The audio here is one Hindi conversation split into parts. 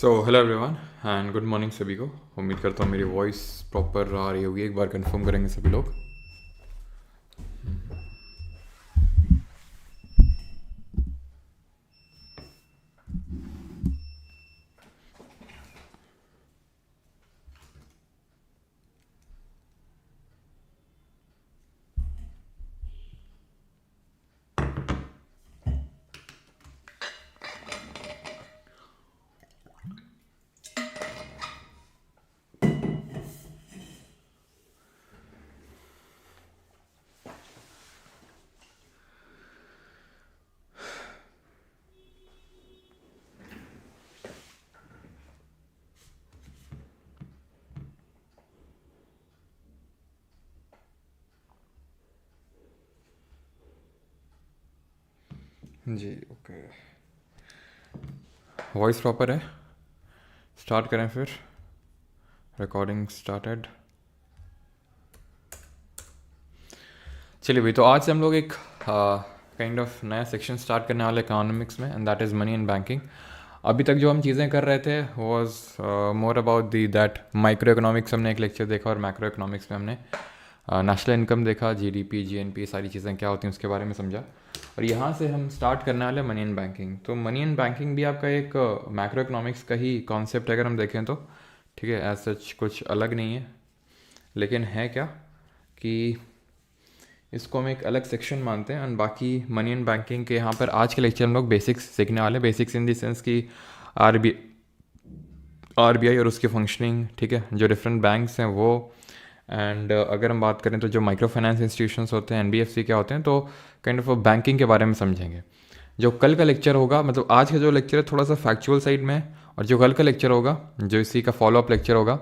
So hello everyone and good morning सभी को। उम्मीद करता हूँ मेरी वॉइस प्रॉपर आ रही होगी। एक बार कंफर्म करेंगे सभी लोग। जी ओके, वॉइस प्रॉपर है। स्टार्ट करें फिर। Recording started. चलिए भाई, तो आज से हम लोग एक काइंड ऑफ नया सेक्शन स्टार्ट करने वाले इकोनॉमिक्स में, and that is money and banking. अभी तक जो हम चीज़ें कर रहे थे was more about the that micro economics हमने एक लेक्चर देखा, और मैक्रो इकोनॉमिक्स में हमने नेशनल इनकम देखा, जीडीपी, जीएनपी, सारी चीज़ें क्या होती हैं उसके बारे में समझा। और यहाँ से हम स्टार्ट करने वाले मनी एंड बैंकिंग। तो मनी एंड बैंकिंग भी आपका एक मैक्रो इकोनॉमिक्स का ही कॉन्सेप्ट है अगर हम देखें तो। ठीक है, एज सच कुछ अलग नहीं है, लेकिन है क्या कि इसको हम एक अलग सेक्शन मानते हैं। और बाकी मनी एंड बैंकिंग के यहाँ पर आज के लेक्चर हम लोग बेसिक्स सीखने वाले हैं। बेसिक्स इन द सेंस कि आरबीआई और उसकी फंक्शनिंग, ठीक है, जो डिफरेंट बैंक्स हैं वो। एंड अगर हम बात करें तो जो माइक्रो फाइनेंस इंस्टीट्यूशंस होते हैं, एनबीएफसी क्या होते हैं, तो काइंड ऑफ बैंकिंग के बारे में समझेंगे। जो कल का लेक्चर होगा, मतलब आज का जो लेक्चर है थोड़ा सा फैक्चुअल साइड में है, और जो कल का लेक्चर होगा जो इसी का फॉलोअप लेक्चर होगा,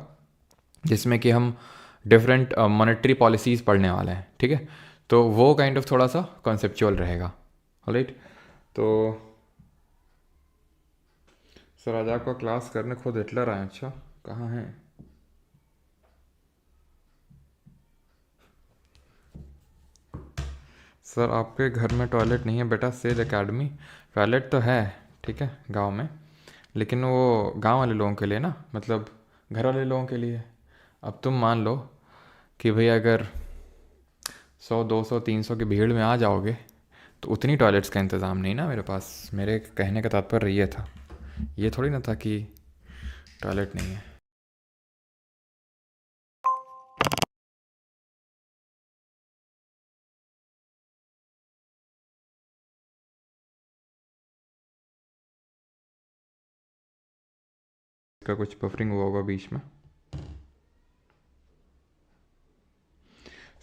जिसमें कि हम डिफरेंट मॉनेटरी पॉलिसीज़ पढ़ने वाले हैं। ठीक है, तो वो काइंड ऑफ थोड़ा सा कॉन्सेप्चुअल रहेगा। ऑलराइट, तो सर आज आपका क्लास करने खुद हिटलर आए। अच्छा, कहाँ हैं? सर आपके घर में टॉयलेट नहीं है बेटा, सेज एकेडमी। टॉयलेट तो है, ठीक है, गांव में, लेकिन वो गांव वाले लोगों के लिए ना, मतलब घर वाले लोगों के लिए। अब तुम मान लो कि भाई अगर 100, 200, 300 की भीड़ में आ जाओगे तो उतनी टॉयलेट्स का इंतज़ाम नहीं ना मेरे पास। मेरे कहने का तात्पर्य ये था, ये थोड़ी ना था कि टॉयलेट नहीं है। इसका कुछ बफरिंग हुआ होगा बीच में।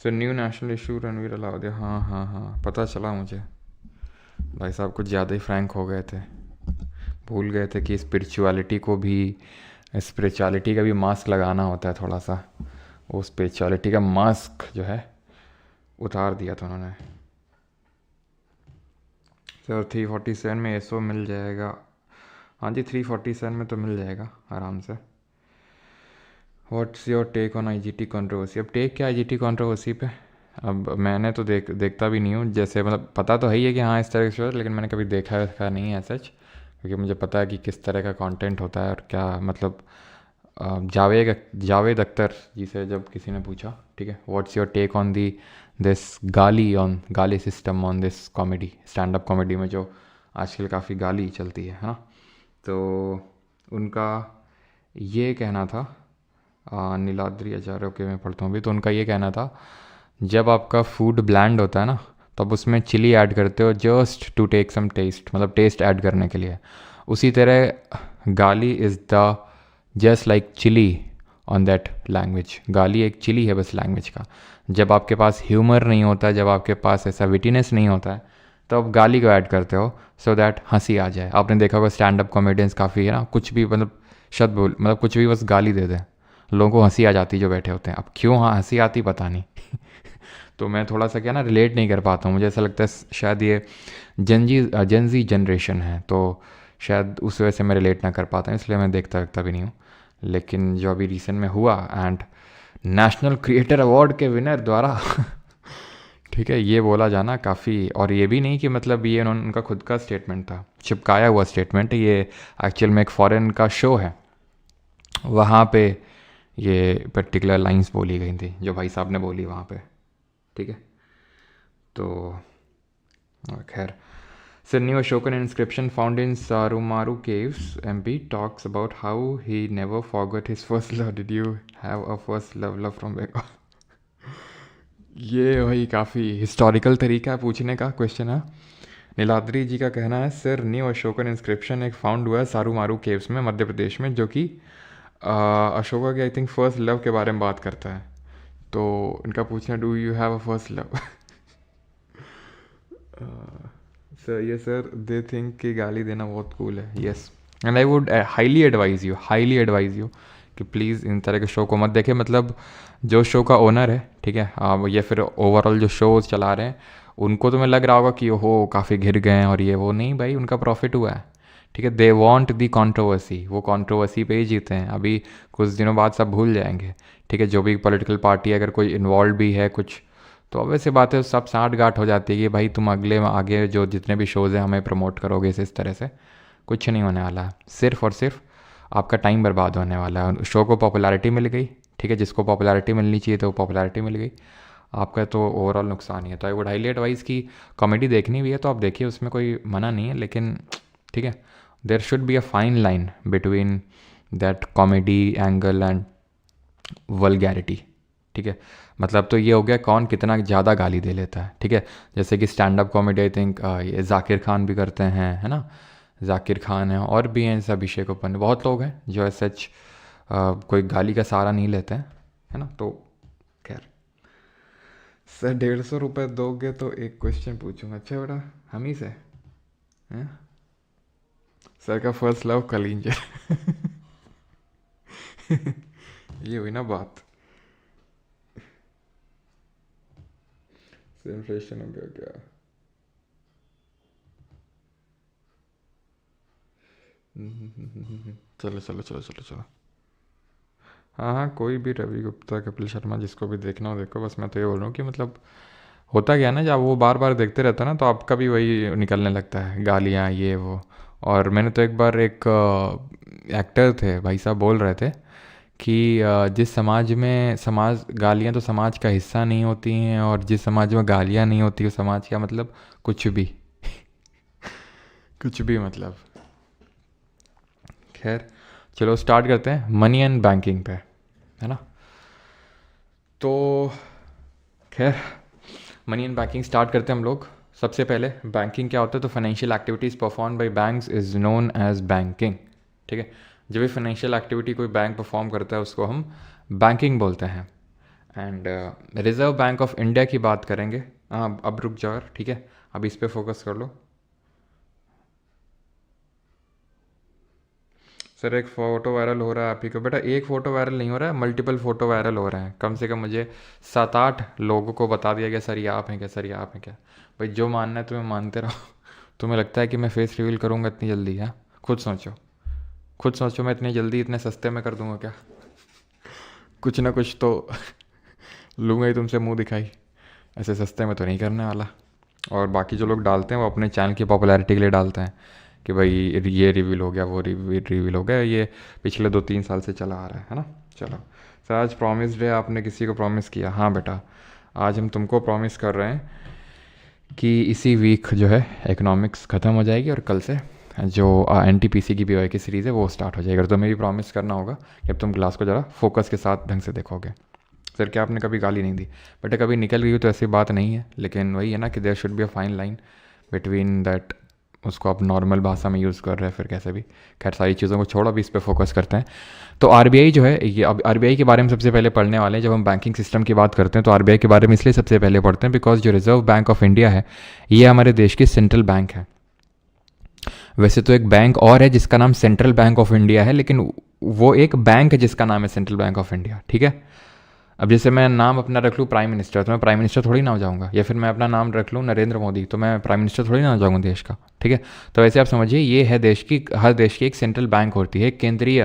Sir new national issue Ranveer Alauddin, हाँ हाँ हाँ, पता चला मुझे। भाई साहब कुछ ज़्यादा ही फ्रैंक हो गए थे, भूल गए थे कि स्पिरिचुअलिटी का भी मास्क लगाना होता है थोड़ा सा। वो स्पिरिचुअलिटी का मास्क जो है उतार दिया था उन्होंने। सर 347 में एसओ मिल जाएगा? हाँ जी, 347 में तो मिल जाएगा आराम से। What's your take on IGT controversy? अब टेक क्या आईजीटी कंट्रोवर्सी पे? अब मैंने तो देखता भी नहीं हूँ, जैसे मतलब पता तो है ही है कि हाँ इस तरह से, लेकिन मैंने कभी देखा नहीं है सच, क्योंकि मुझे पता है कि किस तरह का कंटेंट होता है और क्या मतलब। जावेद अख्तर जी से जब किसी ने पूछा, ठीक है, what's your take on the this गाली system on this comedy, stand up comedy में जो आजकल काफ़ी गाली चलती है ना, तो उनका ये कहना था, नीलाद्री आचार्य के मैं पढ़ता हूँ भी, तो उनका ये कहना था, जब आपका फूड ब्लैंड होता है ना, तो आप उसमें चिली ऐड करते हो just to take some taste, मतलब टेस्ट ऐड करने के लिए। उसी तरह गाली is the just like chilli on that language. गाली एक चिली है बस लैंग्वेज का। जब आपके पास ह्यूमर नहीं होता है, जब आपके पास ऐसा विटीनेस नहीं होता है, तो आप गाली को ऐड करते हो सो दैट हंसी आ जाए। आपने देखा होगा स्टैंड अप कॉमेडियंस काफ़ी है ना, कुछ भी मतलब शब्द बोल, मतलब कुछ भी बस गाली दे दें, लोगों को हंसी आ जाती जो बैठे होते हैं। अब क्यों हाँ हंसी आती पता नहीं तो मैं थोड़ा सा क्या ना रिलेट नहीं कर पाता हूँ। मुझे ऐसा लगता है शायद ये जेनजी जनरेशन है, तो शायद उस वजह से मैं रिलेट ना कर पाता हूँ, इसलिए मैं देखता भी नहीं हूँ। लेकिन जो अभी रिसेंट में हुआ, एंड नेशनल क्रिएटर अवार्ड के विनर द्वारा ठीक है, ये बोला जाना काफ़ी, और ये भी नहीं कि मतलब ये उन्होंने उनका खुद का स्टेटमेंट था, चिपकाया हुआ स्टेटमेंट है ये। एक्चुअल में एक फॉरेन का शो है, वहाँ पे ये पर्टिकुलर लाइंस बोली गई थी जो भाई साहब ने बोली वहाँ पे। ठीक है, तो खैर, sir, new Ashokan inscription found in Sarumaru caves, MP talks about how he never forgot his first love. Did you have a first love from Bengal? ये वही काफ़ी हिस्टोरिकल तरीका है पूछने का क्वेश्चन है। नीलाद्री जी का कहना है, सर, न्यू अशोकन इंस्क्रिप्शन एक फाउंड हुआ है सारूमारू केव्स में मध्य प्रदेश में, जो कि अशोका के आई थिंक फर्स्ट लव के बारे में बात करता है। तो इनका पूछना, do you have a first love? Sir, ये सर, दे थिंक कि गाली देना बहुत कूल है। Yes, and I would highly advise you कि प्लीज़ इन तरह के शो को मत देखें। मतलब जो शो का ओनर है, ठीक है, आप या फिर ओवरऑल जो शोज़ चला रहे हैं, उनको तुम्हें लग रहा होगा कि ओहो काफ़ी घिर गए हैं और ये वो, नहीं भाई, उनका प्रॉफिट हुआ है। ठीक है, दे वांट दी कंट्रोवर्सी, वो कंट्रोवर्सी पे ही जीते हैं। अभी कुछ दिनों बाद सब भूल जाएंगे। ठीक है, जो भी पॉलिटिकल पार्टी अगर कोई इन्वॉल्व भी है कुछ, तो अब वैसे बात है, सब साठ गांठ हो जाती है कि भाई तुम अगले आगे जो जितने भी शोज़ हैं हमें प्रमोट करोगे इस तरह से। कुछ नहीं होने वाला है, सिर्फ और सिर्फ आपका टाइम बर्बाद होने वाला है। शो को पॉपुलैरिटी मिल गई, ठीक है, जिसको पॉपुलैरिटी मिलनी चाहिए तो पॉपुलैरिटी मिल गई, आपका तो ओवरऑल नुकसान ही है। तो आई वुड हाईली एडवाइज़ की कॉमेडी देखनी भी है तो आप देखिए, उसमें कोई मना नहीं है, लेकिन ठीक है, there should be a fine line between that comedy angle and vulgarity. ठीक है, मतलब तो ये हो गया कौन कितना ज़्यादा गाली दे लेता है। ठीक है, जैसे कि stand up comedy I think ये जाकिर खान भी करते हैं, है ना, जाकिर खान है, और भी हैं, अभिषेक ओपन, बहुत लोग हैं जो सच कोई गाली का सहारा नहीं लेते हैं, है ना। तो खैर, सर, 150 रुपये दोगे तो एक क्वेश्चन पूछूंगा। अच्छा बेटा, हम ही से हैं? सर का फर्स्ट लव कलिंजर। ये हुई ना बात। इन्फ्लेशन हो गया क्या? चलो चलो चलो चलो चलो, हाँ हाँ, कोई भी, रवि गुप्ता, कपिल शर्मा, जिसको भी देखना हो देखो। बस मैं तो ये बोल रहा हूँ कि मतलब होता क्या है ना, जब वो बार बार देखते रहता है ना, तो आपका भी वही निकलने लगता है, गालियाँ ये वो। और मैंने तो एक बार, एक एक्टर थे भाई साहब, बोल रहे थे कि जिस समाज में गालियाँ तो समाज का हिस्सा नहीं होती हैं, और जिस समाज में गालियाँ नहीं होती वो समाज का मतलब कुछ भी। कुछ भी मतलब। खैर, चलो स्टार्ट करते हैं मनी एंड बैंकिंग पे, है ना। तो खैर, मनी एंड बैंकिंग स्टार्ट करते हैं हम लोग। सबसे पहले बैंकिंग क्या होता है, तो financial activities perform by banks is known as banking. ठीक है, जब भी फाइनेंशियल एक्टिविटी कोई बैंक परफॉर्म करता है उसको हम बैंकिंग बोलते हैं। And reserve bank of India की बात करेंगे। हाँ, अब रुक जाओ, ठीक है, अब इस पे फोकस कर लो। सर, एक फ़ोटो वायरल हो रहा है आप ही को। बेटा, एक फ़ोटो वायरल नहीं हो रहा है, मल्टीपल फ़ोटो वायरल हो रहे हैं। कम से कम मुझे 7-8 लोगों को बता दिया गया, सर ये आप हैं क्या, सर ये आप हैं क्या। भाई, जो मानना है तुम्हें मानते रहो। तुम्हें लगता है कि मैं फेस रिवील करूँगा इतनी जल्दी? है, खुद सोचो, मैं इतनी जल्दी इतने सस्ते में कर दूँगा क्या? कुछ ना कुछ तो लूँगा ही तुमसे मुँह दिखाई, ऐसे सस्ते में तो नहीं करने वाला। और बाकी जो लोग डालते हैं वो अपने चैनल की पॉपुलैरिटी के लिए डालते हैं कि भाई ये रिवील हो गया, वो रिवील हो गया। ये पिछले 2-3 साल से चला आ रहा है ना। चलो सर, आज प्रॉमिस डे, आपने किसी को प्रॉमिस किया? हाँ बेटा, आज हम तुमको प्रॉमिस कर रहे हैं कि इसी वीक जो है इकोनॉमिक्स ख़त्म हो जाएगी, और कल से जो NTPC की BOI की सीरीज़ है वो स्टार्ट हो जाएगी। और तुम्हें भी प्रॉमिस करना होगा कि अब तुम क्लास को ज़रा फोकस के साथ ढंग से देखोगे। सर, क्या आपने कभी गाली नहीं दी? बेटा, कभी निकल गई तो ऐसी बात नहीं है, लेकिन वही है ना कि there should be a fine line between that. उसको आप नॉर्मल भाषा में यूज़ कर रहे हैं, फिर कैसे भी। खैर, सारी चीज़ों को छोड़, अभी इस पर फोकस करते हैं। तो RBI जो है, ये अब RBI के बारे में सबसे पहले पढ़ने वाले हैं। जब हम बैंकिंग सिस्टम की बात करते हैं तो RBI के बारे में इसलिए सबसे पहले पढ़ते हैं बिकॉज जो रिजर्व बैंक ऑफ इंडिया है, ये हमारे देश की सेंट्रल बैंक है। वैसे तो एक बैंक और है जिसका नाम सेंट्रल बैंक ऑफ इंडिया है, लेकिन वो एक बैंक है जिसका नाम है सेंट्रल बैंक ऑफ इंडिया। ठीक है, अब जैसे मैं नाम अपना रख लूँ प्राइम मिनिस्टर, तो मैं प्राइम मिनिस्टर थोड़ी ना हो जाऊँगा। या फिर मैं अपना नाम रख लूँ नरेंद्र मोदी, तो मैं प्राइम मिनिस्टर थोड़ी ना हो जाऊँगा देश का। ठीक है, तो वैसे आप समझिए, ये है देश की, हर देश की एक सेंट्रल बैंक होती है, केंद्रीय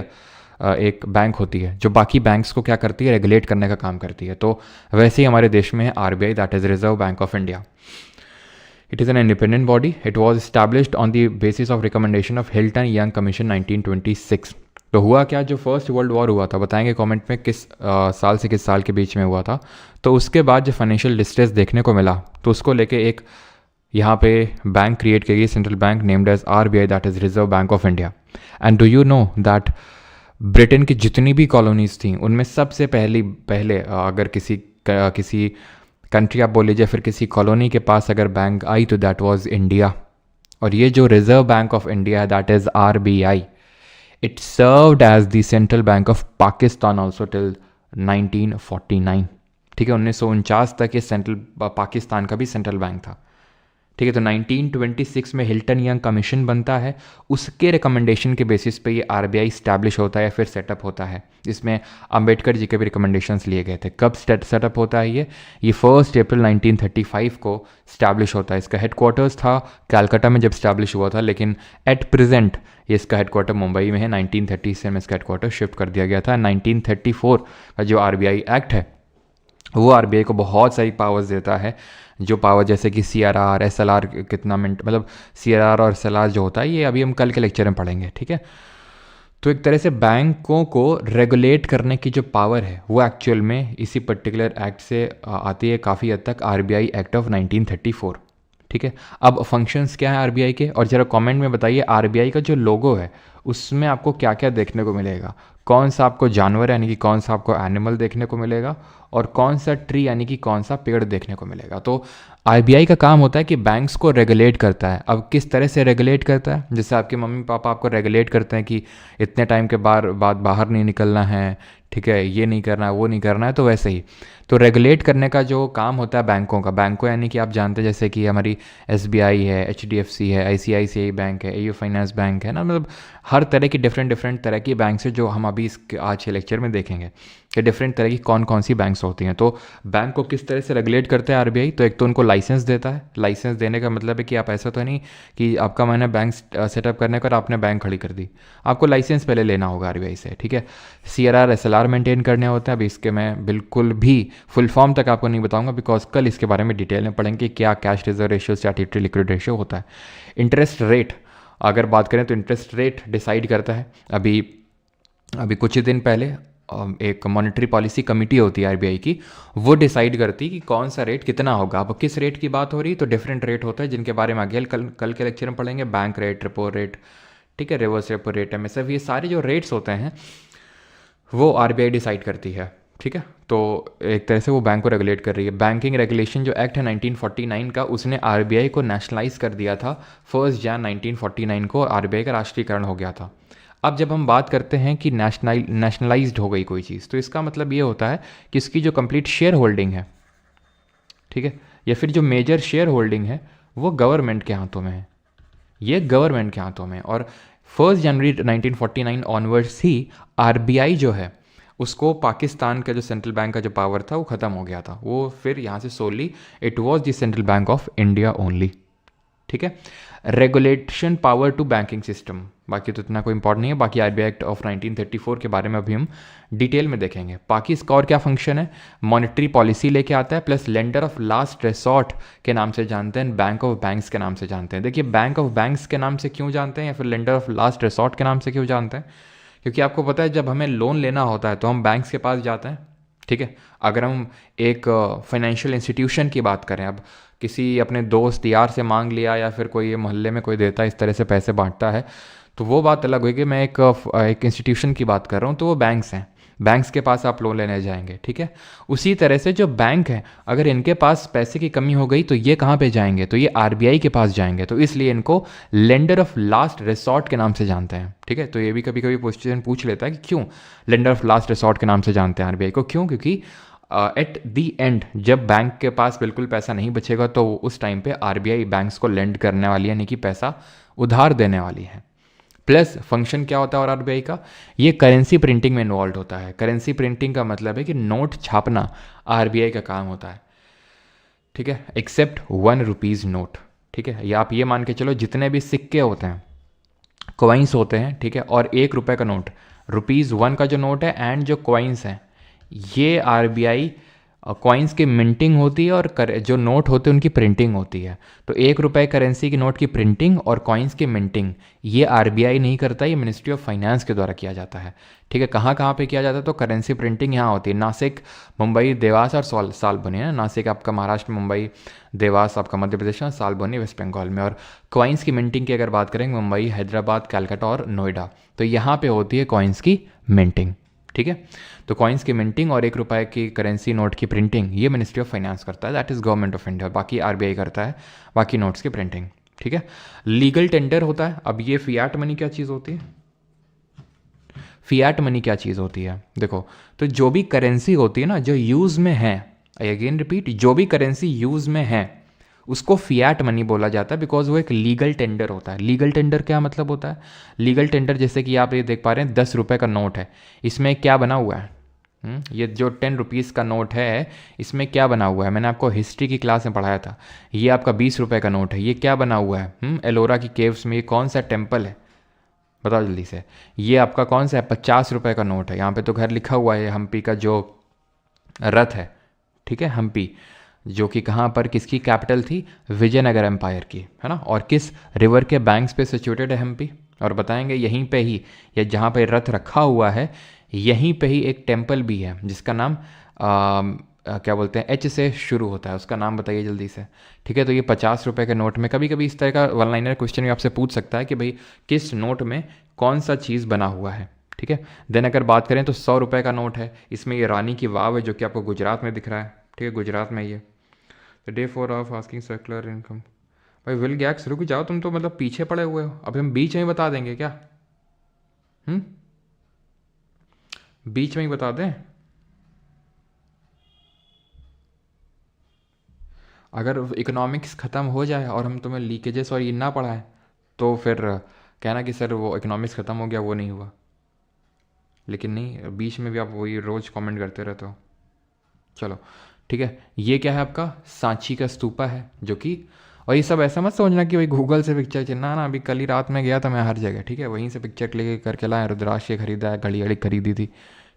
एक बैंक होती है जो बाकी बैंक्स को क्या करती है, रेगुलेट करने का काम करती है। तो वैसे ही हमारे देश में है RBI, that is reserve bank of India. It is an independent body. It was established on the basis of recommendation of Hilton Young Commission 1926. तो हुआ क्या, जो फर्स्ट वर्ल्ड वॉर हुआ था, बताएंगे कमेंट में किस साल से किस साल के बीच में हुआ था। तो उसके बाद जो फाइनेंशियल डिस्ट्रेस देखने को मिला, तो उसको लेके एक यहाँ पे बैंक क्रिएट की गई, central bank named as RBI, that is reserve bank of India. And do you know that Britain की जितनी भी कॉलोनीज थी उनमें सबसे पहले अगर किसी कंट्री आप बोल लीजिए, फिर किसी कॉलोनी के पास अगर बैंक आई तो दैट वाज इंडिया। और ये जो रिजर्व बैंक ऑफ इंडिया है, that is RBI, it served as the central bank of Pakistan also till 1949। ठीक है, 1949 तक ये सेंट्रल पाकिस्तान का भी सेंट्रल बैंक था। ठीक है, तो 1926 में हिल्टन यंग कमीशन बनता है, उसके रिकमेंडेशन के बेसिस पे ये RBI इस्टेब्लिश होता है, फिर सेटअप होता है, जिसमें अंबेडकर जी के भी रिकमेंडेशंस लिए गए थे। कब सेटअप होता है ये 1 अप्रैल 1935 को इस्टेब्लिश होता है। इसका हेडक्वार्टर्स था कैलकाटा में जब इस्टेब्लिश हुआ था, लेकिन एट प्रेजेंट ये इसका हेडक्वार्टर मुंबई में है। 1930 से इसका हेडक्वार्टर शिफ्ट कर दिया गया था। 1934 का जो RBI एक्ट है वो RBI को बहुत सारी पावर्स देता है, जो पावर जैसे कि CRR SLR कितना मिनट, मतलब CRR और SLR जो होता है ये अभी हम कल के लेक्चर में पढ़ेंगे। ठीक है, तो एक तरह से बैंकों को रेगुलेट करने की जो पावर है वो एक्चुअल में इसी पर्टिकुलर एक्ट से आती है काफ़ी हद तक, RBI एक्ट ऑफ 1934। ठीक है, अब फंक्शंस क्या है RBI के, और ज़रा कमेंट में बताइए RBI का जो लोगो है उसमें आपको क्या क्या देखने को मिलेगा। कौन सा आपको जानवर यानी कि कौन सा आपको एनिमल देखने को मिलेगा, और कौन सा ट्री यानी कि कौन सा पेड़ देखने को मिलेगा। तो RBI का काम होता है कि बैंक्स को रेगुलेट करता है। अब किस तरह से रेगुलेट करता है, जैसे आपके मम्मी पापा आपको रेगुलेट करते हैं कि इतने टाइम के बाद बाहर नहीं निकलना है, ठीक है, ये नहीं करना है, वो नहीं करना है, तो वैसे ही तो रेगुलेट करने का जो काम होता है बैंकों का, बैंकों यानी कि आप जानते हैं जैसे कि हमारी SBI है, HDFC है, ICICI बैंक है, AU फाइनेंस बैंक है ना, मतलब हर तरह की डिफरेंट तरह की बैंक से जो हम अभी इस आज के लेक्चर में देखेंगे कि डिफरेंट तरह की कौन कौन सी बैंक्स होती हैं। तो बैंक को किस तरह से रेगुलेट करते हैं RBI, तो एक तो उनको लाइसेंस देता है। लाइसेंस देने का मतलब है कि आप ऐसा तो नहीं कि आपका मैंने बैंक सेटअप करने का और आपने बैंक खड़ी कर दी, आपको लाइसेंस पहले लेना होगा RBI से। ठीक है, CRR SLR मेंटेन करने होते हैं। अभी इसके मैं बिल्कुल भी फुल फॉर्म तक आपको नहीं बताऊंगा, बिकॉज कल इसके बारे में डिटेल में पढ़ेंगे क्या cash reserve ratio, statutory liquid ratio होता है। इंटरेस्ट रेट अगर बात करें तो इंटरेस्ट रेट डिसाइड करता है, अभी कुछ ही दिन पहले एक मॉनेटरी पॉलिसी कमेटी होती है RBI की, वो डिसाइड करती है कि कौन सा रेट कितना होगा। अब किस रेट की बात हो रही है, तो डिफरेंट रेट होता है जिनके बारे में आगे कल के लेक्चर में पढ़ेंगे। बैंक रेट, रेपो रेट, ठीक है, रिवर्स रेपो रेट, MSF, ये सारे जो रेट्स होते हैं वो RBI डिसाइड करती है। ठीक है, तो एक तरह से वो बैंक को रेगुलेट कर रही है। बैंकिंग रेगुलेशन जो एक्ट है 1949 का, उसने RBI को नेशनलाइज कर दिया था। 1 जनवरी 1949 को RBI का राष्ट्रीयकरण हो गया था। अब जब हम बात करते हैं कि नेशनलाइज्ड हो गई कोई चीज़, तो इसका मतलब ये होता है कि इसकी जो कंप्लीट शेयर होल्डिंग है, ठीक है, या फिर जो मेजर शेयर होल्डिंग है वो गवर्नमेंट के हाथों में है, ये गवर्नमेंट के हाथों में है। और 1 जनवरी 1949 ऑनवर्ड्स ही RBI जो है उसको पाकिस्तान का जो सेंट्रल बैंक का जो पावर था वो ख़त्म हो गया था, वो फिर यहाँ से solely it was the central bank of India only. ठीक है, regulation power to banking system, बाकी तो इतना कोई इंपॉर्टेंट नहीं है। बाकी RBI एक्ट ऑफ 1934 के बारे में अभी हम डिटेल में देखेंगे। बाकी इसका और क्या फंक्शन है, मॉनेटरी पॉलिसी लेके आता है, plus lender of last resort के नाम से जानते हैं, बैंक ऑफ बैंक्स के नाम से जानते हैं। देखिए, बैंक ऑफ बैंक्स के नाम से क्यों जानते हैं या फिर लेंडर ऑफ लास्ट रिसॉर्ट के नाम से क्यों जानते हैं, क्योंकि आपको पता है जब हमें लोन लेना होता है तो हम बैंक्स के पास जाते हैं। ठीक है, अगर हम एक फाइनेंशियल इंस्टीट्यूशन की बात करें, अब किसी अपने दोस्त यार से मांग लिया या फिर कोई मोहल्ले में कोई देता है, इस तरह से पैसे बांटता है, तो वो बात अलग होगी। मैं एक इंस्टीट्यूशन की बात कर रहा हूँ, तो वो बैंक्स हैं, बैंक्स के पास आप लोन लेने जाएंगे। ठीक है, उसी तरह से जो बैंक है, अगर इनके पास पैसे की कमी हो गई तो ये कहाँ पे जाएंगे, तो ये RBI के पास जाएंगे। तो इसलिए इनको लेंडर ऑफ लास्ट रिसॉर्ट के नाम से जानते हैं। ठीक है, तो ये भी कभी कभी क्वेश्चन पूछ लेता है कि क्यों लेंडर ऑफ लास्ट रिसॉर्ट के नाम से जानते हैं RBI को, क्यों, क्योंकि एट दी एंड जब बैंक के पास बिल्कुल पैसा नहीं बचेगा तो उस टाइम पे RBI बैंक्स को लेंड करने वाली है, यानी कि पैसा उधार देने वाली है। प्लस फंक्शन क्या होता है और RBI का, ये करेंसी प्रिंटिंग में इन्वॉल्व होता है। करेंसी प्रिंटिंग का मतलब है कि नोट छापना RBI का काम होता है। ठीक है, एक्सेप्ट 1 रुपीज़ नोट। ठीक है, या आप ये मान के चलो जितने भी सिक्के होते हैं, कॉइन्स होते हैं, ठीक है, और 1 रुपये का नोट, ₹1 का जो नोट है एंड जो कॉइन्स हैं, ये आरबीआई कॉइन्स की मिंटिंग होती है और जो नोट होते हैं उनकी प्रिंटिंग होती है। तो ₹1 करेंसी की नोट की प्रिंटिंग और कॉइन्स की मिंटिंग ये आरबीआई नहीं करता, ये मिनिस्ट्री ऑफ फाइनेंस के द्वारा किया जाता है। ठीक है, कहाँ कहाँ पे किया जाता है? तो करेंसी प्रिंटिंग यहाँ होती है, नासिक, मुंबई, देवास और सालबनी है। नासिक आपका महाराष्ट्र, मुंबई, देवास आपका मध्य प्रदेश में, सालबनी वेस्ट बंगाल में। और कॉइन्स की मिंटिंग की अगर बात करेंगे, मुंबई, हैदराबाद, कैलकाटा और नोएडा। तो यहाँ पे होती है कॉइन्स की मिंटिंग। ठीक है, तो कॉइन्स की मिंटिंग और ₹1 की करेंसी नोट की प्रिंटिंग ये मिनिस्ट्री ऑफ फाइनेंस करता है, that is government of India. बाकी आरबीआई करता है बाकी नोट्स की प्रिंटिंग। ठीक है, लीगल टेंडर होता है। अब ये फियाट मनी क्या चीज़ होती है? फियाट मनी क्या चीज़ होती है? देखो, तो जो भी करेंसी होती है ना जो यूज़ में है, आई अगेन रिपीट, जो भी करेंसी यूज़ में है उसको फियाट मनी बोला जाता है, बिकॉज वो एक लीगल टेंडर होता है। लीगल टेंडर क्या मतलब होता है? लीगल टेंडर जैसे कि आप ये देख पा रहे हैं, ₹10 का नोट है, इसमें क्या बना हुआ है? ये जो ₹10 का नोट है, इसमें क्या बना हुआ है? मैंने आपको हिस्ट्री की क्लास में पढ़ाया था। ये आपका ₹20 का नोट है, ये क्या बना हुआ है? एलोरा की केव्स में ये कौन सा टेम्पल है? बताओ जल्दी से। ये आपका कौन सा है? ₹50 का नोट है। यहाँ पे तो घर लिखा हुआ है, हम्पी का जो रथ है, ठीक है, हम्पी, जो कि कहाँ पर, किसकी कैपिटल थी? विजयनगर एम्पायर की, है ना। और किस रिवर के बैंक्स पे सिचुएटेड है हम्पी? और बताएंगे यहीं पे ही, या जहाँ पे रथ रखा हुआ है यहीं पे ही एक टेम्पल भी है जिसका नाम क्या बोलते हैं, एच से शुरू होता है, उसका नाम बताइए जल्दी से। ठीक है, तो ये ₹50 के नोट में कभी कभी इस तरह का वन लाइनर क्वेश्चन भी आपसे पूछ सकता है कि भाई किस नोट में कौन सा चीज़ बना हुआ है। ठीक है, देन अगर बात करें तो ₹100 का नोट है, इसमें ये रानी की वाव है जो कि आपको गुजरात में दिख रहा है। ठीक है, गुजरात में ये day 4 of asking circular income. भाई विल गैक्स रुक जाओ, तुम तो मतलब पीछे पड़े हुए हो। अभी हम बीच में ही बता देंगे क्या? बीच में ही बता दें? अगर इकोनॉमिक्स ख़त्म हो जाए और हम तुम्हें लीकेजेस और ये ना पढ़ाएं तो फिर कहना कि सर वो इकोनॉमिक्स ख़त्म हो गया, वो नहीं हुआ। लेकिन नहीं, बीच में भी आप वही रोज़ कमेंट करते रहते हो। चलो ठीक है, ये क्या है आपका? सांची का स्तूपा है, जो कि, और ये सब ऐसा मत समझना कि भाई गूगल से पिक्चर चलना ना, अभी कल ही रात में गया था मैं हर जगह। ठीक है, वहीं से पिक्चर क्लिक करके लाया, रुद्राक्ष खरीदा है, घड़ी घड़ी खरीदी थी।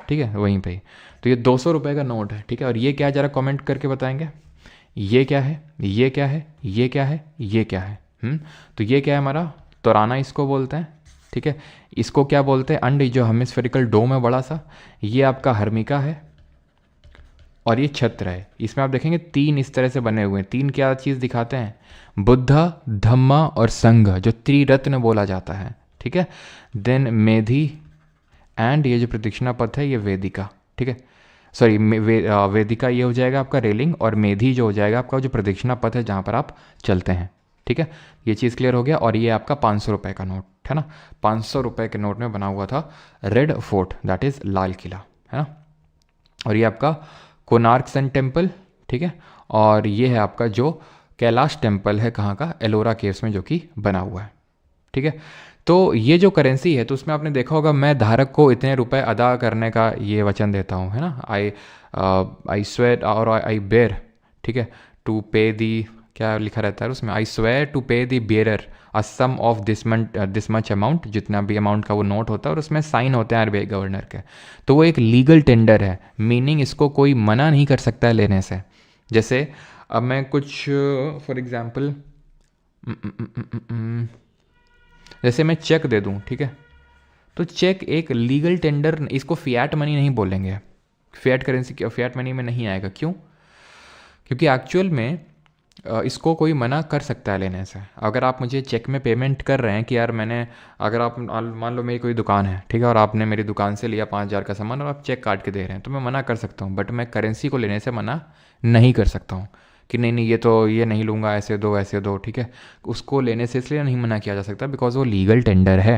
ठीक है, वहीं पे ही। तो ये ₹200 का नोट है। ठीक है, और ये क्या है ज़रा कमेंट करके बताएंगे? ये क्या है? ये क्या है? ये क्या है? ये क्या है? तो ये क्या है हमारा? तोराना इसको बोलते हैं। ठीक है, इसको क्या बोलते हैं? अंड, जो हेमिस्फेरिकल डोम है बड़ा सा, ये आपका हर्मिका है। और ये छत्र है। इसमें आप देखेंगे 3 इस तरह से बने हुए हैं। 3 क्या चीज़ दिखाते हैं? बुद्धा, धम्मा और संघ, जो त्रिरत्न बोला जाता है। ठीक है, देन मेधी एंड ये जो प्रदक्षिणा पथ है ये वेदिका। ठीक है, सॉरी वेदिका ये हो जाएगा आपका रेलिंग, और मेधी जो हो जाएगा आपका जो प्रदक्षिणा पथ है जहाँ पर आप चलते हैं। ठीक है, ये चीज़ क्लियर हो गया। और ये आपका ₹500 का नोट है ना। ₹500 के नोट में बना हुआ था red fort, that is Lal Qila, है ना। और ये आपका कोणार्क सन टेम्पल। ठीक है, और ये है आपका जो कैलाश टेम्पल है, कहाँ का? एलोरा केव्स में, जो कि बना हुआ है। ठीक है, तो ये जो करेंसी है, तो उसमें आपने देखा होगा मैं धारक को इतने रुपए अदा करने का ये वचन देता हूँ, है ना। आई स्वेयर और आई बेयर, ठीक है, टू पे दी, क्या लिखा रहता है उसमें? आई swear to pay the bearer a sum of this much amount, जितना भी अमाउंट का वो नोट होता है, और उसमें साइन होते हैं आरबीआई गवर्नर के। तो वो एक लीगल टेंडर है, मीनिंग इसको कोई मना नहीं कर सकता है लेने से। जैसे अब मैं कुछ फॉर एग्जाम्पल जैसे मैं चेक दे दूं, ठीक है, तो चेक एक लीगल टेंडर, इसको फियाट मनी नहीं बोलेंगे। फियाट करेंसी, फियाट मनी में नहीं आएगा। क्यों? क्योंकि एक्चुअल में इसको कोई मना कर सकता है लेने से। अगर आप मुझे चेक में पेमेंट कर रहे हैं कि यार मैंने, अगर आप मान लो मेरी कोई दुकान है, ठीक है, और आपने मेरी दुकान से लिया 5,000 का सामान और आप चेक काट के दे रहे हैं, तो मैं मना कर सकता हूँ। बट मैं करेंसी को लेने से मना नहीं कर सकता हूँ कि नहीं नहीं ये तो ये नहीं लूँगा, ऐसे दो ऐसे दो। ठीक है, उसको लेने से इसलिए नहीं मना किया जा सकता बिकॉज वो लीगल टेंडर है।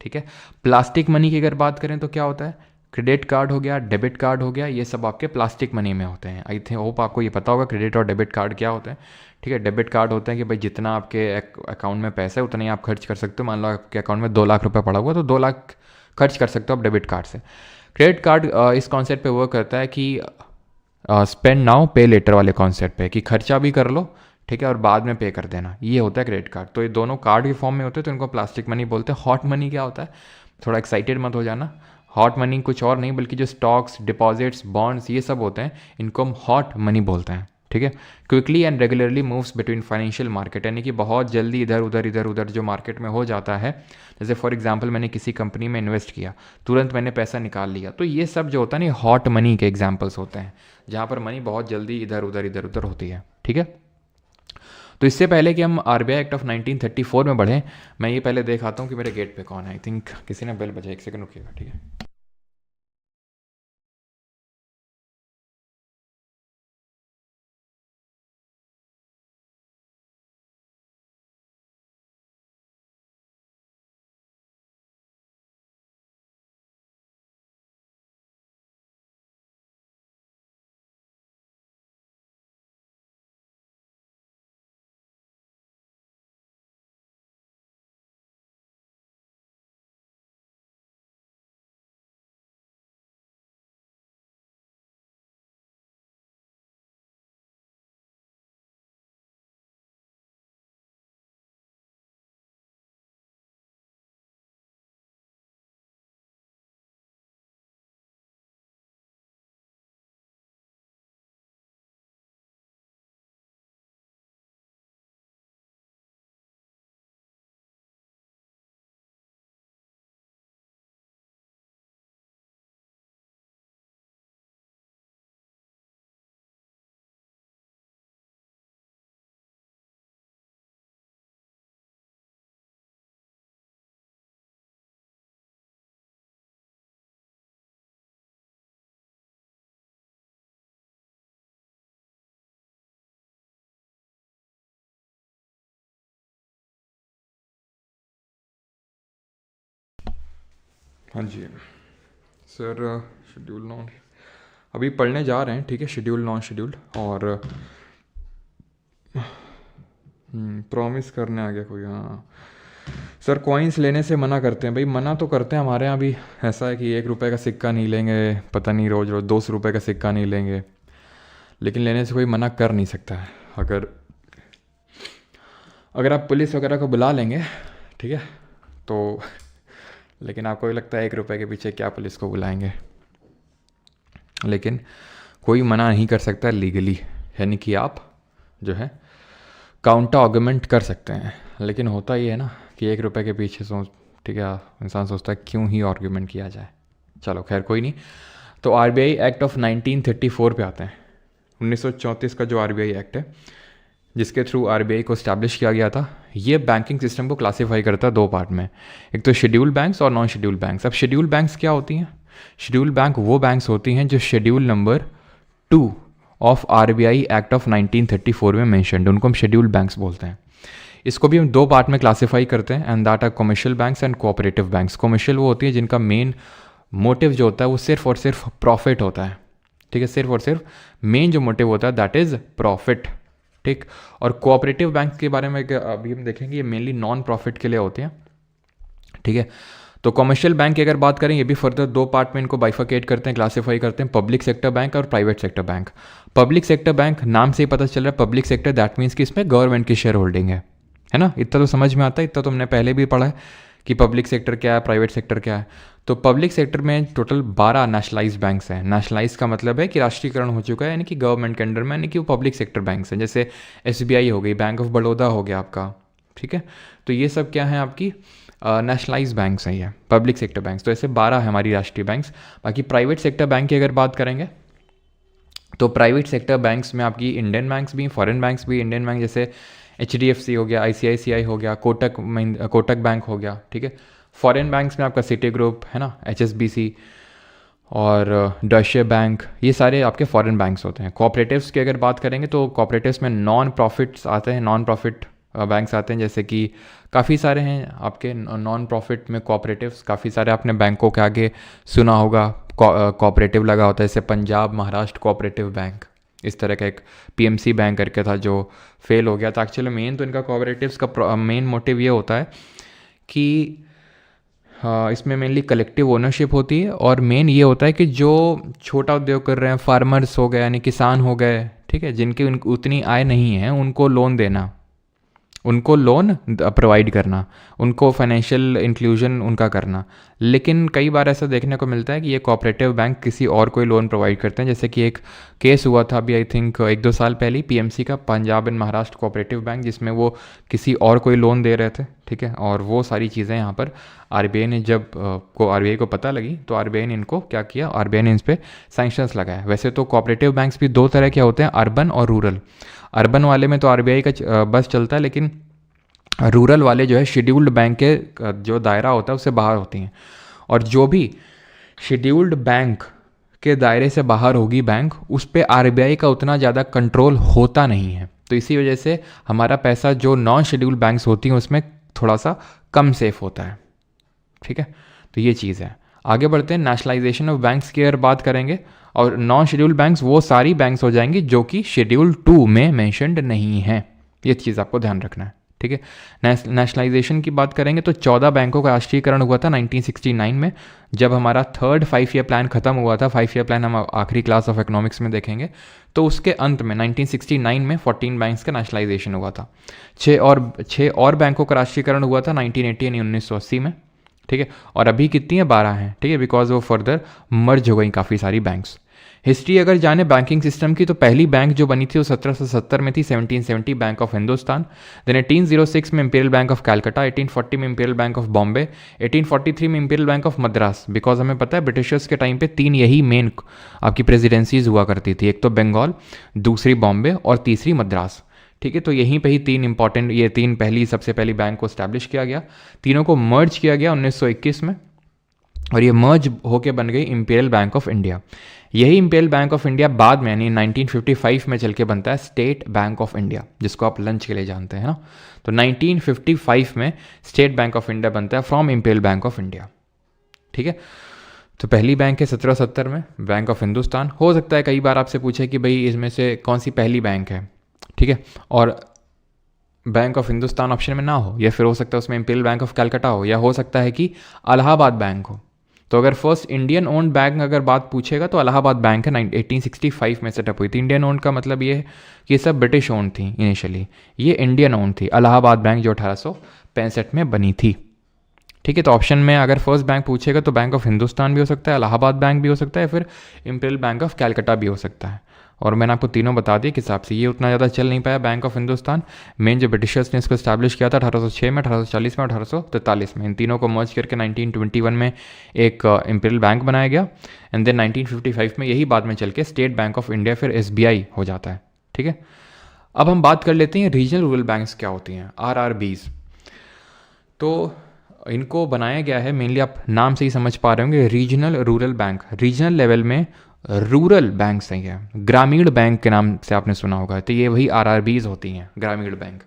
ठीक है, प्लास्टिक मनी की अगर बात करें तो क्या होता है? क्रेडिट कार्ड हो गया, डेबिट कार्ड हो गया, ये सब आपके प्लास्टिक मनी में होते हैं। आई थिंक होप आपको ये पता होगा क्रेडिट और डेबिट कार्ड क्या होते हैं। ठीक है, डेबिट कार्ड होते हैं कि भाई जितना आपके अकाउंट में पैसा है उतना ही आप खर्च कर सकते हो। मान लो आपके अकाउंट में 2 लाख रुपये पड़ा हुआ तो 2 लाख खर्च कर सकते हो आप डेबिट कार्ड से। क्रेडिट कार्ड इस कॉन्सेप्ट पे वर्क करता है कि स्पेंड नाउ पे लेटर वाले कॉन्सेप्ट पे, कि खर्चा भी कर लो, ठीक है, और बाद में पे कर देना। ये होता है क्रेडिट कार्ड। तो ये दोनों कार्ड के फॉर्म में होते हैं, तो इनको प्लास्टिक मनी बोलते हैं। हॉट मनी क्या होता है? थोड़ा एक्साइटेड मत हो जाना। हॉट मनी कुछ और नहीं बल्कि जो स्टॉक्स, डिपॉजिट्स, बॉन्ड्स ये सब होते हैं, इनको हम हॉट मनी बोलते हैं, ठीक है। Quickly and regularly moves between financial market, यानी कि बहुत जल्दी इधर उधर जो मार्केट में हो जाता है। जैसे फॉर एग्जांपल मैंने किसी कंपनी में इन्वेस्ट किया, तुरंत मैंने पैसा निकाल लिया, तो ये सब जो होता है ना हॉट मनी के एग्जाम्पल्स होते हैं, जहाँ पर मनी बहुत जल्दी इधर उधर होती है, ठीक है। तो इससे पहले कि हम आरबीआई एक्ट ऑफ 1934 में बढ़ें, मैं ये पहले देख आता हूँ कि मेरे गेट पे कौन है। आई थिंक किसी ने बेल बजा, एक सेकंड रुकिएगा, ठीक है। हाँ जी सर, शेड्यूल नॉन अभी पढ़ने जा रहे हैं, ठीक है। शेड्यूल नॉन शेड्यूल्ड, और प्रॉमिस करने आ गया कोई। हाँ सर, कॉइन्स लेने से मना करते हैं भाई, मना तो करते हैं। हमारे यहाँ भी ऐसा है कि 1 रुपये का सिक्का नहीं लेंगे, पता नहीं रोज़ रोज़ 200 रुपये का सिक्का नहीं लेंगे, लेकिन लेने से कोई मना कर नहीं सकता है। अगर आप पुलिस वगैरह को बुला लेंगे, ठीक है, तो लेकिन आपको भी लगता है 1 रुपये के पीछे क्या पुलिस को बुलाएंगे, लेकिन कोई मना नहीं कर सकता लीगली, यानी कि आप जो है काउंटर आर्गुमेंट कर सकते हैं। लेकिन होता ही है ना कि 1 रुपये के पीछे ठीक है, इंसान सोचता है क्यों ही आर्गुमेंट किया जाए। चलो खैर कोई नहीं। तो आरबीआई एक्ट ऑफ 1934 पे आते हैं। 1934 का जो आरबीआई एक्ट है, जिसके थ्रू आरबीआई को इस्टेब्लिश किया गया था, ये बैंकिंग सिस्टम को क्लासीफाई करता है 2 पार्ट में। एक तो शेड्यूल बैंक्स और नॉन शेड्यूल बैंक्स। अब शेड्यूल बैंक्स क्या होती हैं? शेड्यूल बैंक वो बैंक्स होती हैं जो schedule number 2 of RBI act of 1934 में मैंशनड, उनको हम शेड्यूल बैंक्स बोलते हैं। इसको भी हम 2 पार्ट में क्लासीफाई करते हैं, and that are commercial banks and cooperative banks. Commercial वो होती है जिनका मेन मोटिव जो होता है वो सिर्फ और सिर्फ प्रॉफिट होता है, ठीक है, सिर्फ और सिर्फ मेन जो मोटिव होता है दैट इज़ प्रॉफिट, ठीक। और कोऑपरेटिव बैंक के बारे में अभी हम देखेंगे, ये मेनली नॉन प्रॉफिट के लिए होते हैं, ठीक है। तो कमर्शियल बैंक की अगर बात करें, ये भी फर्दर 2 पार्ट में इनको बाइफिकेट करते हैं, क्लासीफाई करते हैं, पब्लिक सेक्टर बैंक और private sector bank. Public sector bank नाम से ही पता चल रहा है, पब्लिक सेक्टर दैट मीन्स कि इसमें गवर्नमेंट की शेयर होल्डिंग है ना। इतना तो समझ में आता है, इतना तो हमने पहले भी पढ़ा है कि पब्लिक सेक्टर क्या है, प्राइवेट सेक्टर क्या है। तो पब्लिक सेक्टर में टोटल 12 नेशनलाइज बैंक्स हैं। नेशनलाइज का मतलब है कि राष्ट्रीयकरण हो चुका है, यानी कि गवर्नमेंट के अंडर में, यानी कि वो पब्लिक सेक्टर बैंक्स हैं। जैसे एसबीआई हो गई, बैंक ऑफ बड़ौदा हो गया आपका, ठीक है। तो ये सब क्या है आपकी नेशनलाइज बैंक्स हैं, ये पब्लिक सेक्टर बैंक्स। तो ऐसे 12 है हमारी राष्ट्रीय बैंक्स। बाकी प्राइवेट सेक्टर बैंक की अगर बात करेंगे तो प्राइवेट सेक्टर बैंक्स में आपकी इंडियन बैंक्स भी, फॉरेन बैंक्स भी। इंडियन बैंक जैसे HDFC हो गया, ICICI हो गया, कोटक बैंक हो गया, ठीक है। फॉरेन बैंक्स में आपका सिटी ग्रुप है ना, HSBC और डॉइचे बैंक, ये सारे आपके फॉरेन बैंक्स होते हैं। कोऑपरेटिव्स की अगर बात करेंगे तो कोऑपरेटिव्स में नॉन प्रॉफिट्स आते हैं, नॉन प्रॉफिट बैंक्स आते हैं, जैसे कि काफ़ी सारे हैं आपके नॉन प्रॉफिट में कोऑपरेटिव्स। काफ़ी सारे आपने बैंकों के आगे सुना होगा कोऑपरेटिव लगा होता है, जैसे पंजाब महाराष्ट्र कोऑपरेटिव बैंक, इस तरह का एक PMC बैंक करके था जो फेल हो गया था। एक्चुअली मेन तो इनका कोऑपरेटिव्स का मेन मोटिव ये होता है कि इसमें मेनली कलेक्टिव ओनरशिप होती है, और मेन ये होता है कि जो छोटा उद्योग कर रहे हैं, फार्मर्स हो गए यानी किसान हो गए, ठीक है, जिनकी उतनी आय नहीं है, उनको लोन देना, उनको लोन प्रोवाइड करना, उनको फाइनेंशियल इंक्लूजन उनका करना। लेकिन कई बार ऐसा देखने को मिलता है कि ये कोऑपरेटिव बैंक किसी और कोई लोन प्रोवाइड करते हैं। जैसे कि एक केस हुआ था अभी आई थिंक 1-2 साल पहले ही पीएमसी का, Punjab and Maharashtra cooperative bank, जिसमें वो किसी और कोई लोन दे रहे थे, ठीक है। और वो सारी चीज़ें यहाँ पर आरबीआई ने जब आरबीआई को पता लगी तो आरबीआई ने इनको क्या किया, आरबीआई ने इन पर सैंक्शंस लगाया। वैसे तो कोऑपरेटिव बैंक्स भी दो तरह के होते हैं, अर्बन और रूरल। अर्बन वाले में तो आरबीआई का बस चलता है, लेकिन रूरल वाले जो है शेड्यूल्ड बैंक के जो दायरा होता है उससे बाहर होती हैं। और जो भी शेड्यूल्ड बैंक के दायरे से बाहर होगी बैंक, उस पर आरबीआई का उतना ज़्यादा कंट्रोल होता नहीं है। तो इसी वजह से हमारा पैसा जो नॉन शेड्यूल्ड बैंक्स होती हैं उसमें थोड़ा सा कम सेफ होता है, ठीक है। तो ये चीज़ है। आगे बढ़ते हैं, नेशनलाइजेशन ऑफ बैंक्स की अगर बात करेंगे, और नॉन शेड्यूल्ड बैंक्स वो सारी बैंक्स हो जाएंगी जो कि शेड्यूल 2 में मेंशन्ड नहीं है। ये चीज़ आपको ध्यान रखना है, ठीक है। नेशनलाइजेशन की बात करेंगे तो 14 बैंकों का राष्ट्रीयकरण हुआ था 1969 में, जब हमारा थर्ड 5 ईयर प्लान खत्म हुआ था। 5 ईयर प्लान हम आखिरी क्लास ऑफ इकोनॉमिक्स में देखेंगे। तो उसके अंत में 1969 में 14 बैंक्स का नेशनलाइजेशन हुआ था। 6 और बैंकों का राष्ट्रीयकरण हुआ था 1980 यानी 1980 में, ठीक है। और अभी कितनी है, 12 हैं, ठीक है, बिकॉज वो फर्दर मर्ज हो गई काफ़ी सारी बैंक्स। हिस्ट्री अगर जाने बैंकिंग सिस्टम की, तो पहली बैंक जो बनी थी वो 1770 में थी, 1770 बैंक ऑफ हिंदुस्तान। देन 1806 में इंपीरियल बैंक ऑफ कैलकाटा, 1840 में इंपीरियल बैंक ऑफ बॉम्बे, 1843 में imperial bank of Madras. Because हमें पता है ब्रिटिशर्स के टाइम पे 3 यही मेन आपकी प्रेसिडेंसीज हुआ करती थी, एक तो बंगाल, दूसरी बॉम्बे और तीसरी मद्रास, ठीक है। तो यहीं पे ही 3 इंपॉर्टेंट, ये 3 सबसे पहली बैंक को स्टैब्लिश किया गया। तीनों को मर्ज किया गया 1921 में, और ये मर्ज होके बन गई इंपीरियल बैंक ऑफ इंडिया। यही इंपीरियल बैंक ऑफ इंडिया बाद में यानी 1955 में चल के बनता है स्टेट बैंक ऑफ इंडिया, जिसको आप लंच के लिए जानते हैं ना। तो 1955 में स्टेट बैंक ऑफ इंडिया बनता है from imperial bank of India, ठीक है। तो पहली बैंक है 1770 में बैंक ऑफ हिंदुस्तान। हो सकता है कई बार आपसे पूछे कि भाई इसमें से कौन सी पहली बैंक है, ठीक है, और बैंक ऑफ हिंदुस्तान ऑप्शन में ना हो, या फिर हो सकता है उसमें इंपीरियल बैंक ऑफ कैलकाटा हो, या हो सकता है कि इलाहाबाद बैंक हो। तो अगर फर्स्ट इंडियन ओन्ड बैंक अगर बात पूछेगा तो इलाहाबाद बैंक है, 1865 में सेटअप हुई थी। इंडियन ओन्ड का मतलब ये है कि ये सब ब्रिटिश ओन्ड थी इनिशियली, ये इंडियन ओन्ड थी। इलाहाबाद बैंक जो 1865 में बनी थी, ठीक है। तो ऑप्शन में अगर फर्स्ट बैंक पूछेगा तो बैंक ऑफ हिंदुस्तान भी हो सकता है, इलाहाबाद बैंक भी हो सकता है, फिर इंपीरियल बैंक ऑफ कैलकाटा भी हो सकता है। और मैंने आपको तीनों बता दिए किस हिसाब से। ये उतना ज़्यादा चल नहीं पाया बैंक ऑफ हिंदुस्तान। मेन जो ब्रिटिशर्स ने इसको स्टैब्लिश किया था 1806 में, 1840 में, 1843 में। इन तीनों को मर्ज करके 1921 में एक इंपीरियल बैंक बनाया गया। एंड देन 1955 में यही बाद में चल के स्टेट बैंक ऑफ इंडिया फिर SBI हो जाता है, ठीक है। अब हम बात कर लेते हैं रीजनल रूरल बैंक्स क्या होती हैं, RRBs। तो इनको बनाया गया है, मेनली आप नाम से ही समझ पा रहे होंगे, regional rural bank. Regional level में रूरल बैंक सही है, ग्रामीण बैंक के नाम से आपने सुना होगा। तो ये वही RRBs होती हैं, ग्रामीण बैंक।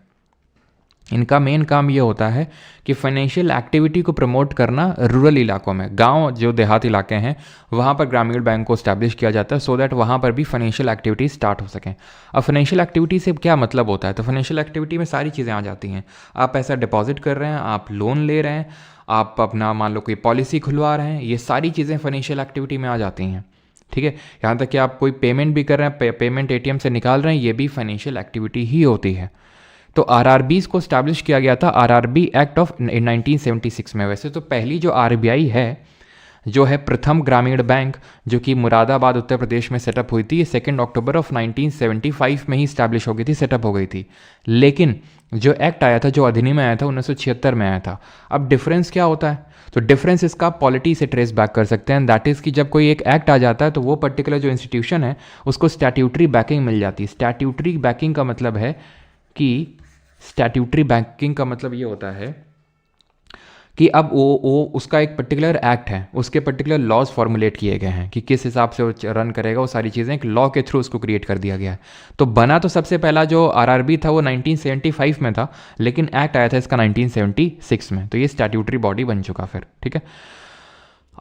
इनका मेन काम ये होता है कि फाइनेंशियल एक्टिविटी को प्रमोट करना रूरल इलाकों में, गांव जो देहात इलाके हैं वहाँ पर ग्रामीण बैंक को स्टैब्लिश किया जाता है, सो दैट वहाँ पर भी फाइनेंशियल एक्टिविटी स्टार्ट हो सकें। अब फाइनेंशियल एक्टिविटी से क्या मतलब होता है, तो फाइनेंशियल एक्टिविटी में सारी चीज़ें आ जाती हैं। आप पैसा डिपॉजिट कर रहे हैं, आप लोन ले रहे हैं, आप अपना मान लो कोई पॉलिसी खुलवा रहे हैं, ये सारी चीज़ें फाइनेंशियल एक्टिविटी में आ जाती हैं, ठीक है। यहाँ तक कि आप कोई पेमेंट भी कर रहे हैं, पेमेंट ATM से निकाल रहे हैं, ये भी फाइनेंशियल एक्टिविटी ही होती है। तो RRBs को स्टैब्लिश किया गया था RRB एक्ट ऑफ 1976 में। वैसे तो पहली जो RBI है, जो है प्रथम ग्रामीण बैंक, जो कि मुरादाबाद उत्तर प्रदेश में सेटअप हुई थी, ये 2 अक्टूबर ऑफ 1975 में ही स्टैब्लिश हो गई थी, सेटअप हो गई थी। लेकिन जो एक्ट आया था, जो अधिनियम आया था 1976 में आया था। अब डिफरेंस क्या होता है, तो डिफरेंस इसका पॉलिटी से ट्रेस बैक कर सकते हैं। दैट इज़ कि जब कोई एक एक्ट आ जाता है तो वो पर्टिकुलर जो इंस्टीट्यूशन है उसको स्टैट्यूटरी बैकिंग मिल जाती है। स्टैट्यूटरी बैकिंग का मतलब है कि स्टैट्यूटरी बैंकिंग का मतलब ये होता है कि अब वो उसका एक पर्टिकुलर एक्ट है, उसके पर्टिकुलर लॉज फॉर्मुलेट किए गए हैं कि किस हिसाब से वो रन करेगा, वो सारी चीज़ें एक लॉ के थ्रू उसको क्रिएट कर दिया गया है। तो बना तो सबसे पहला जो RRB था वो 1975 में था, लेकिन एक्ट आया था इसका 1976 में। तो ये स्टैट्यूटरी बॉडी बन चुका फिर, ठीक है।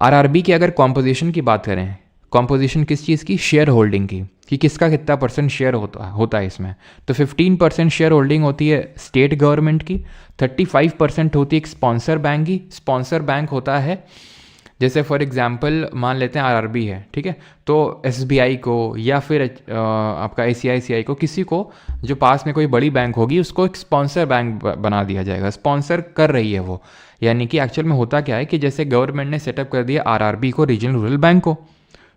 RRB की अगर कॉम्पोजिशन की बात करें, कॉम्पोजिशन किस चीज़ की, शेयर होल्डिंग की, कि किसका कितना % शेयर होता है इसमें। तो 15% शेयर होल्डिंग होती है स्टेट गवर्नमेंट की, 35% होती है एक स्पॉन्सर बैंक की। स्पॉन्सर बैंक होता है जैसे फॉर एग्जांपल मान लेते हैं आरआरबी है, ठीक है, तो एसबीआई को या फिर आपका आईसीआईसीआई को, किसी को जो पास में कोई बड़ी बैंक होगी उसको एक स्पॉन्सर बैंक बना दिया जाएगा, स्पॉन्सर कर रही है वो। यानी कि एक्चुअल में होता क्या है कि जैसे गवर्नमेंट ने सेटअप कर दिया आरआरबी को, रीजनल रूरल बैंक को,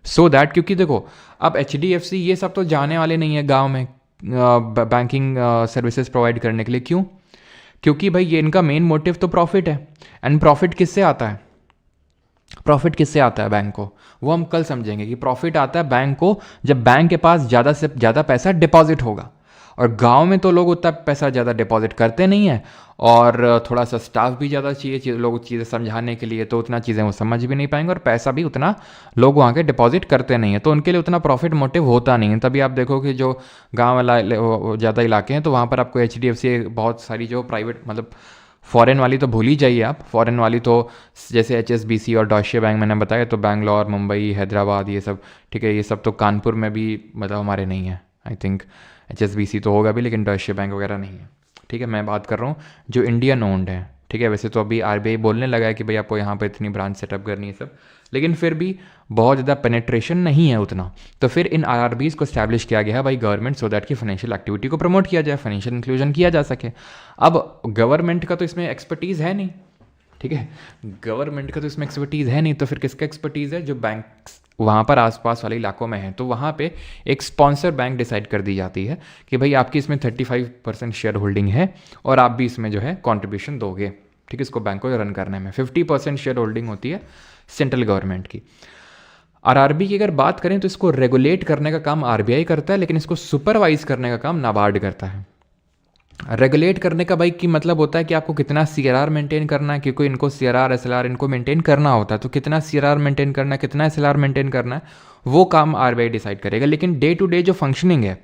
सो दैट, क्योंकि देखो अब एचडीएफसी ये सब तो जाने वाले नहीं है गाँव में बैंकिंग सर्विसेज प्रोवाइड करने के लिए। क्यों? क्योंकि भाई ये इनका मेन मोटिव तो प्रॉफिट है, एंड प्रॉफिट किससे आता है? प्रॉफिट किससे आता है बैंक को? वो हम कल समझेंगे कि प्रॉफिट आता है बैंक को जब बैंक के पास ज़्यादा से ज़्यादा पैसा डिपॉजिट होगा। और गांव में तो लोग उतना पैसा ज़्यादा डिपॉजिट करते नहीं है, और थोड़ा सा स्टाफ भी ज़्यादा चाहिए लोग चीज़ें समझाने के लिए, तो उतना चीज़ें वो समझ भी नहीं पाएंगे, और पैसा भी उतना लोग वहाँ के डिपॉजिट करते नहीं है, तो उनके लिए उतना प्रॉफिट मोटिव होता नहीं है। तभी आप देखो कि जो गाँव वाला ज़्यादा इलाके हैं तो वहाँ पर आपको एचडीएफसी बहुत सारी जो प्राइवेट, मतलब फॉरेन वाली तो भूल ही जाइए आप, फॉरेन वाली तो जैसे एचएसबीसी और डॉइचे बैंक मैंने बताया, तो बैंगलोर, मुंबई, हैदराबाद, ये सब, ठीक है, ये सब तो कानपुर में भी मतलब हमारे नहीं है। आई थिंक एचएसबीसी तो होगा भी, लेकिन डॉइचे बैंक वगैरह नहीं है, ठीक है। मैं बात कर रहा हूँ जो इंडियन ओन्ड है, ठीक है। वैसे तो अभी आरबीआई बोलने लगा है कि भाई आपको यहाँ पर इतनी ब्रांच सेटअप करनी है सब, लेकिन फिर भी बहुत ज़्यादा पेनेट्रेशन नहीं है उतना। तो फिर इन आरआरबीज़ को स्टैब्लिश किया गया है बाई गवर्नमेंट, सो दैट कि फाइनेंशियल एक्टिविटी को प्रमोट किया जाए, फाइनेंशियल इंक्लूजन किया जा सके। अब गवर्नमेंट का तो इसमें एक्सपर्टीज़ है नहीं, ठीक है, गवर्नमेंट का तो इसमें एक्सपर्टीज़ है नहीं, तो फिर किसका एक्सपर्टीज़ है? जो बैंक्स वहाँ पर आसपास वाले इलाकों में हैं, तो वहाँ पे एक स्पॉन्सर बैंक डिसाइड कर दी जाती है कि भाई आपकी इसमें 35% शेयर होल्डिंग है और आप भी इसमें जो है कॉन्ट्रीब्यूशन दोगे, ठीक है, इसको बैंक को रन करने में। 50% शेयर होल्डिंग होती है सेंट्रल गवर्नमेंट की। आरआरबी की अगर बात करें तो इसको रेगुलेट करने का काम आरबीआई करता है, लेकिन इसको सुपरवाइज करने का काम नाबार्ड करता है। रेगुलेट करने का भाई की मतलब होता है कि आपको कितना सीआरआर मेंटेन करना है, क्योंकि इनको सीआरआर एसएलआर इनको मेंटेन करना होता है, तो कितना सीआरआर मेंटेन करना है, कितना एसएलआर मेंटेन करना है, वो काम आरबीआई डिसाइड करेगा। लेकिन डे टू डे जो फंक्शनिंग है,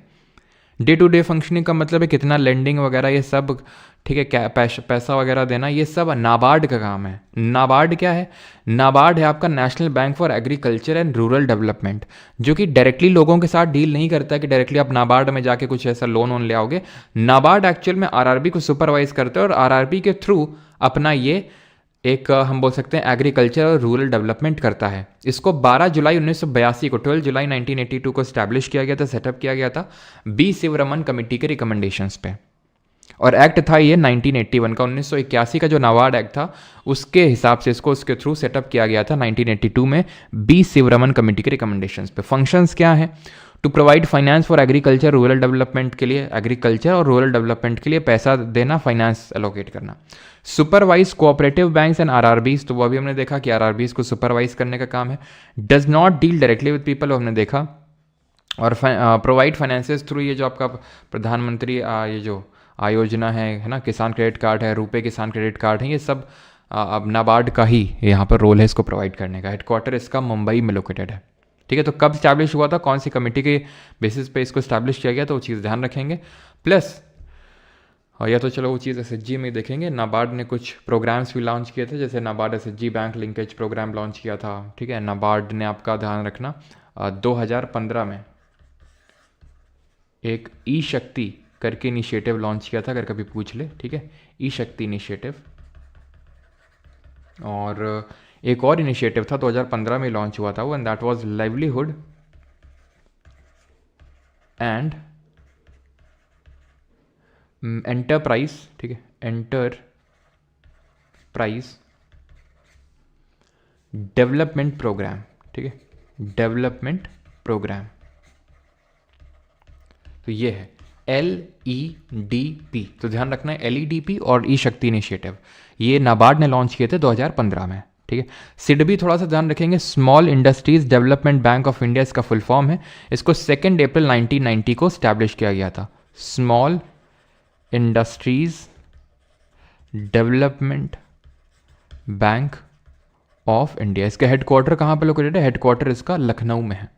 डे टू डे फंक्शनिंग का मतलब है कितना लेंडिंग वगैरह ये सब, ठीक है, क्या पैसा वगैरह देना, ये सब नाबार्ड का काम है। नाबार्ड क्या है? नाबार्ड है आपका national bank for agriculture and rural development, जो कि डायरेक्टली लोगों के साथ डील नहीं करता है कि डायरेक्टली आप नाबार्ड में जाके कुछ ऐसा लोन वोन ले आओगे। नाबार्ड एक्चुअल में आरआरबी को सुपरवाइज करते हैं और आरआरबी के थ्रू अपना ये एक हम बोल सकते हैं एग्रीकल्चर और रूरल डेवलपमेंट करता है। इसको 12 जुलाई 1982 को 12 जुलाई 1982 को स्टैब्लिश किया गया था, सेटअप किया गया था बी शिवरमन कमेटी के रिकमेंडेशंस पे। और एक्ट था ये 1981 का, 1981 का जो नाबार्ड एक्ट था उसके हिसाब से इसको उसके थ्रू सेटअप किया गया था 1982 में बी शिवरमन कमेटी के रिकमेंडेशंस पे। फंक्शंस क्या है? To provide finance for agriculture rural development के लिए, एग्रीकल्चर और रूरल डेवलपमेंट के लिए पैसा देना, फाइनेंस एलोकेट करना। Supervise cooperative banks and RRBs, तो वो अभी हमने देखा कि आरआरबीज को सुपरवाइज करने का काम है। Does not deal directly with people, हमने देखा। और प्रोवाइड फाइनेंसेस थ्रू ये जो आपका प्रधानमंत्री ये जो आयोजना है ना, किसान क्रेडिट कार्ड है, रुपे किसान क्रेडिट कार्ड है, ये सब अब नाबार्ड का ही यहाँ पर रोल है इसको प्रोवाइड करने का। हेडक्वार्टर इसका मुंबई में लोकेटेड है, ठीक है। तो कब स्टैब्लिश हुआ था, कौन सी कमेटी के बेसिस पे इसको स्टैब्लिश किया गया, तो वो चीज़ ध्यान रखेंगे। प्लस और या तो चलो वो चीज़ एसएचजी में देखेंगे, नाबार्ड ने कुछ प्रोग्राम्स भी लॉन्च किए थे, जैसे NABARD SHG bank linkage programme launch किया था, ठीक है। नाबार्ड ने, आपका ध्यान रखना, 2015 में एक ई शक्ति करके इनिशिएटिव लॉन्च किया था, अगर कभी पूछ ले, ठीक है, ई शक्ति इनिशिएटिव। और एक और इनिशिएटिव था 2015 में लॉन्च हुआ था वो, and that was livelihood and enterprise, ठीक है, एंटरप्राइज डेवलपमेंट प्रोग्राम, ठीक है, डेवलपमेंट प्रोग्राम। तो ये है LEDP, तो ध्यान रखना है LEDP और ई शक्ति इनिशिएटिव, ये नाबार्ड ने लॉन्च किए थे 2015 में, ठीक है। सिडबी थोड़ा सा ध्यान रखेंगे, small industries development bank of India इसका फुल फॉर्म है। इसको 2 अप्रैल 1990 को स्टैब्लिश किया गया था। Small industries development bank of India, इसका हेडक्वार्टर कहाँ पर लोकेटेड है? हेडक्वार्टर इसका लखनऊ में है।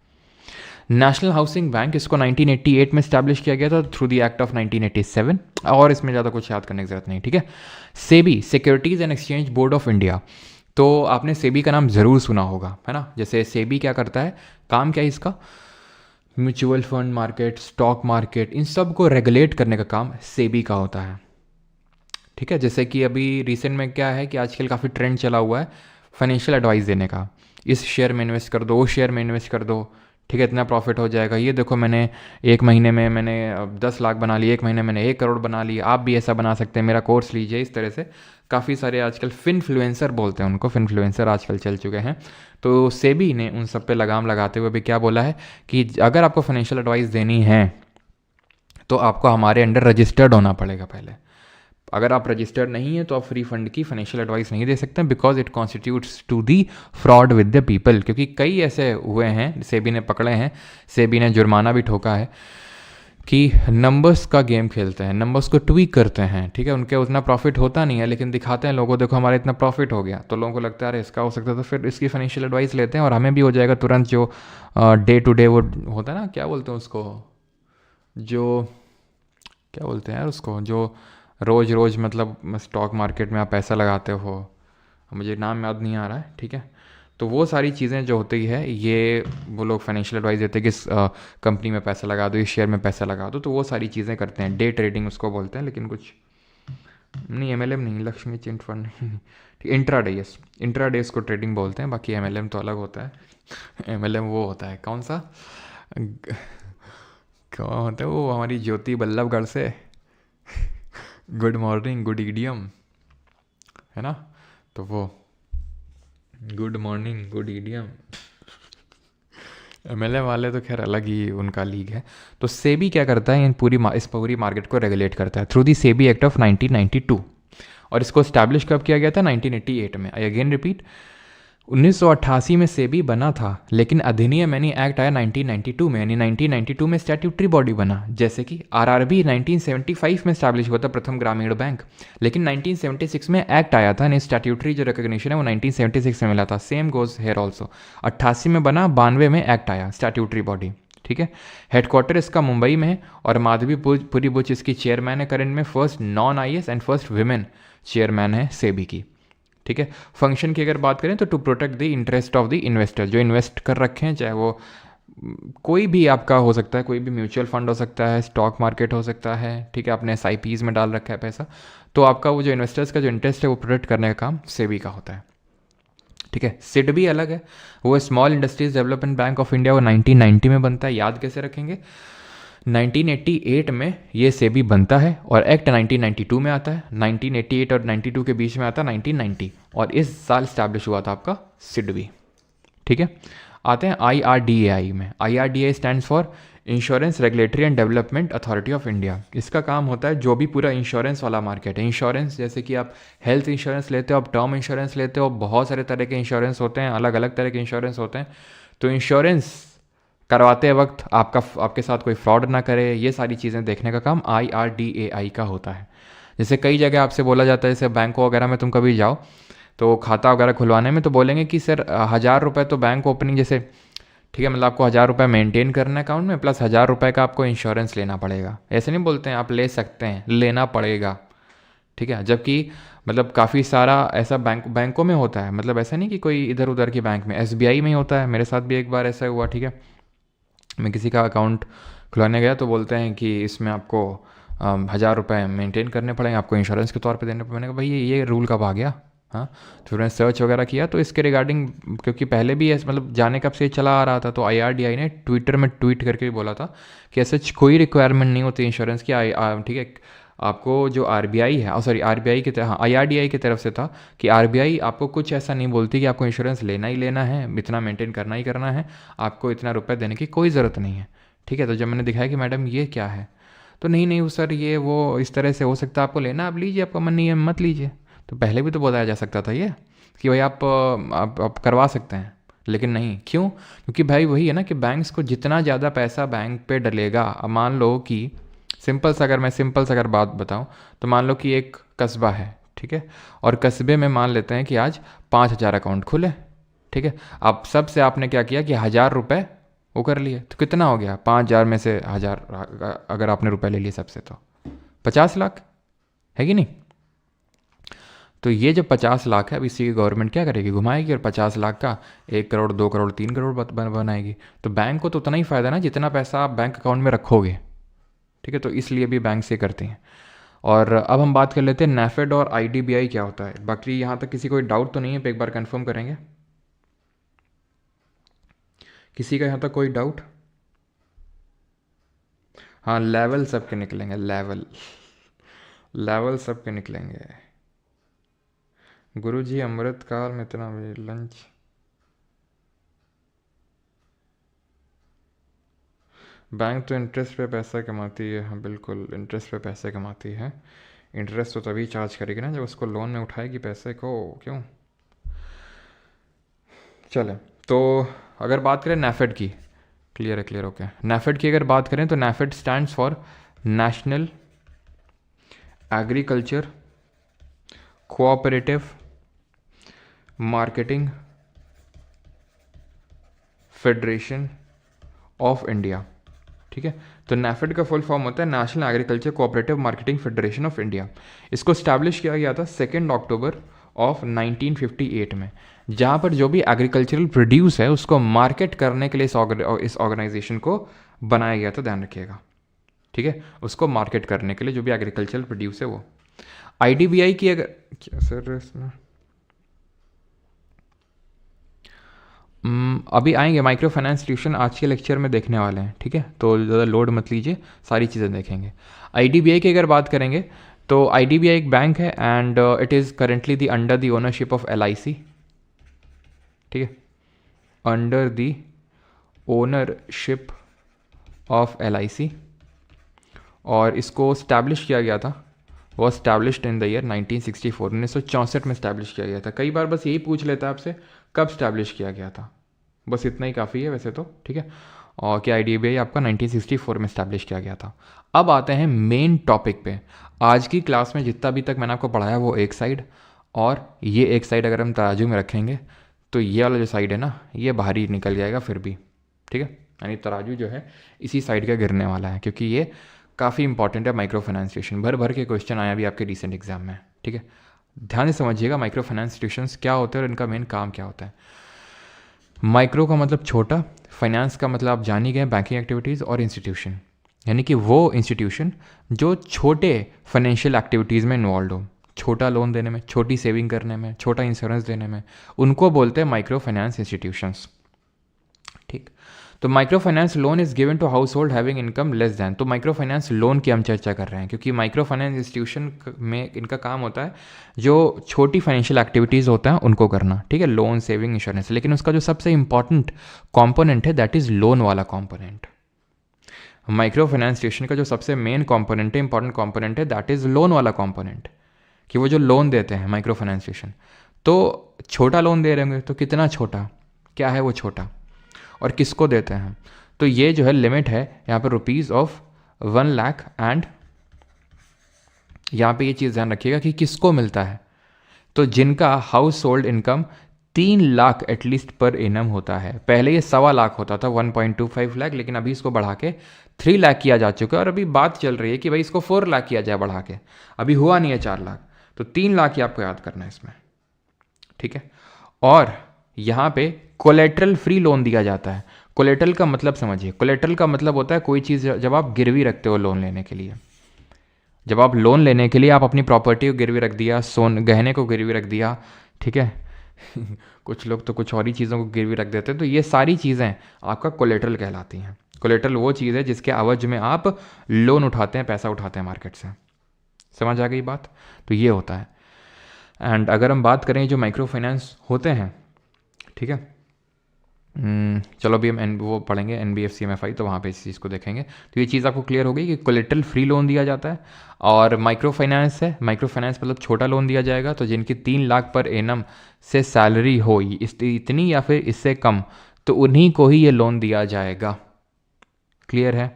नेशनल हाउसिंग बैंक, इसको 1988 में स्टैब्लिश किया गया था थ्रू द एक्ट ऑफ 1987, और इसमें ज़्यादा कुछ याद करने की जरूरत नहीं, ठीक है। SEBI, securities and exchange board of India, तो आपने सेबी का नाम ज़रूर सुना होगा, है ना। जैसे सेबी क्या करता है, काम क्या है इसका? Mutual fund market, stock market, इन सब को रेगुलेट करने का काम सेबी का होता है, ठीक है। जैसे कि अभी रिसेंट में क्या है कि आजकल काफ़ी ट्रेंड चला हुआ है फाइनेंशियल एडवाइस देने का, इस शेयर में इन्वेस्ट कर दो, उस शेयर में इन्वेस्ट कर दो, ठीक है, इतना प्रॉफिट हो जाएगा, ये देखो मैंने एक महीने में मैंने 10 लाख बना लिए, एक महीने में मैंने 1 करोड़ बना लिए, आप भी ऐसा बना सकते हैं, मेरा कोर्स लीजिए। इस तरह से काफ़ी सारे आजकल फिनफ्लुएंसर बोलते हैं उनको, फिनफ्लुएंसर आजकल चल चुके हैं। तो सेबी ने उन सब पे लगाम लगाते हुए भी क्या बोला है कि अगर आपको फाइनेंशियल एडवाइस देनी है तो आपको हमारे अंडर रजिस्टर्ड होना पड़ेगा पहले। अगर आप रजिस्टर्ड नहीं है तो आप फ्री फंड की फाइनेंशियल एडवाइस नहीं दे सकते, because it constitutes to the fraud with the people. क्योंकि कई ऐसे हुए हैं, सेबी ने पकड़े हैं, सेबी ने जुर्माना भी ठोका है कि नंबर्स का गेम खेलते हैं, नंबर्स को ट्वीक करते हैं, ठीक है, उनके उतना प्रॉफिट होता नहीं है लेकिन दिखाते हैं लोगों, देखो हमारा इतना प्रॉफिट हो गया, तो लोगों को लगता है अरे इसका हो सकता है, तो फिर इसकी फाइनेंशियल एडवाइस लेते हैं और हमें भी हो जाएगा तुरंत। जो डे टू डे वो होता है ना, क्या बोलते हैं उसको, जो क्या बोलते हैं यार उसको, जो रोज़ रोज़ मतलब स्टॉक मार्केट में आप पैसा लगाते हो, मुझे नाम याद नहीं आ रहा है, ठीक है। तो वो सारी चीज़ें जो होती है, ये वो लोग फाइनेंशियल एडवाइस देते हैं कि इस कंपनी में पैसा लगा दो, इस शेयर में पैसा लगा दो, तो वो सारी चीज़ें करते हैं। डे ट्रेडिंग उसको बोलते हैं, लेकिन कुछ नहीं, MLM नहीं, लक्ष्मी चिट फंड नहीं, ठीक, इंट्राडे, यस, इंट्राडे इसको ट्रेडिंग बोलते हैं, बाकी MLM तो अलग होता है। MLM वो होता है कौन सा, क्या होता है वो, हमारी ज्योति बल्लभगढ़ से गुड मॉर्निंग गुड ईडियम है ना, तो वो good morning good idiom MLM वाले तो खैर अलग ही उनका लीग है। तो सेबी क्या करता है, इस पूरी मार्केट को रेगुलेट करता है through the SEBI act of 1992, और इसको स्टैब्लिश कब किया गया था, 1988 में। आई अगेन रिपीट, 1988 में सेबी बना था, लेकिन अधिनियम यानी एक्ट आया 1992 में, यानी 1992 में स्टैट्यूटरी बॉडी बना। जैसे कि आरआरबी 1975 में स्टैब्लिश हुआ था, प्रथम ग्रामीण बैंक, लेकिन 1976 में एक्ट आया था, यानी स्टैट्यूटरी जो रिकॉग्निशन है वो 1976 में मिला था। सेम गोज हेयर ऑल्सो, 88 में बना, 92 में एक्ट आया स्टैट्यूटरी बॉडी, ठीक है। हेडक्वार्टर इसका मुंबई में है, और माधवी पुरी बुच इसकी चेयरमैन है करंट में, first non IAS and first women chairman है सेबी की, ठीक है। फंक्शन की अगर बात करें तो to protect the interest of the investor, जो इन्वेस्ट कर रखे हैं, चाहे वो कोई भी आपका हो सकता है, कोई भी म्यूचुअल फंड हो सकता है, स्टॉक मार्केट हो सकता है, ठीक है, आपने SIPs में डाल रखा है पैसा, तो आपका वो जो इन्वेस्टर्स का जो इंटरेस्ट है वो प्रोटेक्ट करने का काम सेबी का होता है, ठीक है। सिड भी अलग है, वो small industries development bank of India, वो 1990 में बनता है। याद कैसे रखेंगे, 1988 में ये सेबी बनता है और एक्ट 1992 में आता है, 1988 और 92 के बीच में आता है 1990, और इस साल स्टैब्लिश हुआ था आपका सिड भी, ठीक है। आते हैं IRDAI में। IRDAI stands for insurance regulatory and development authority of India. इसका काम होता है जो भी पूरा इंश्योरेंस वाला मार्केट है, इंश्योरेंस जैसे कि आप हेल्थ इंश्योरेंस लेते हो, आप टर्म इंश्योरेंस लेते हो, बहुत सारे तरह के इंश्योरेंस होते हैं, अलग अलग तरह के इंश्योरेंस होते हैं। तो इंश्योरेंस करवाते वक्त आपके साथ कोई फ्रॉड ना करे, ये सारी चीज़ें देखने का काम IRDAI का होता है। जैसे कई जगह आपसे बोला जाता है, जैसे बैंकों वगैरह में तुम कभी जाओ तो खाता वगैरह खुलवाने में तो बोलेंगे कि सर 1000 रुपये तो बैंक ओपनिंग जैसे, ठीक है, मतलब आपको 1000 रुपये मेंटेन करना है अकाउंट में, प्लस 1000 रुपये का आपको इंश्योरेंस लेना पड़ेगा। ऐसे नहीं बोलते हैं, आप ले सकते हैं, लेना पड़ेगा, ठीक है। जबकि मतलब काफ़ी सारा ऐसा बैंकों में होता है, मतलब ऐसा नहीं कि कोई इधर उधर की बैंक में, SBI में ही होता है। मेरे साथ भी एक बार ऐसा हुआ, ठीक है, मैं किसी का अकाउंट खुलवाने गया तो बोलते हैं कि इसमें आपको 1000 रुपये मेंटेन करने पड़ेंगे, आपको इंश्योरेंस के तौर पे देने पड़ेंगे। मैंने कहा भाई ये रूल कब आ गया, हाँ। तो फिर मैंने सर्च वगैरह किया तो इसके रिगार्डिंग, क्योंकि पहले भी मतलब जाने कब से चला आ रहा था, तो IRDAI ने ट्विटर में ट्वीट करके भी बोला था कि ऐसे कोई रिक्वायरमेंट नहीं होती इंश्योरेंस की, ठीक है। आपको जो RBI है, सॉरी RBI की तरह, हाँ, IRDAI की तरफ से था कि RBI आपको कुछ ऐसा नहीं बोलती कि आपको इंश्योरेंस लेना ही लेना है, इतना मेंटेन करना ही करना है, आपको इतना रुपये देने की कोई ज़रूरत नहीं है, ठीक है। तो जब मैंने दिखाया कि मैडम ये क्या है, तो नहीं सर ये वो इस तरह से हो सकता है, आपको लेना आप लीजिए, आपका मन नहीं है मत लीजिए। तो पहले भी तो बताया जा सकता था ये कि भाई आप करवा सकते हैं, लेकिन नहीं, क्यों? क्योंकि भाई वही है ना कि बैंक्स को जितना ज़्यादा पैसा बैंक पे डलेगा, अब मान लो कि सिंपल सा अगर बात बताऊं तो मान लो कि एक कस्बा है, ठीक है, और कस्बे में मान लेते हैं कि आज 5000 अकाउंट खुले, ठीक है। अब सबसे आपने क्या किया कि 1000 रुपये वो कर लिए, तो कितना हो गया, 5000 में से 1000 अगर आपने रुपए ले लिए सबसे, तो 50 लाख है कि नहीं। तो ये जो 50 लाख है, अब इसी की गवर्नमेंट क्या करेगी, घुमाएगी, और 50 लाख का 1 करोड़ 2 करोड़ 3 करोड़ बनाएगी। तो बैंक को तो उतना ही फ़ायदा ना जितना पैसा आप बैंक अकाउंट में रखोगे, ठीक है। तो इसलिए भी बैंक से करते हैं। और अब हम बात कर लेते हैं नैफेड और आईडीबीआई क्या होता है। बाकी यहाँ तक किसी कोई डाउट तो नहीं है, एक बार कंफर्म करेंगे। किसी का यहाँ तक कोई डाउट? हाँ, लेवल सबके निकलेंगे, लेवल सबके निकलेंगे। गुरुजी अमृत काल में इतना लंच। बैंक तो इंटरेस्ट पे पैसा कमाती है। हाँ बिल्कुल, इंटरेस्ट पे पैसे कमाती है। इंटरेस्ट तो तभी चार्ज करेगी ना जब उसको लोन में उठाएगी पैसे को, क्यों? चले, तो अगर बात करें नैफेड की, क्लियर ओके। नैफेड की अगर बात करें तो NAFED stands for national agriculture cooperative marketing federation of India. ठीक है, तो नैफेड का फुल फॉर्म होता है national agriculture cooperative marketing federation of India. इसको स्टैब्लिश किया गया था 2 अक्टूबर ऑफ 1958 में, जहाँ पर जो भी एग्रीकल्चरल प्रोड्यूस है उसको मार्केट करने के लिए इस ऑर्गेनाइजेशन को बनाया गया था, ध्यान रखिएगा। ठीक है, उसको मार्केट करने के लिए जो भी एग्रीकल्चरल प्रोड्यूस है वो। आईडीबीआई की अगर क्या सर इसमें अभी आएंगे माइक्रो फाइनेंस इंस्टीट्यूशन आज के लेक्चर में देखने वाले हैं। ठीक है, तो ज़्यादा लोड मत लीजिए, सारी चीज़ें देखेंगे। आईडीबीआई की अगर बात करेंगे तो आईडीबीआई एक बैंक है and it is currently the under the ownership of LIC. ठीक है, under the ownership of LIC, और इसको स्टैब्लिश किया गया था, वो स्टैब्लिश्ड इन द ईयर 1964, 1964 में स्टैब्लिश किया गया था। कई बार बस यही पूछ लेता है आपसे कब स्टैब्लिश किया गया था, बस इतना ही काफ़ी है वैसे तो। ठीक है, और क्या आईडीबीआई आपका 1964 में स्टैब्लिश किया गया था। अब आते हैं मेन टॉपिक पे। आज की क्लास में जितना भी तक मैंने आपको पढ़ाया वो एक साइड, और ये एक साइड अगर हम तराजू में रखेंगे तो ये वाला जो साइड है ना ये बाहर ही निकल जाएगा फिर भी। ठीक है, यानी तराजू जो है इसी साइड का गिरने वाला है, क्योंकि ये काफ़ी इंपॉर्टेंट है। माइक्रो फाइनेंस इंस्टीट्यूशन भर के क्वेश्चन आया भी आपके रिसेंट एग्जाम में। ठीक है, ध्यान से समझिएगा माइक्रो फाइनेंस इंस्टीट्यूशंस क्या होते हैं और इनका मेन काम क्या होता है। माइक्रो का मतलब छोटा, फाइनेंस का मतलब आप जान ही गए बैंकिंग एक्टिविटीज़, और इंस्टीट्यूशन यानी कि वो इंस्टीट्यूशन जो छोटे फाइनेंशियल एक्टिविटीज़ में इन्वॉल्व हो, छोटा लोन देने में, छोटी सेविंग करने में, छोटा इंश्योरेंस देने में, उनको बोलते हैं माइक्रो फाइनेंस इंस्टीट्यूशंस। ठीक, तो micro finance loan is given to household having income less than. तो माइक्रो फाइनेंस लोन की हम चर्चा कर रहे हैं, क्योंकि माइक्रो फाइनेंस इंस्टीट्यूशन में इनका काम होता है जो छोटी फाइनेंशियल एक्टिविटीज़ होता है उनको करना। ठीक है, लोन, सेविंग, इंश्योरेंस, लेकिन उसका जो सबसे इंपॉर्टेंट कॉम्पोनेंट है दैट इज़ लोन वाला कॉम्पोनेंट। माइक्रो फाइनेंस इंस्टीट्यूशन का जो सबसे मेन कॉम्पोनेंट है, इंपॉर्टेंट कॉम्पोनेंट है, दैट इज़ लोन वाला कॉम्पोनेंट, कि वो जो लोन देते हैं माइक्रो फाइनेंस इंस्टीट्यूशन। तो छोटा लोन दे रहे होंगे तो कितना छोटा, क्या है वो छोटा, और किसको देते हैं। तो ये जो है लिमिट है यहाँ पर रुपीज़ ऑफ 1 लाख, एंड यहाँ पे ये चीज़ ध्यान रखिएगा कि किसको मिलता है। तो जिनका house hold income 3 lakh at least per annum होता है। पहले ये 1.25 लाख होता था, 1.25 लाख, लेकिन अभी इसको बढ़ा के 3 लाख किया जा चुका है, और अभी बात चल रही है कि भाई इसको 4 लाख किया जाए बढ़ा के, अभी हुआ नहीं है 4 लाख, तो 3 लाख ही आपको याद करना है इसमें। ठीक है, और यहाँ पे कोलेट्रल फ्री लोन दिया जाता है। कोलेट्रल का मतलब समझिए, कोलेट्रल का मतलब होता है कोई चीज़ जब आप गिरवी रखते हो लोन लेने के लिए। जब आप लोन लेने के लिए आप अपनी प्रॉपर्टी को गिरवी रख दिया, गहने को गिरवी रख दिया, ठीक है कुछ लोग तो कुछ और ही चीज़ों को गिरवी रख देते हैं, तो ये सारी चीज़ें आपका कोलेट्रल कहलाती हैं। कोलेट्रल वो चीज़ है जिसके एवज में आप लोन उठाते हैं, पैसा उठाते हैं मार्केट से। समझ आ गई बात? तो ये होता है। एंड अगर हम बात करें जो माइक्रो फाइनेंस होते हैं, ठीक है, चलो अभी हम वो पढ़ेंगे NBFC MFI, तो वहाँ पे इस चीज़ को देखेंगे। तो ये चीज़ आपको क्लियर हो गई कि कोलेट्रल फ्री लोन दिया जाता है, और माइक्रो फाइनेंस है, माइक्रो फाइनेंस मतलब छोटा लोन दिया जाएगा। तो जिनकी 3 लाख पर एनम से सैलरी हो इतनी या फिर इससे कम, तो उन्हीं को ही ये लोन दिया जाएगा। क्लियर है?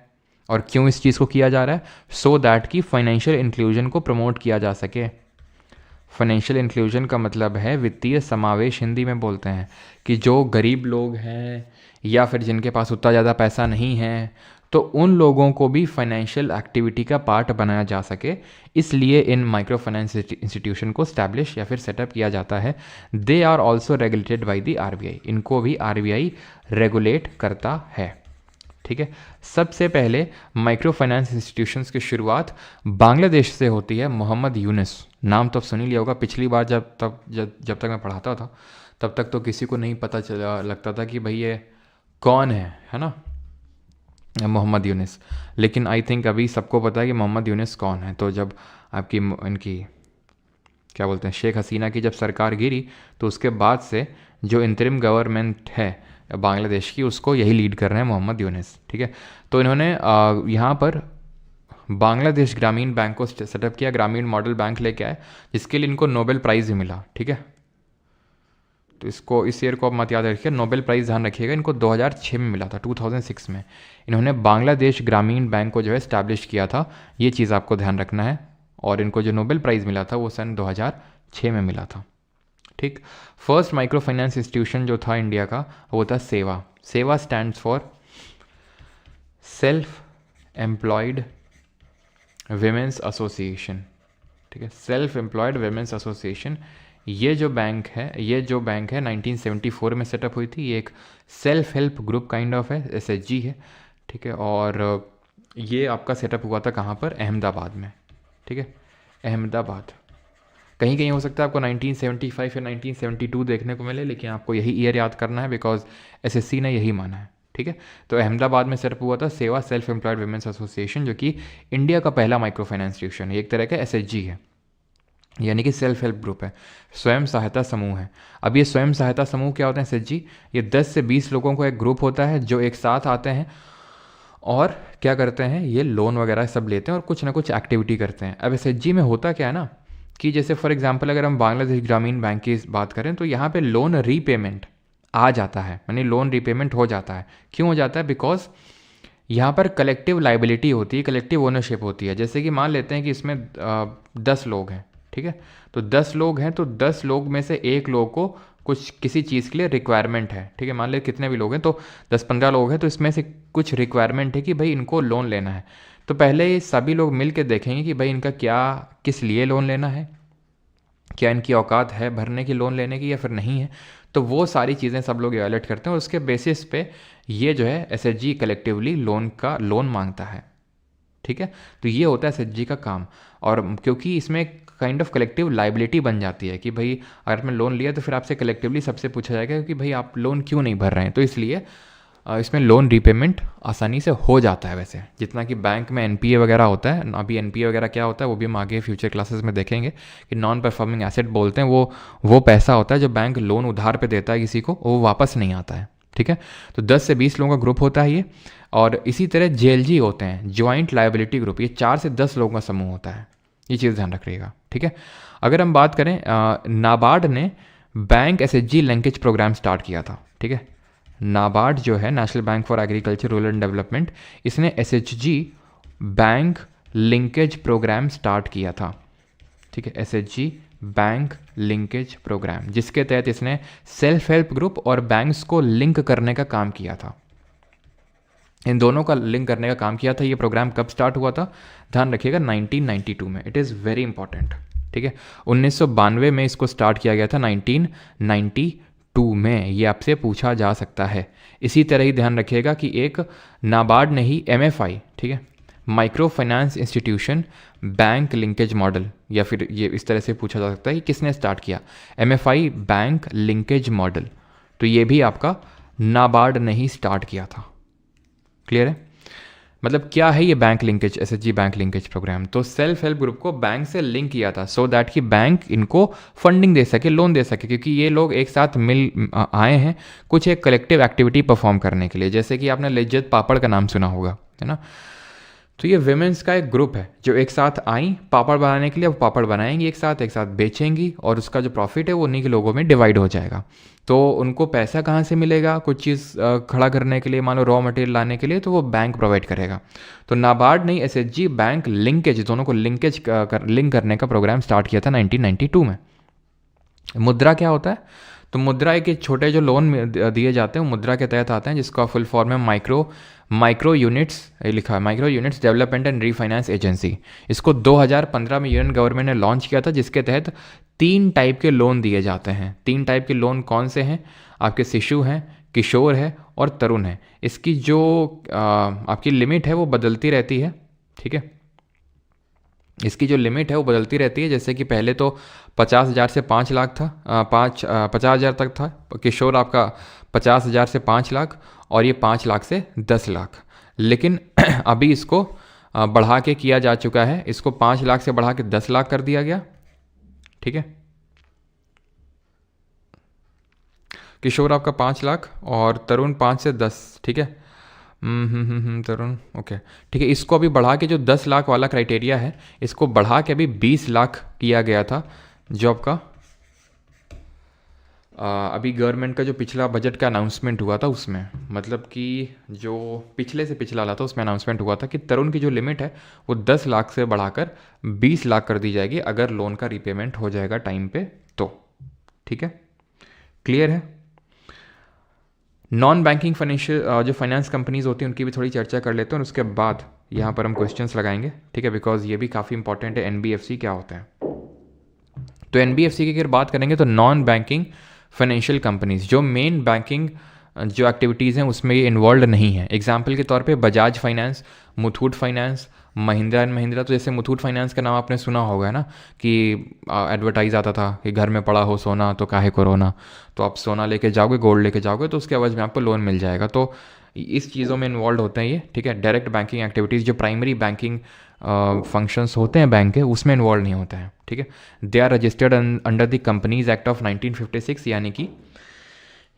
और क्यों इस चीज़ को किया जा रहा है? सो दैट कि फाइनेंशियल इंक्लूजन को प्रमोट किया जा सके। फाइनेंशियल इंक्लूजन का मतलब है वित्तीय समावेश, हिंदी में बोलते हैं, कि जो गरीब लोग हैं या फिर जिनके पास उतना ज़्यादा पैसा नहीं है, तो उन लोगों को भी फाइनेंशियल एक्टिविटी का पार्ट बनाया जा सके। इसलिए इन माइक्रो फाइनेंस इंस्टीट्यूशन को स्टैब्लिश या फिर सेटअप किया जाता है। They are also regulated by the RBI, इनको भी RBI रेगुलेट करता है। ठीक है। सबसे पहले माइक्रो फाइनेंस इंस्टीट्यूशंस की शुरुआत बांग्लादेश से होती है। मोहम्मद यूनुस, नाम तो आप सुन ही लिया होगा। पिछली बार जब तक मैं पढ़ाता था तब तक तो किसी को नहीं पता चला लगता था कि भाई ये कौन है ना, मोहम्मद यूनुस। लेकिन आई थिंक अभी सबको पता है कि मोहम्मद यूनुस कौन है। तो जब आपकी इनकी क्या बोलते हैं, शेख हसीना की जब सरकार गिरी तो उसके बाद से जो इंतरिम गवर्नमेंट है बांग्लादेश की, उसको यही लीड कर रहे हैं मोहम्मद यूनुस, ठीक है। तो इन्होंने यहाँ पर बांग्लादेश ग्रामीण बैंक को सेटअप किया, ग्रामीण मॉडल बैंक लेके आए, जिसके लिए इनको नोबेल प्राइज़ भी मिला, ठीक है। तो इसको इस ईयर को आप मत याद रखिए, नोबेल प्राइज़ ध्यान रखिएगा, इनको 2006 में मिला था, 2006 में इन्होंने बांग्लादेश ग्रामीण बैंक को जो है इस्टेब्लिश किया था। ये चीज़ आपको ध्यान रखना है। और इनको जो नोबेल प्राइज़ मिला था वो सन 2006 में मिला था, ठीक। फर्स्ट माइक्रो फाइनेंस इंस्टीट्यूशन जो था इंडिया का वो था सेवा। सेवा stands for self employed women's association, ठीक है, सेल्फ एम्प्लॉयड विमेंस एसोसिएशन। ये जो बैंक है 1974 में सेटअप हुई थी। ये एक self help group kind of है, एसएचजी है, ठीक है। और ये आपका सेटअप हुआ था कहाँ पर, अहमदाबाद में, ठीक है, अहमदाबाद। कहीं कहीं हो सकता है आपको 1975 या 1972 देखने को मिले, लेकिन आपको यही ईयर याद करना है बिकॉज एसएससी ने यही माना है, ठीक है। तो अहमदाबाद में सेटअप हुआ था सेवा सेल्फ एम्प्लॉयड विमेंस एसोसिएशन, जो कि इंडिया का पहला माइक्रो फाइनेंस इंस्टीट्यूशन है। एक तरह का एसएचजी है, यानी कि सेल्फ हेल्प ग्रुप है, स्वयं सहायता समूह है। अब ये स्वयं सहायता समूह क्या होते हैं एसएचजी, ये 10 से 20 लोगों को एक ग्रुप होता है जो एक साथ आते हैं और क्या करते हैं, ये लोन वगैरह सब लेते हैं और कुछ ना कुछ एक्टिविटी करते हैं। अब एसएचजी में होता क्या है ना कि जैसे फॉर एग्जांपल अगर हम बांग्लादेश ग्रामीण बैंक की बात करें तो यहाँ पे लोन रीपेमेंट आ जाता है, यानी लोन रीपेमेंट हो जाता है। क्यों हो जाता है, बिकॉज यहाँ पर कलेक्टिव लाइबिलिटी होती है, कलेक्टिव ओनरशिप होती है। जैसे कि मान लेते हैं कि इसमें 10 लोग हैं, ठीक है। तो 10 लोग हैं तो 10 लोग में से एक लोग को कुछ किसी चीज़ के लिए रिक्वायरमेंट है, ठीक है। मान ले कितने भी लोग हैं तो 10-15 लोग हैं, तो इसमें से कुछ रिक्वायरमेंट है कि भाई इनको लोन लेना है। तो पहले ये सभी लोग मिल के देखेंगे कि भाई इनका क्या, किस लिए लोन लेना है, क्या इनकी औकात है भरने की लोन लेने की या फिर नहीं है। तो वो सारी चीज़ें सब लोग इवैल्यूएट करते हैं और उसके बेसिस पे ये जो है एसएचजी कलेक्टिवली लोन मांगता है, ठीक है। तो ये होता है एसएचजी का काम। और क्योंकि इसमें काइंड ऑफ कलेक्टिव लाइबिलिटी बन जाती है कि भाई अगर आपने लोन लिया तो फिर आपसे कलेक्टिवली सबसे पूछा जाएगा कि भाई आप लोन क्यों नहीं भर रहे हैं। तो इसलिए इसमें लोन रीपेमेंट आसानी से हो जाता है। वैसे जितना कि बैंक में एनपीए वगैरह होता है, अभी एनपीए वगैरह क्या होता है वो भी हम आगे फ्यूचर क्लासेस में देखेंगे कि नॉन परफॉर्मिंग एसेट बोलते हैं। वो पैसा होता है जो बैंक लोन उधार पे देता है किसी को, वो वापस नहीं आता है, ठीक है। तो 10 से 20 लोगों का ग्रुप होता है ये। और इसी तरह जेएलजी होते हैं, ज्वाइंट लायबिलिटी ग्रुप, ये 4 से 10 लोगों का समूह होता है। ये चीज़ ध्यान रखिएगा, ठीक है। अगर हम बात करें, नाबार्ड ने bank SHG linkage programme start किया था, ठीक है। नाबार्ड जो है national bank for agriculture rural and development, इसने SHG bank linkage programme start किया था, ठीक है। एसएचजी बैंक लिंकेज प्रोग्राम, जिसके तहत इसने सेल्फ हेल्प ग्रुप और बैंक्स को लिंक करने का काम किया था। इन दोनों का लिंक करने का काम किया था। ये प्रोग्राम कब स्टार्ट हुआ था, ध्यान रखिएगा 1992 में। इट इज़ वेरी इंपॉर्टेंट, ठीक है। 1992 में इसको स्टार्ट किया गया था, 1992 में। ये आपसे पूछा जा सकता है। इसी तरह ही ध्यान रखिएगा कि एक नाबार्ड ने ही एमएफआई, ठीक है, micro finance institution bank linkage model, या फिर ये इस तरह से पूछा जा सकता है कि किसने स्टार्ट किया, एमएफआई बैंक लिंकेज मॉडल। तो ये भी आपका नाबार्ड ने ही स्टार्ट किया था। क्लियर है? मतलब क्या है ये bank linkage, SHG bank linkage programme? तो सेल्फ हेल्प ग्रुप को बैंक से लिंक किया था सो दैट कि बैंक इनको फंडिंग दे सके, लोन दे सके, क्योंकि ये लोग एक साथ मिल आए हैं कुछ एक कलेक्टिव एक्टिविटी परफॉर्म करने के लिए। जैसे कि आपने लिज्जत पापड़ का नाम सुना होगा, है ना। तो ये विमेंस का एक ग्रुप है जो एक साथ आई पापड़ बनाने के लिए। अब पापड़ बनाएंगी एक साथ बेचेंगी और उसका जो प्रॉफिट है वो उन्हीं के लोगों में डिवाइड हो जाएगा। तो उनको पैसा कहाँ से मिलेगा, कुछ चीज़ खड़ा करने के लिए, मान लो रॉ मटेरियल लाने के लिए, तो वो बैंक प्रोवाइड करेगा। तो नाबार्ड ने एसएचजी बैंक लिंकेज, दोनों को लिंक करने का प्रोग्राम स्टार्ट किया था 1992 में। मुद्रा क्या होता है? तो मुद्रा एक छोटे जो लोन दिए जाते हैं वो मुद्रा के तहत आते हैं, जिसका फुल फॉर्म है माइक्रो यूनिट्स, लिखा है micro units development and refinance agency. इसको 2015 में यूनियन गवर्नमेंट ने लॉन्च किया था, जिसके तहत 3 टाइप के लोन दिए जाते हैं। 3 टाइप के लोन कौन से हैं? आपके शिशु हैं, किशोर है और तरुण है। इसकी जो आपकी लिमिट है वो बदलती रहती है, ठीक है। इसकी जो लिमिट है वो बदलती रहती है, जैसे कि पहले तो 50,000 से 5 लाख था, 50,000 तक था किशोर आपका, 50,000 से 5 लाख, और ये 5 लाख से 10 लाख। लेकिन अभी इसको बढ़ा के किया जा चुका है, इसको 5 लाख से बढ़ा के 10 लाख कर दिया गया, ठीक है। किशोर आपका 5 लाख और तरुण 5 से 10, ठीक है। तरुण ओके, ठीक है। इसको अभी बढ़ा के जो 10 लाख वाला क्राइटेरिया है, इसको बढ़ा के अभी 20 लाख किया गया था, जो आपका अभी गवर्नमेंट का जो पिछला बजट का अनाउंसमेंट हुआ था उसमें, मतलब कि जो पिछले से पिछला वाला था उसमें अनाउंसमेंट हुआ था कि तरुण की जो लिमिट है वो 10 लाख से बढ़ाकर 20 लाख कर दी जाएगी अगर लोन का रीपेमेंट हो जाएगा टाइम पे तो, ठीक है। क्लियर है। नॉन बैंकिंग फाइनेंशियल जो फाइनेंस कंपनीज होती हैं उनकी भी थोड़ी चर्चा कर लेते हैं, और उसके बाद यहाँ पर हम क्वेश्चंस लगाएंगे, ठीक है, बिकॉज ये भी काफ़ी इंपॉर्टेंट है। एनबीएफसी क्या होता है, तो एनबीएफसी की अगर बात करेंगे तो नॉन बैंकिंग फाइनेंशियल कंपनीज, जो मेन बैंकिंग जो एक्टिविटीज़ हैं उसमें ये इन्वॉल्व नहीं है। एग्जाम्पल के तौर पे Bajaj finance, Muthoot finance, Mahindra and Mahindra. तो जैसे मुथूट फाइनेंस का नाम आपने सुना होगा, है ना, कि एडवर्टाइज आता था कि घर में पड़ा हो सोना तो काहे को रोना, तो आप सोना लेके जाओगे, गोल्ड लेके जाओगे तो उसके एवज में आपको लोन मिल जाएगा। तो इस चीज़ों में इन्वॉल्व होते हैं ये, ठीक है। डायरेक्ट बैंकिंग एक्टिविटीज़ जो प्राइमरी बैंकिंग फंक्शंस होते हैं बैंक के, उसमें इन्वॉल्व नहीं होता है, ठीक है। They are registered under the companies act of 1956, यानी कि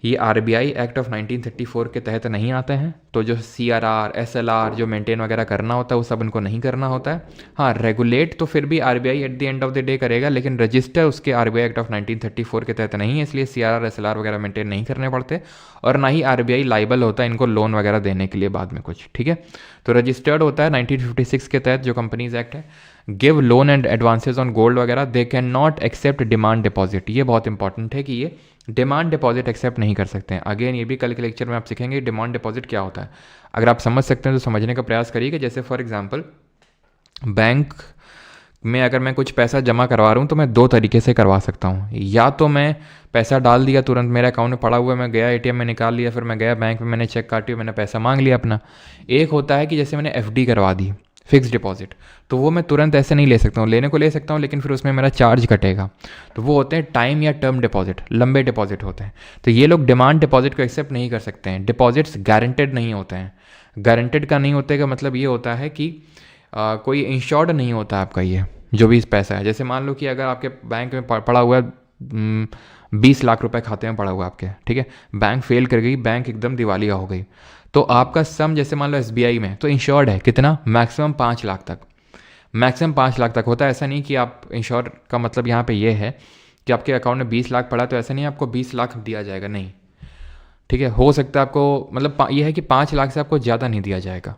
ये आरबीआई एक्ट ऑफ 1934 के तहत नहीं आते हैं। तो जो सीआरआर, एसएलआर जो मेंटेन वगैरह करना होता है वो सब इनको नहीं करना होता है। हाँ, रेगुलेट तो फिर भी RBI at the end of the day करेगा, लेकिन रजिस्टर उसके आरबीआई एक्ट ऑफ 1934 के तहत नहीं है, इसलिए सीआरआर, एसएलआर वगैरह मेंटेन नहीं करने पड़ते, और ना ही आरबीआई लाइबल होता है इनको लोन वगैरह देने के लिए बाद में कुछ, ठीक है। तो रजिस्टर्ड होता है 1956 के तहत जो कंपनीज एक्ट है। Give loan and advances on gold वगैरह, they can not accept demand deposit. ये बहुत इंपॉर्टेंट है कि ये डिमांड डिपॉजिट एक्सेप्ट नहीं कर सकते हैं। अगेन ये भी कल के लेक्चर में आप सीखेंगे डिमांड डिपॉजिट क्या होता है। अगर आप समझ सकते हैं तो समझने का प्रयास करिए कि जैसे फॉर एग्जांपल बैंक में अगर मैं कुछ पैसा जमा करवा रहा हूँ तो मैं दो तरीके से करवा सकता हूँ। या तो मैं पैसा डाल दिया तुरंत, मेरे अकाउंट में पड़ा हुआ है, मैं गया एटीएम में निकाल लिया, फिर मैं गया बैंक में, मैंने चेक काटी, मैंने पैसा मांग लिया अपना। एक होता है कि जैसे मैंने एफडी करवा दी, फिक्स डिपॉजिट, तो वो मैं तुरंत ऐसे नहीं ले सकता हूँ, लेने को ले सकता हूँ लेकिन फिर उसमें मेरा चार्ज कटेगा। तो वो होते हैं टाइम या टर्म डिपॉजिट, लंबे डिपॉजिट होते हैं। तो ये लोग डिमांड डिपॉजिट को एक्सेप्ट नहीं कर सकते हैं। डिपॉजिट्स गारंटेड नहीं होते हैं। गारंटेड का नहीं होते का मतलब ये होता है कि कोई इंश्योर्ड नहीं होता आपका ये जो भी पैसा है। जैसे मान लो कि अगर आपके बैंक में पड़ा हुआ है 20 लाख रुपए खाते में पड़ा हुआ आपके, ठीक है, बैंक फेल कर गई, बैंक एकदम दिवालिया हो गई, तो आपका सम जैसे मान लो एसबीआई में तो इंश्योर्ड है कितना, मैक्सिमम 5 लाख तक, मैक्सिमम 5 लाख तक होता है। ऐसा नहीं कि आप इंश्योर का मतलब यहाँ पे ये है कि आपके अकाउंट में 20 लाख पड़ा तो ऐसा नहीं आपको 20 लाख दिया जाएगा, नहीं, ठीक है। हो सकता है आपको, मतलब ये है कि 5 लाख से आपको ज़्यादा नहीं दिया जाएगा,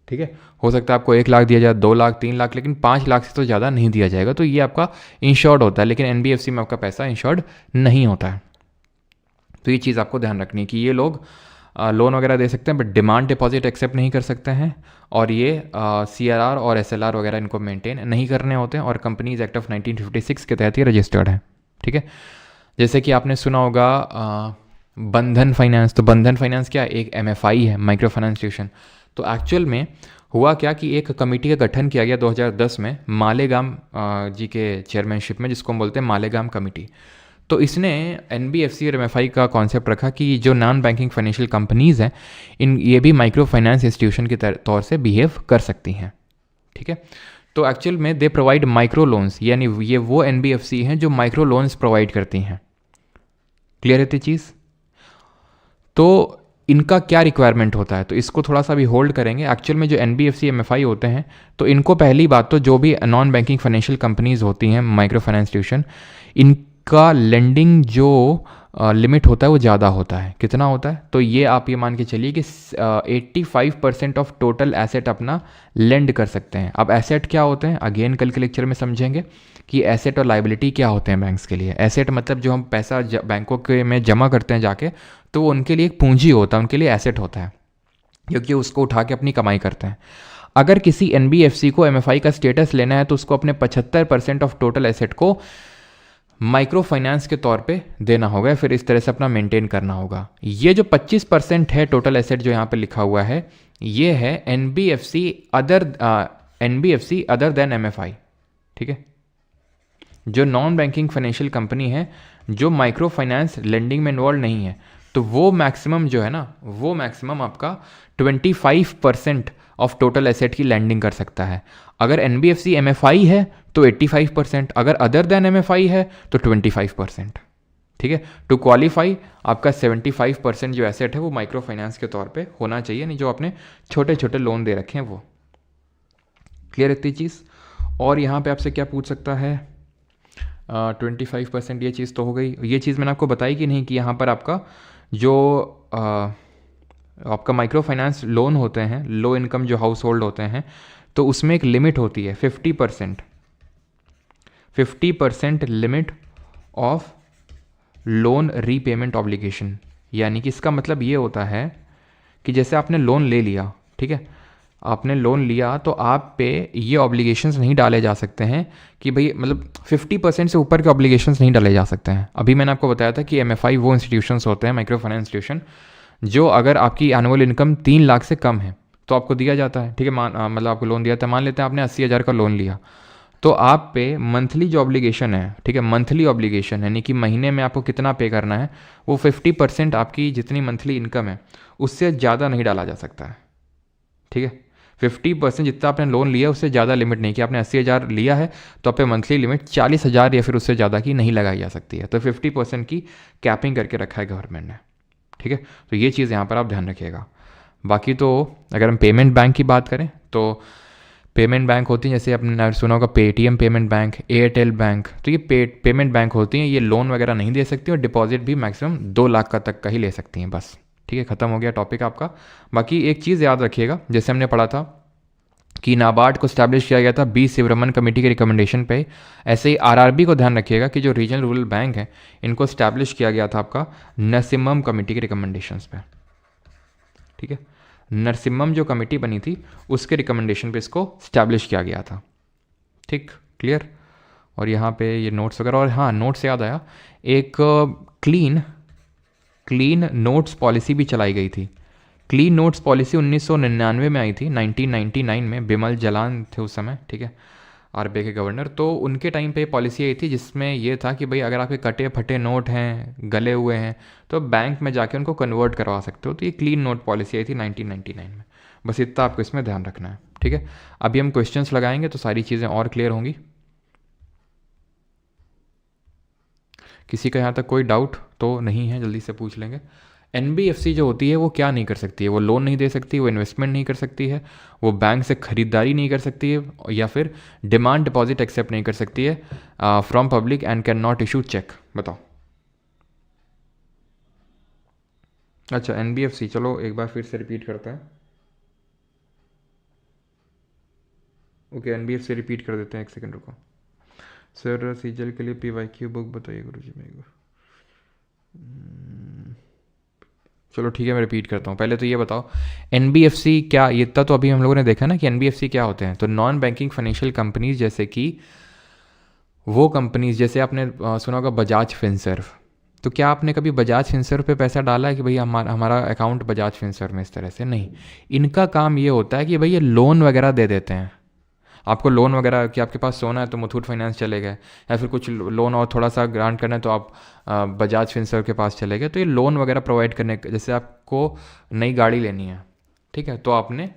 ठीक है। हो सकता है आपको 1 लाख दिया जाए, 2 लाख, 3 लाख, लेकिन 5 लाख से तो ज़्यादा नहीं दिया जाएगा। तो ये आपका इंश्योर्ड होता है, लेकिन एनबीएफसी में आपका पैसा इंश्योर्ड नहीं होता है। तो ये चीज़ आपको ध्यान रखनी है कि ये लोग लोन वगैरह दे सकते हैं बट डिमांड डिपॉजिट एक्सेप्ट नहीं कर सकते हैं, और ये सीआरआर और एसएलआर वगैरह इनको मेंटेन नहीं करने होते हैं, और कंपनीज एक्ट ऑफ 1956 के तहत ये रजिस्टर्ड है, ठीक है। जैसे कि आपने सुना होगा बंधन फाइनेंस, तो बंधन फाइनेंस क्या, एक एमएफआई है, माइक्रो फाइनेंस इंस्टीट्यूशन। तो एक्चुअल में हुआ क्या कि एक कमेटी का गठन किया गया 2010 में मालेगाम जी के चेयरमैनशिप में, जिसको हम बोलते हैं मालेगाम कमेटी। तो इसने एनबीएफसी और एमएफआई का कॉन्सेप्ट रखा कि जो नॉन बैंकिंग फाइनेंशियल कंपनीज़ हैं ये भी माइक्रो फाइनेंस इंस्टीट्यूशन के तौर से बिहेव कर सकती हैं, ठीक है। तो एक्चुअल में दे प्रोवाइड माइक्रो लोन्स, यानी ये वो एनबीएफसी हैं जो माइक्रो लोन्स प्रोवाइड करती हैं। क्लियर है ये चीज़। तो इनका क्या रिक्वायरमेंट होता है, तो इसको थोड़ा सा भी होल्ड करेंगे। एक्चुअल में जो एनबीएफसी एमएफआई होते हैं तो इनको पहली बात तो जो भी नॉन बैंकिंग फाइनेंशियल कंपनीज होती हैं माइक्रो फाइनेंस इंस्टीट्यूशन, इनका लेंडिंग जो लिमिट होता है वो ज़्यादा होता है। कितना होता है, तो ये आप ये मान के चलिए कि 85% ऑफ टोटल एसेट अपना लेंड कर सकते हैं। अब एसेट क्या होते हैं, अगेन कल के लेक्चर में समझेंगे कि एसेट और लाइबिलिटी क्या होते हैं बैंक्स के लिए। एसेट मतलब जो हम पैसा बैंकों के में जमा करते हैं जाके, तो वो उनके लिए एक पूंजी होता है, उनके लिए एसेट होता है, क्योंकि उसको उठा के अपनी कमाई करते हैं। अगर किसी एनबीएफसी को एमएफआई का स्टेटस लेना है तो उसको अपने 75% ऑफ टोटल एसेट को माइक्रो फाइनेंस के तौर पे देना होगा, फिर इस तरह से अपना मेंटेन करना होगा। ये जो 25% है टोटल एसेट जो यहाँ पे लिखा हुआ है, ये है एनबीएफसी अदर देन एमएफआई, ठीक है। जो नॉन बैंकिंग फाइनेंशियल कंपनी है जो माइक्रो फाइनेंस लेंडिंग में इन्वॉल्व नहीं है, तो वो मैक्सिमम जो है ना, वो मैक्सिमम आपका 25% ऑफ टोटल एसेट की लैंडिंग कर सकता है। अगर एनबीएफसी एमएफआई है तो 85%, अगर अदर देन एमएफआई है तो 25%, ठीक है। टू क्वालिफाई आपका 75% जो एसेट है वो माइक्रो फाइनेंस के तौर पे होना चाहिए, नहीं जो आपने छोटे छोटे लोन दे रखे हैं वो। क्लियर इतनी चीज़। और यहाँ पे आपसे क्या पूछ सकता है, 25%, ये चीज़ तो हो गई। ये चीज़ मैंने आपको बताई कि नहीं कि यहाँ पर आपका जो आपका माइक्रो फाइनेंस लोन होते हैं, लो इनकम जो हाउस होल्ड होते हैं, तो उसमें एक लिमिट होती है 50% limit of loan repayment obligation. यानी कि इसका मतलब ये होता है कि जैसे आपने लोन ले लिया, ठीक है, आपने लोन लिया तो आप पे ये ऑब्लिगेशंस नहीं डाले जा सकते हैं कि भाई मतलब 50% से ऊपर के ऑब्लिगेशंस नहीं डाले जा सकते हैं। अभी मैंने आपको बताया था कि एमएफआई वो इंस्टीट्यूशंस होते हैं, माइक्रो फाइनेंस इंस्टीट्यूशन, जो अगर आपकी एनुअल इनकम 3 लाख से कम है तो आपको दिया जाता है, ठीक है। मतलब आपको लोन दिया था, मान लेते हैं आपने 80,000 का लोन लिया, तो आप पे मंथली जो ऑब्लिगेशन है, ठीक है, मंथली ऑब्लिगेशन यानी कि महीने में आपको कितना पे करना है, वो 50% आपकी जितनी मंथली इनकम है उससे ज़्यादा नहीं डाला जा सकता है, ठीक है। 50% जितना आपने लोन लिया उससे ज़्यादा लिमिट नहीं, कि आपने 80,000 लिया है तो आप पे मंथली लिमिट 40,000 या फिर उससे ज़्यादा की नहीं लगाई जा सकती है। तो 50% की कैपिंग करके रखा है गवर्नमेंट ने, ठीक है। तो ये चीज़ यहाँ पर आप ध्यान रखिएगा। बाकी तो अगर हम पेमेंट बैंक की बात करें तो पेमेंट बैंक होती हैं, जैसे आपने सुना होगा Paytm payment bank, Airtel bank, तो ये पेमेंट बैंक होती हैं। ये लोन वगैरह नहीं दे सकती और डिपॉजिट भी मैक्सिमम 2 लाख का तक का ही ले सकती हैं बस, ठीक है। ख़त्म हो गया टॉपिक आपका। बाकी एक चीज़ याद रखिएगा, जैसे हमने पढ़ा था कि नाबार्ड को स्टैब्लिश किया गया था बी शिवरमन कमेटी के रिकमेंडेशन पे, ऐसे ही आरआरबी को ध्यान रखिएगा कि जो रीजनल रूरल बैंक है इनको स्टैब्लिश किया गया था आपका नरसिम्हम कमेटी के रिकमेंडेशंस पे, ठीक है। नरसिम्हम जो कमेटी बनी थी उसके रिकमेंडेशन पे इसको स्टैब्लिश किया गया था, ठीक, क्लियर। और यहाँ पे ये नोट्स वगैरह, और हाँ नोट्स याद आया, एक क्लीन नोट्स पॉलिसी भी चलाई गई थी। क्लीन नोट्स पॉलिसी 1999 में आई थी, 1999 में। बिमल जलान थे उस समय, ठीक है, आरबीआई के गवर्नर। तो उनके टाइम पे पॉलिसी आई थी जिसमें ये था कि भाई अगर आपके कटे फटे नोट हैं, गले हुए हैं, तो बैंक में जाके उनको कन्वर्ट करवा सकते हो। तो ये क्लीन नोट पॉलिसी आई थी 1999 में। बस इतना आपको इसमें ध्यान रखना है, ठीक है। अभी हम क्वेश्चंस लगाएंगे तो सारी चीज़ें और क्लियर होंगी। किसी का यहाँ तक कोई डाउट तो नहीं है, जल्दी से पूछ लेंगे। एनबीएफसी जो होती है वो क्या नहीं कर सकती है, वो लोन नहीं दे सकती, वो इन्वेस्टमेंट नहीं कर सकती है, वो बैंक से खरीदारी नहीं कर सकती है, या फिर डिमांड डिपॉजिट एक्सेप्ट नहीं कर सकती है from public and can not issue cheque. बताओ। अच्छा एनबीएफसी, चलो एक बार फिर से रिपीट करते हैं। ओके एनबीएफसी रिपीट कर देते हैं, एक सेकंड रुको। सर सीजल के लिए पीवाईक्यू बुक बताइए गुरुजी मेरे को। चलो ठीक है, मैं रिपीट करता हूँ। पहले तो ये बताओ एनबीएफसी क्या, ये इतना तो अभी हम लोगों ने देखा ना कि एनबीएफसी क्या होते हैं। तो नॉन बैंकिंग फाइनेंशियल कंपनीज, जैसे कि वो कंपनीज, जैसे आपने सुना होगा बजाज फिनसर्व। तो क्या आपने कभी बजाज फिनसर्व पे पैसा डाला है कि भाई हमारा अकाउंट बजाज फिनसर्व में, इस तरह से नहीं। इनका काम ये होता है कि भाई ये लोन वगैरह दे देते हैं आपको, लोन वगैरह कि आपके पास सोना है तो मुथूट फाइनेंस चले गए, या फिर कुछ लोन और थोड़ा सा ग्रांट करना है तो आप बजाज फिनसर्व के पास चले गए। तो ये लोन वगैरह प्रोवाइड करने, जैसे आपको नई गाड़ी लेनी है, ठीक है, तो आपने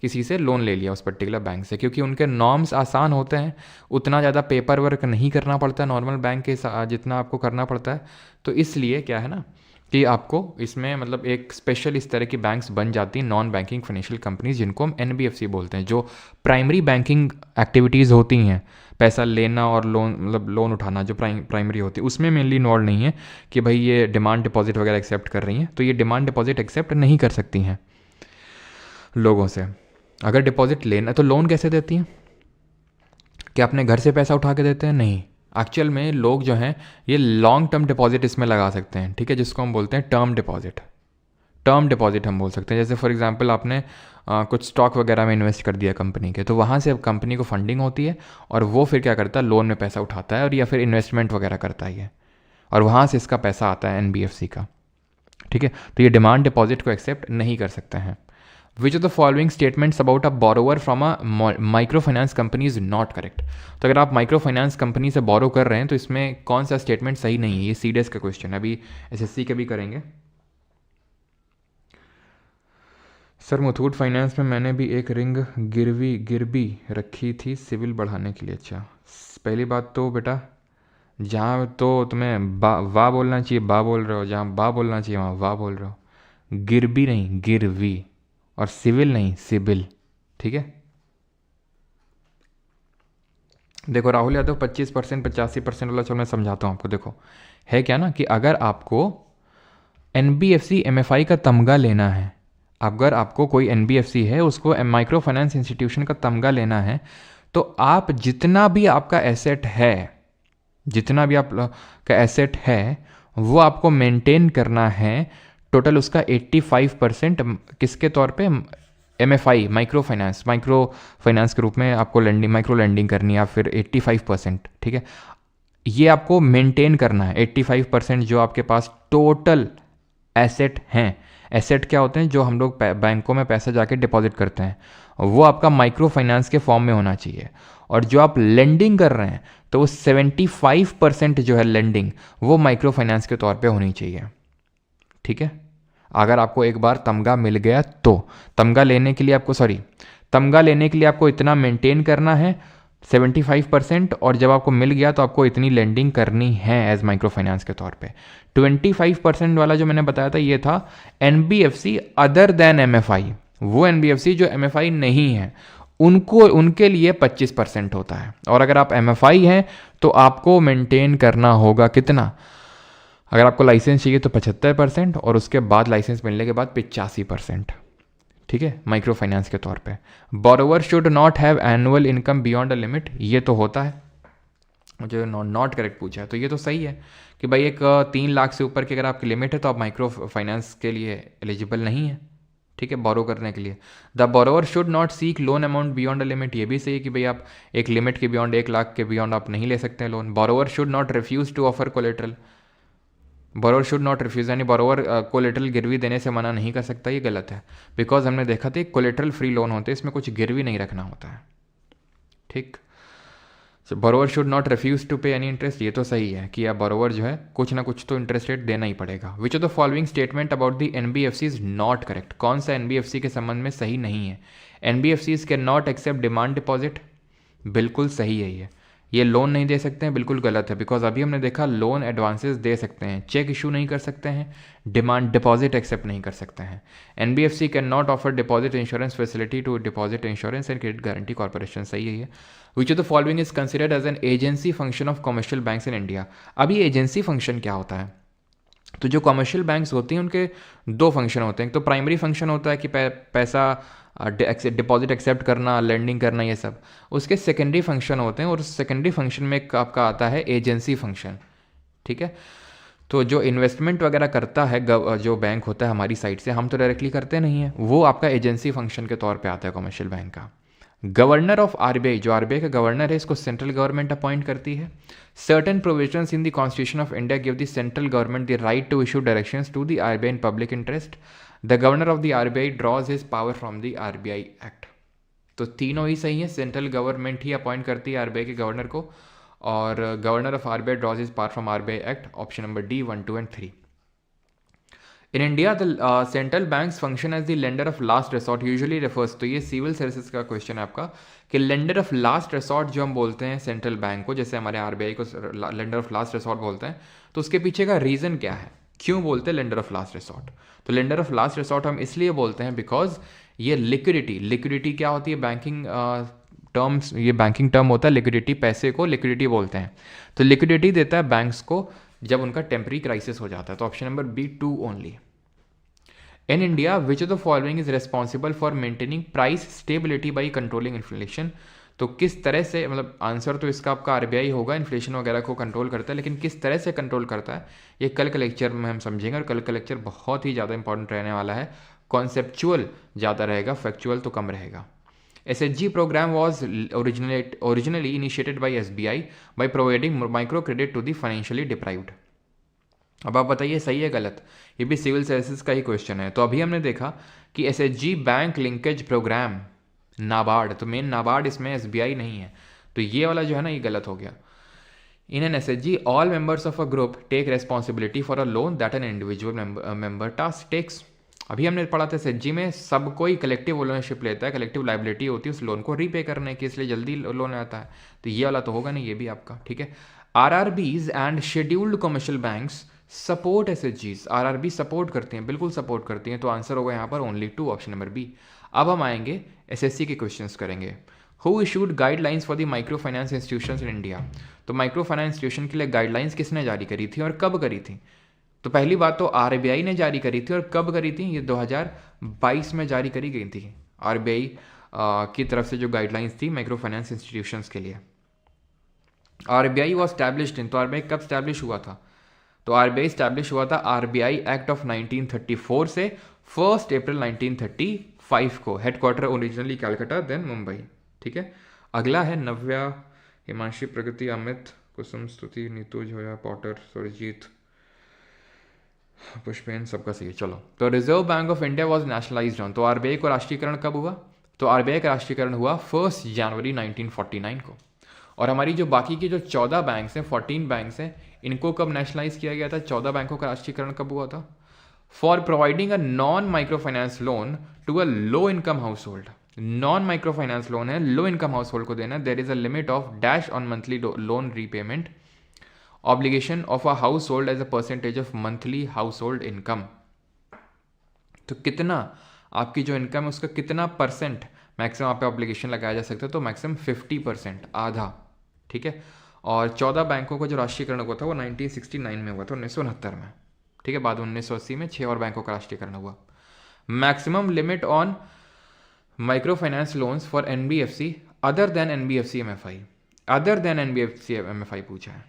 किसी से लोन ले लिया उस पर्टिकुलर बैंक से, क्योंकि उनके नॉर्म्स आसान होते हैं, उतना ज़्यादा पेपर वर्क नहीं करना पड़ता है नॉर्मल बैंक के जितना आपको करना पड़ता है। तो इसलिए क्या है ना कि आपको इसमें मतलब एक स्पेशल इस तरह की बैंक्स बन जाती हैं, नॉन बैंकिंग फाइनेंशियल कंपनीज, जिनको हम एनबीएफसी बोलते हैं। जो प्राइमरी बैंकिंग एक्टिविटीज़ होती हैं, पैसा लेना और लोन मतलब लोन उठाना जो प्राइमरी होती है, उसमें मेनली इन्वॉल्व नहीं है कि भाई ये डिमांड डिपॉजिट वगैरह एक्सेप्ट कर रही हैं। तो ये डिमांड डिपॉजिट एक्सेप्ट नहीं कर सकती हैं लोगों से। अगर डिपॉजिट लेना तो लोन कैसे देती हैं, क्या अपने घर से पैसा उठा के देते हैं? नहीं, एक्चुअल में लोग जो हैं ये लॉन्ग टर्म डिपॉजिट इसमें लगा सकते हैं, ठीक है, जिसको हम बोलते हैं टर्म डिपॉजिट। टर्म डिपॉजिट हम बोल सकते हैं। जैसे फॉर एग्जांपल आपने कुछ स्टॉक वगैरह में इन्वेस्ट कर दिया कंपनी के, तो वहाँ से अब कंपनी को फंडिंग होती है और वो फिर क्या करता है, लोन में पैसा उठाता है और या फिर इन्वेस्टमेंट वगैरह करता है, और वहाँ से इसका पैसा आता है एनबीएफसी का। ठीक है, तो ये डिमांड डिपॉजिट को एक्सेप्ट नहीं कर सकते हैं। विच of the following statements about a borrower from a micro finance company is not correct. तो अगर आप माइक्रो फाइनेंस कंपनी से बोरो कर रहे हैं तो इसमें कौन सा स्टेटमेंट सही नहीं है, ये सीडीएस का क्वेश्चन है, अभी एसएससी के भी करेंगे। सर मुथूट फाइनेंस में मैंने भी एक रिंग गिरवी रखी थी सिविल बढ़ाने के लिए। अच्छा, पहली बात तो बेटा जहाँ तो तुम्हें वाह बोलना चाहिए बा बोल रहे हो, जहाँ बा बोलना चाहिए वहाँ वाह बोल रहे हो। गिरबी नहीं गिरवी, और सिविल नहीं सिबिल। ठीक है, देखो राहुल यादव 25% 85% वाला, चलो मैं समझाता हूँ आपको। देखो है क्या ना कि अगर आपको एनबीएफसी एमएफआई का तमगा लेना है, अगर आपको कोई एनबीएफसी है उसको माइक्रो फाइनेंस इंस्टीट्यूशन का तमगा लेना है, तो आप जितना भी आपका एसेट है, जितना भी आपका एसेट है वो आपको मेंटेन करना है। टोटल उसका 85% किसके तौर पे, एमएफआई माइक्रो फाइनेंस के रूप में आपको लैंडिंग माइक्रो लैंडिंग करनी है, या फिर 85%। ठीक है, ये आपको मेंटेन करना है 85% जो आपके पास टोटल एसेट हैं। एसेट क्या होते हैं, जो हम लोग बैंकों में पैसा जाके डिपॉजिट करते हैं, वो आपका माइक्रो फाइनेंस के फॉर्म में होना चाहिए। और जो आप लेंडिंग कर रहे हैं तो वो 75% जो है लेंडिंग, वो माइक्रो फाइनेंस के तौर पे होनी चाहिए। ठीक है, अगर आपको एक बार तमगा मिल गया तो तमगा लेने के लिए आपको इतना मेंटेन करना है 75%, और जब आपको मिल गया तो आपको इतनी लेंडिंग करनी है एज माइक्रो फाइनेंस के तौर पे। 25% वाला जो मैंने बताया था ये था एनबीएफसी अदर देन एमएफआई। वो एनबीएफसी जो एमएफआई नहीं है उनके लिए 25% होता है। और अगर आप एमएफआई हैं तो आपको मेंटेन करना होगा कितना, अगर आपको लाइसेंस चाहिए तो 75%, और उसके बाद लाइसेंस मिलने के बाद 85%। ठीक है, माइक्रो फाइनेंस के तौर पे। Borrower should not have annual income beyond a limit, ये तो होता है, मुझे नॉट करेक्ट पूछा है, तो ये तो सही है कि भाई एक 3 लाख से ऊपर की अगर आपकी लिमिट है तो आप माइक्रो फाइनेंस के लिए एलिजिबल नहीं है। ठीक है, बोरो करने के लिए। The borrower should not seek loan amount beyond a limit, ये भी सही है कि भाई आप एक लिमिट के बियॉन्ड 1 लाख के बियॉन्ड आप नहीं ले सकते हैं loan. Borrower should not refuse to offer collateral, borrower should not refuse, यानी बोरोवर कोलेट्रल गिरवी देने से मना नहीं कर सकता, ये गलत है। बिकॉज हमने देखा था कोलेट्रल फ्री लोन होते हैं, इसमें कुछ गिरवी नहीं रखना होता है। ठीक, borrower should not refuse to pay any interest, ये तो सही है कि आप बोरोवर जो है कुछ ना कुछ तो इंटरेस्ट रेट देना ही पड़ेगा। Which of the following statement about the NBFC is not correct, कौन सा एनबीएफसी के संबंध में सही नहीं है। NBFC can not accept demand deposit, बिल्कुल सही है ये लोन नहीं दे सकते हैं, बिल्कुल गलत है। बिकॉज अभी हमने देखा लोन एडवांसेस दे सकते हैं, चेक इशू नहीं कर सकते हैं, डिमांड डिपॉजिट एक्सेप्ट नहीं कर सकते हैं। NBFC can not offer deposit insurance facility to deposit insurance and credit guarantee corporation, सही है ये। Which of the following is considered as an agency function of commercial banks in India. अभी एजेंसी फंक्शन क्या होता है, तो जो कमर्शियल बैंक्स होती हैं उनके 2 फंक्शन होते हैं। तो प्राइमरी फंक्शन होता है कि पैसा डिपॉजिट एक्सेप्ट करना, लेंडिंग करना, ये सब। उसके सेकेंडरी फंक्शन होते हैं, और सेकेंडरी फंक्शन में आपका आता है एजेंसी फंक्शन। ठीक है, तो जो इन्वेस्टमेंट वगैरह करता है जो बैंक होता है हमारी साइड से, हम तो डायरेक्टली करते नहीं हैं, वो आपका एजेंसी फंक्शन के तौर पे आता है कमर्शियल बैंक का। गवर्नर ऑफ आरबीआई, जो आरबीआई का गवर्नर है, इसको सेंट्रल गवर्नमेंट अपॉइंट करती है। Certain provisions in the constitution of India give the central government the right to issue directions to the RBI in public interest. The governor of the RBI draws his power from the RBI act. तो तीनों ही सही है, सेंट्रल गवर्नमेंट ही अपॉइंट करती है आरबीआई के गवर्नर को, और governor of RBI draws his power from RBI act, option number D 1, 2 and 3। In India the central banks function as the lender of last resort usually refers, तो ये सिविल सर्विसेज का क्वेश्चन है आपका, कि लेंडर ऑफ लास्ट रिसोर्ट जो हम बोलते हैं सेंट्रल बैंक को, जैसे हमारे आरबीआई को लेंडर ऑफ लास्ट रिसोर्ट बोलते हैं, तो उसके पीछे का रीज़न क्या है, क्यों बोलते हैं लेंडर ऑफ लास्ट रिसोर्ट। तो लेंडर ऑफ लास्ट रिसोर्ट हम इसलिए बोलते हैं बिकॉज ये लिक्विडिटी क्या होती है, बैंकिंग टर्म्स, ये बैंकिंग टर्म होता है लिक्विडिटी, पैसे को लिक्विडिटी बोलते हैं। तो लिक्विडिटी देता है बैंक्स को जब उनका टेम्पररी क्राइसिस हो जाता है। तो option number B 2 only. In India, which of the following is responsible for maintaining price stability by controlling inflation? तो किस तरह से, मतलब आंसर तो इसका आपका आरबीआई होगा, इन्फ्लेशन वगैरह को कंट्रोल करता है, लेकिन किस तरह से कंट्रोल करता है ये कल के लेक्चर में हम समझेंगे। और कल का लेक्चर बहुत ही ज़्यादा इंपॉर्टेंट रहने वाला है, कॉन्सेप्चुअल ज़्यादा रहेगा, फैक्चुअल तो कम रहेगा। SHG program was originally initiated by SBI by providing micro credit to the financially deprived। अब आप बताइए सही है गलत, ये भी सिविल सर्विसेज का ही क्वेश्चन है। तो अभी हमने देखा कि SHG bank linkage programme NABARD, तो मेन नाबार्ड इसमें SBI नहीं है, तो ये वाला जो है ना ये गलत हो गया। In an SHG all members of a group take responsibility for a loan that an individual member task takes. अभी हमने पढ़ा था SHG में सब कोई कलेक्टिव ओनरशिप लेता है, कलेक्टिव लाइबिलिटी होती है उस लोन को रीपे करने की, इसलिए जल्दी लोन आता है। तो ये वाला तो होगा नहीं, ये भी आपका ठीक है। RRBs and scheduled commercial banks support SHGs, RRB support करते हैं, बिल्कुल सपोर्ट करती हैं, तो आंसर होगा यहाँ पर ओनली 2, ऑप्शन नंबर बी। अब हम आएंगे SSC के क्वेश्चंस करेंगे। Who issued guidelines for the micro finance institutions in India. तो माइक्रो फाइनेंस इंस्टीट्यूशन के लिए गाइडलाइंस किसने जारी करी थी और कब करी थी। तो पहली बात तो RBI ने जारी करी थी, और कब करी थी, ये 2022 में जारी करी गई थी RBI की तरफ से जो गाइडलाइंस थी माइक्रो फाइनेंस इंस्टीट्यूशंस के लिए। RBI वॉज स्टैब्लिश्ड इन, तो RBI कब स्टैब्लिश हुआ था, तो RBI स्टैब्लिश हुआ था RBI एक्ट ऑफ 1934 से 1 अप्रैल 1935 को। Headquarter originally Calcutta then Mumbai, ठीक है। अगला है नव्या, हिमांशी, प्रगति, अमित, कुसुम, स्तुति, नीतू, जोया, पॉटर, सुरजीत, पुष्पेन, सबका सही है। चलो, तो reserve bank of India was nationalised on, तो RBI को राष्ट्रीयकरण कब हुआ, तो RBI का राष्ट्रीयकरण हुआ 1 जनवरी 1949 को। और हमारी जो बाकी की जो 14 बैंक्स हैं, 14 बैंक्स हैं, इनको कब नेशनलाइज किया गया था, 14 बैंकों का राष्ट्रीयकरण कब हुआ था। For providing a non micro finance loan to a low income household, non micro finance loan है, लो इनकम हाउस होल्ड को देना, there is a limit of dash on monthly loan repayment obligation of a household as a percentage of monthly household income. तो कितना आपकी जो इनकम है उसका कितना परसेंट मैक्सिमम आप पे ऑब्लिगेशन लगाया जा सकता है, तो मैक्सिमम 50%, आधा, ठीक है। और 14 बैंकों का जो राष्ट्रीयकरण हुआ था वो 1969 में हुआ था, 1969 में, ठीक है। बाद 1980 में 6 और बैंकों का राष्ट्रीयकरण हुआ। Maximum limit on micro finance loans for NBFC other than NBFC MFI, other than NBFC MFI पूछा है।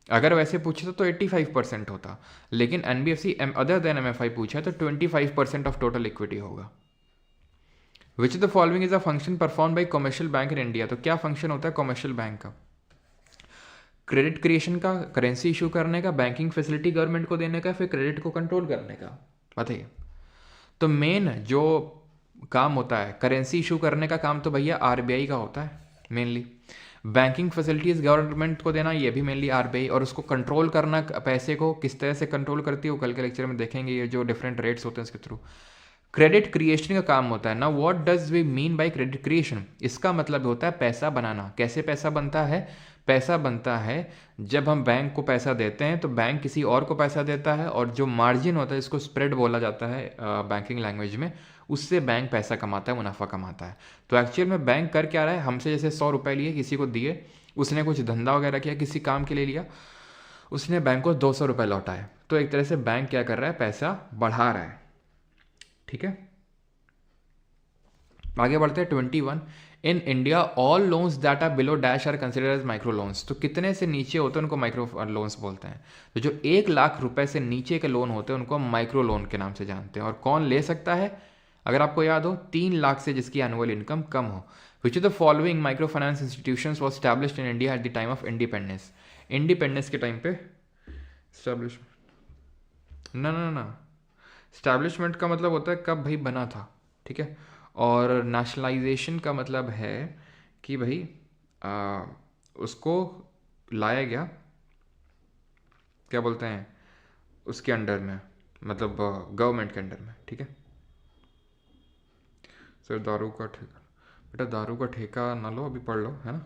अगर वैसे पूछे तो 85% होता, लेकिन NBFC अदर देन MFI पूछा है तो 25% ऑफ टोटल इक्विटी होगा। Which the following is a function perform by commercial bank in India. तो क्या फंक्शन होता है कमर्शियल बैंक का, क्रेडिट क्रिएशन का, करेंसी इशू करने का, बैंकिंग फैसिलिटी गवर्नमेंट को देने का, फिर क्रेडिट को कंट्रोल करने का, बताइए। तो मेन जो काम होता है करेंसी इशू करने का काम तो भैया RBI का होता है मेनली। बैंकिंग फैसिलिटीज गवर्नमेंट को देना ये भी मेनली RBI, और उसको कंट्रोल करना, पैसे को किस तरह से कंट्रोल करती है वो कल के लेक्चर में देखेंगे, ये जो डिफरेंट रेट्स होते हैं इसके थ्रू। क्रेडिट क्रिएशन का काम होता है ना, what does we mean by credit creation, इसका मतलब होता है पैसा बनाना। कैसे पैसा बनता है, पैसा बनता है जब हम बैंक को पैसा देते हैं तो बैंक किसी और को पैसा देता है, और जो मार्जिन होता है इसको स्प्रेड बोला जाता है बैंकिंग लैंग्वेज में, उससे बैंक पैसा कमाता है, मुनाफा कमाता है। तो एक्चुअल में बैंक कर क्या रहा है, हमसे जैसे 100 रुपये लिए, किसी को दिए, उसने कुछ धंधा वगैरह किया, किसी काम के लिए लिया, उसने बैंक को 200 रुपये लौटाए, तो एक तरह से बैंक क्या कर रहा है, पैसा बढ़ा रहा है, ठीक है। आगे बढ़ते हैं 21। In India all loans that are below dash are considered as micro loans. तो कितने से नीचे होते हैं उनको माइक्रो लोन्स बोलते हैं। तो जो 1 लाख रुपए से नीचे के लोन होते हैं उनको माइक्रो लोन के नाम से जानते हैं। और कौन ले सकता है, अगर आपको याद हो, 3 लाख से जिसकी एनुअल इनकम कम हो। विच of the following micro finance institutions was established in India at the time of independence. Independence के टाइम पे एस्टैब्लिश ना एस्टैब्लिशमेंट का मतलब होता है कब भाई बना था, ठीक है। और नेशनलाइजेशन का मतलब है कि भाई उसको लाया गया, क्या बोलते हैं, उसके अंडर में, मतलब गवर्नमेंट के अंडर में, ठीक है। सर दारू का ठेका, बेटा दारू का ठेका ना लो, अभी पढ़ लो, है ना।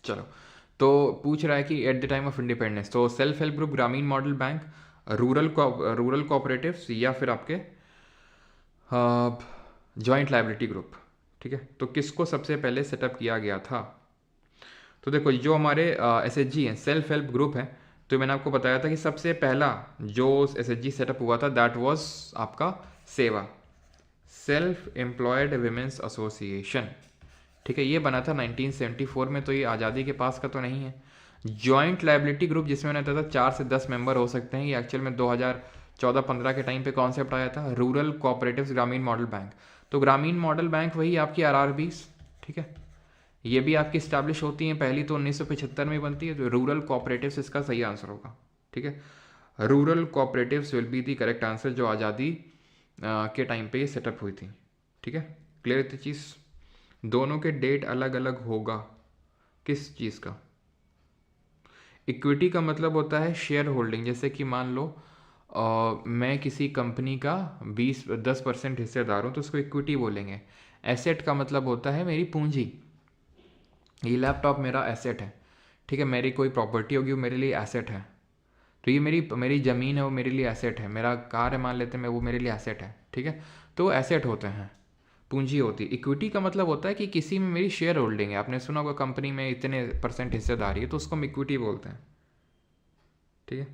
चलो, तो पूछ रहा है कि at the time of independence, तो सेल्फ हेल्प ग्रुप, ग्रामीण मॉडल बैंक, रूरल कोऑपरेटिव्स, या फिर आपके जॉइंट लाइबिलिटी ग्रुप, ठीक है। तो किसको सबसे पहले सेटअप किया गया था, तो देखो जो हमारे SHG हैं, सेल्फ हेल्प ग्रुप है, तो मैंने आपको बताया था कि सबसे पहला जो SHG सेटअप हुआ था दैट वाज आपका सेवा, सेल्फ एम्प्लॉयड विमेंस एसोसिएशन, ठीक है, ये बना था 1974 में, तो ये आज़ादी के पास का तो नहीं है। जॉइंट लाइबिलिटी ग्रुप, जिसमें रहता था 4 से 10 मेंबर हो सकते हैं, ये एक्चुअल में 2014-15 के टाइम पे कॉन्सेप्ट आया था। रूरल कोऑपरेटिव्स ग्रामीण मॉडल बैंक, तो ग्रामीण मॉडल बैंक वही आपकी आरआरबीस, ठीक है, ये भी आपकी स्टैब्लिश होती हैं, पहली तो 1975 में बनती है, तो रूरल कोऑपरेटिव्स इसका सही आंसर होगा, ठीक है। Rural cooperatives will be the correct answer, जो आज़ादी के टाइम पे ये सेटअप हुई थी, ठीक है। क्लियर थी चीज़? दोनों के डेट अलग अलग होगा, किस चीज़ का? इक्विटी का मतलब होता है शेयर होल्डिंग, जैसे कि मान लो मैं किसी कंपनी का 10% हिस्सेदार हूँ, तो उसको इक्विटी बोलेंगे। एसेट का मतलब होता है मेरी पूंजी, ये लैपटॉप मेरा एसेट है, ठीक है, मेरी कोई प्रॉपर्टी होगी वो मेरे लिए एसेट है, तो ये मेरी ज़मीन है वो मेरे लिए एसेट है, मेरा कार है मान लेते हैं मैं, वो मेरे लिए एसेट है, ठीक है, तो एसेट होते हैं, पूंजी होती है। इक्विटी का मतलब होता है कि किसी में मेरी शेयर होल्डिंग है, आपने सुना होगा कंपनी में इतने % हिस्सेदारी है, तो उसको हम इक्विटी बोलते हैं, ठीक है।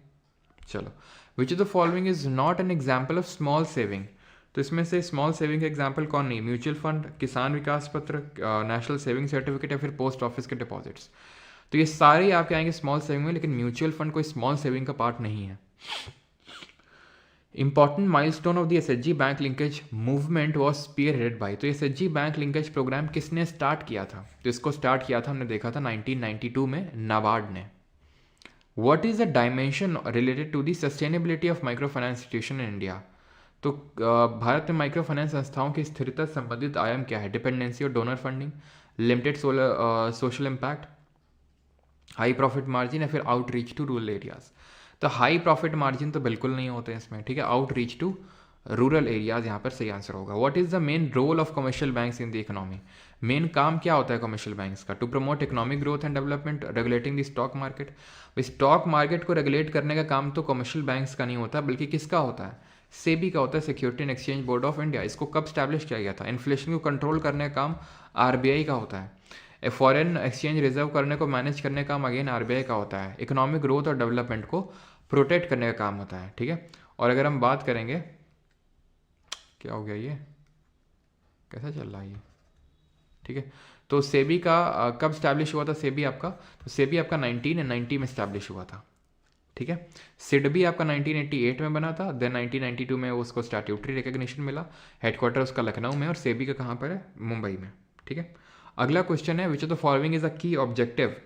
चलो, विच of the following is not an example of small saving, तो इसमें से स्मॉल सेविंग का एग्जाम्पल कौन नहीं? म्यूचुअल फंड, किसान विकास पत्र, नेशनल सेविंग सर्टिफिकेट, या फिर पोस्ट ऑफिस के डिपॉजिट्स। तो ये सारे आपके आएंगे स्मॉल सेविंग में, लेकिन म्यूचुअल फंड कोई स्मॉल सेविंग का पार्ट नहीं है। Important milestone of the SHG bank linkage movement was spearheaded by, तो एसएचजी बैंक लिंकेज प्रोग्राम किसने स्टार्ट किया था? तो इसको स्टार्ट किया था, हमने देखा था 1992 में नाबार्ड ने। What is the dimension related to the sustainability of microfinance institution in India? तो भारत में माइक्रो फाइनेंस संस्थाओं की स्थिरता से संबंधित आयाम क्या है? डिपेंडेंसी और donor funding, limited social impact, high profit margin, या फिर आउटरीच टू रूरल एरियाज। तो हाई प्रॉफिट मार्जिन तो बिल्कुल नहीं होते इसमें, ठीक है। आउटरीच टू रूरल एरियाज यहाँ पर सही आंसर होगा। What is the main role of commercial banks in the economy? Main काम क्या होता है कमर्शियल बैंक्स का? To promote economic growth and development, regulating the stock market. Stock market को रेगुलेट करने का काम तो कमर्शियल बैंक्स का नहीं होता, बल्कि किसका होता है? सेबी का होता है, security and exchange board of India. इसको कब स्टैब्लिश किया गया था? इन्फ्लेशन को कंट्रोल करने का काम आरबीआई का होता है। फॉरेन एक्सचेंज रिजर्व करने को मैनेज करने का काम अगेन आरबीआई का होता है। इकोनॉमिक ग्रोथ और डेवलपमेंट को प्रोटेक्ट करने का काम होता है, ठीक है। और अगर हम बात करेंगे, क्या हो गया ये, कैसा चल रहा है ये, ठीक है। तो सेबी का कब स्टैब्लिश हुआ था सेबी आपका? तो सेबी आपका 1990 में स्टैब्लिश हुआ था, ठीक है। सिडबी आपका 1988 में बना था, देन 1992 में उसको स्टैट्यूटरी रिकग्निशन मिला। हेडक्वार्टर उसका लखनऊ में, और सेबी का कहाँ पर है? मुंबई में, ठीक है। अगला क्वेश्चन है, which of the following is a key objective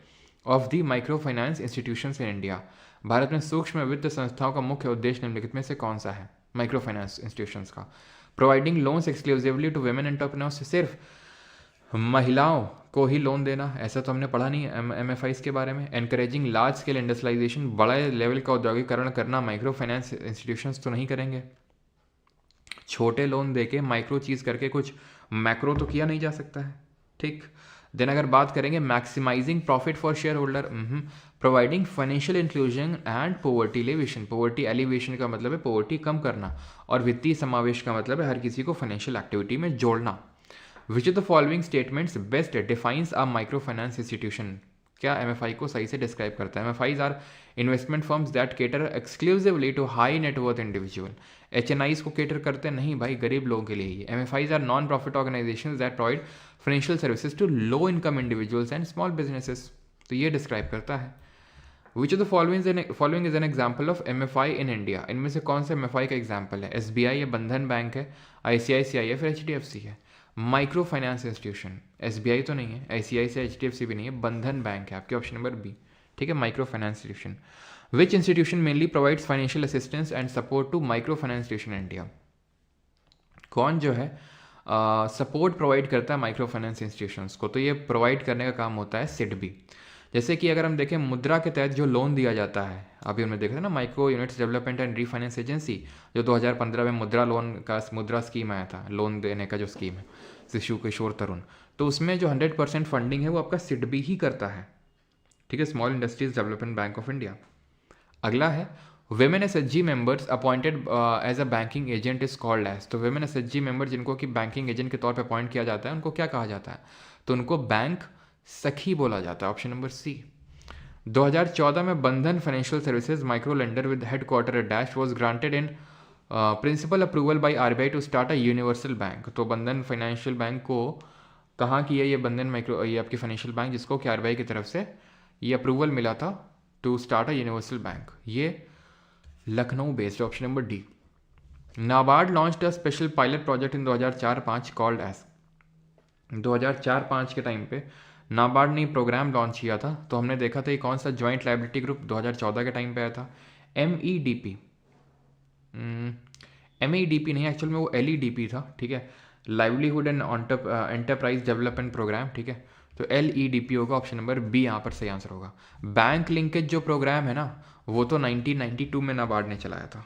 of the micro finance institutions in India? Bharat में सूक्ष्म वित्त संस्थाओं का मुख्य उद्देश्य निम्नलिखित में से कौन सा है? माइक्रो फाइनेंस इंस्टीट्यूशंस का providing loans exclusively to women entrepreneurs, सिर्फ महिलाओं को ही लोन देना, ऐसा तो हमने पढ़ा नहीं है एमएफआईज के बारे में। एनकरेजिंग लार्ज स्केल इंडस्ट्रियलाइजेशन, बड़े लेवल का औद्योगिकरण करना, माइक्रो फाइनेंस इंस्टीट्यूशंस तो नहीं करेंगे। छोटे लोन देके माइक्रो चीज़ करके कुछ मैक्रो तो किया नहीं जा सकता है, ठीक। देन अगर बात करेंगे maximising profit for shareholder, providing financial inclusion and poverty alleviation. Poverty alleviation का मतलब है पोवर्टी कम करना, और वित्तीय समावेश का मतलब है हर किसी को फाइनेंशियल एक्टिविटी में जोड़ना। Which of the following statements best defines a micro finance institution? क्या एमएफआई को सही से डिस्क्राइब करता है? MFIs are investment firms that cater exclusively to high net worth individual. HNIs को केटर करते नहीं भाई, गरीब लोगों के लिए ही। MFIs are non profit organisations that provide financial services to low income individuals and small businesses. तो ये डिस्क्राइब करता है। Which of the following is an example of MFI in India? इनमें से कौन सा एमएफआई का एग्जाम्पल है? एसबीआई है, बंधन बैंक है, आईसीआईसीआई है, फिर एचडीएफसी है। माइक्रो फाइनेंस इंस्टीट्यूशन, एसबीआई तो नहीं है, आईसीआईसीआई एचडीएफसी भी नहीं है, बंधन बैंक है आपके, ऑप्शन नंबर बी, ठीक है। Micro finance institution. Which institution mainly provides financial assistance and support to micro finance institution in India? कौन जो है सपोर्ट प्रोवाइड करता है माइक्रो फाइनेंस इंस्टीट्यूशंस को? तो ये प्रोवाइड करने का काम होता है सिडबी। जैसे कि अगर हम देखें मुद्रा के तहत जो लोन दिया जाता है, अभी हमने देखा था ना micro units development and refinance agency, जो 2015 में मुद्रा लोन का मुद्रा स्कीम आया था, लोन देने का जो स्कीम है शिशु किशोर तरुण, तो उसमें जो 100% फंडिंग है वो आपका सिडबी ही करता है, ठीक है, small industries development bank of India. अगला है women SHG members appointed as a banking agent is called as। तो women SHG member जिनको कि बैंकिंग एजेंट के तौर पे अपॉइंट किया जाता है, उनको क्या कहा जाता है? तो उनको बैंक सखी बोला जाता है, ऑप्शन नंबर सी। 2014 में Bandhan financial services micro lender with headquarter dash was granted in principle approval by RBI to start a universal bank. तो बंधन फाइनेंशियल बैंक को कहाँ की है ये बंधन माइक्रो, ये आपकी फाइनेंशियल बैंक जिसको कि आरबीआई की तरफ से ये अप्रूवल मिला था to start a universal bank, ये Lucknow based, option number D. NABARD launched a special pilot project in 2004-5 called as. 2004-5 के टाइम पे नाबार्ड ने प्रोग्राम लॉन्च किया था, तो हमने देखा था ये कौन सा जॉइंट लाइबिलिटी ग्रुप 2014 के टाइम पे आया था, MEDP। MEDP नहीं, एक्चुअल में वो LEDP था, ठीक है, livelihood and enterprise development programme, ठीक है। तो LEDP होगा, ऑप्शन नंबर बी यहाँ पर सही आंसर होगा। बैंक लिंकेज जो प्रोग्राम है ना, वो तो 1992 में नाबार्ड ने चलाया था,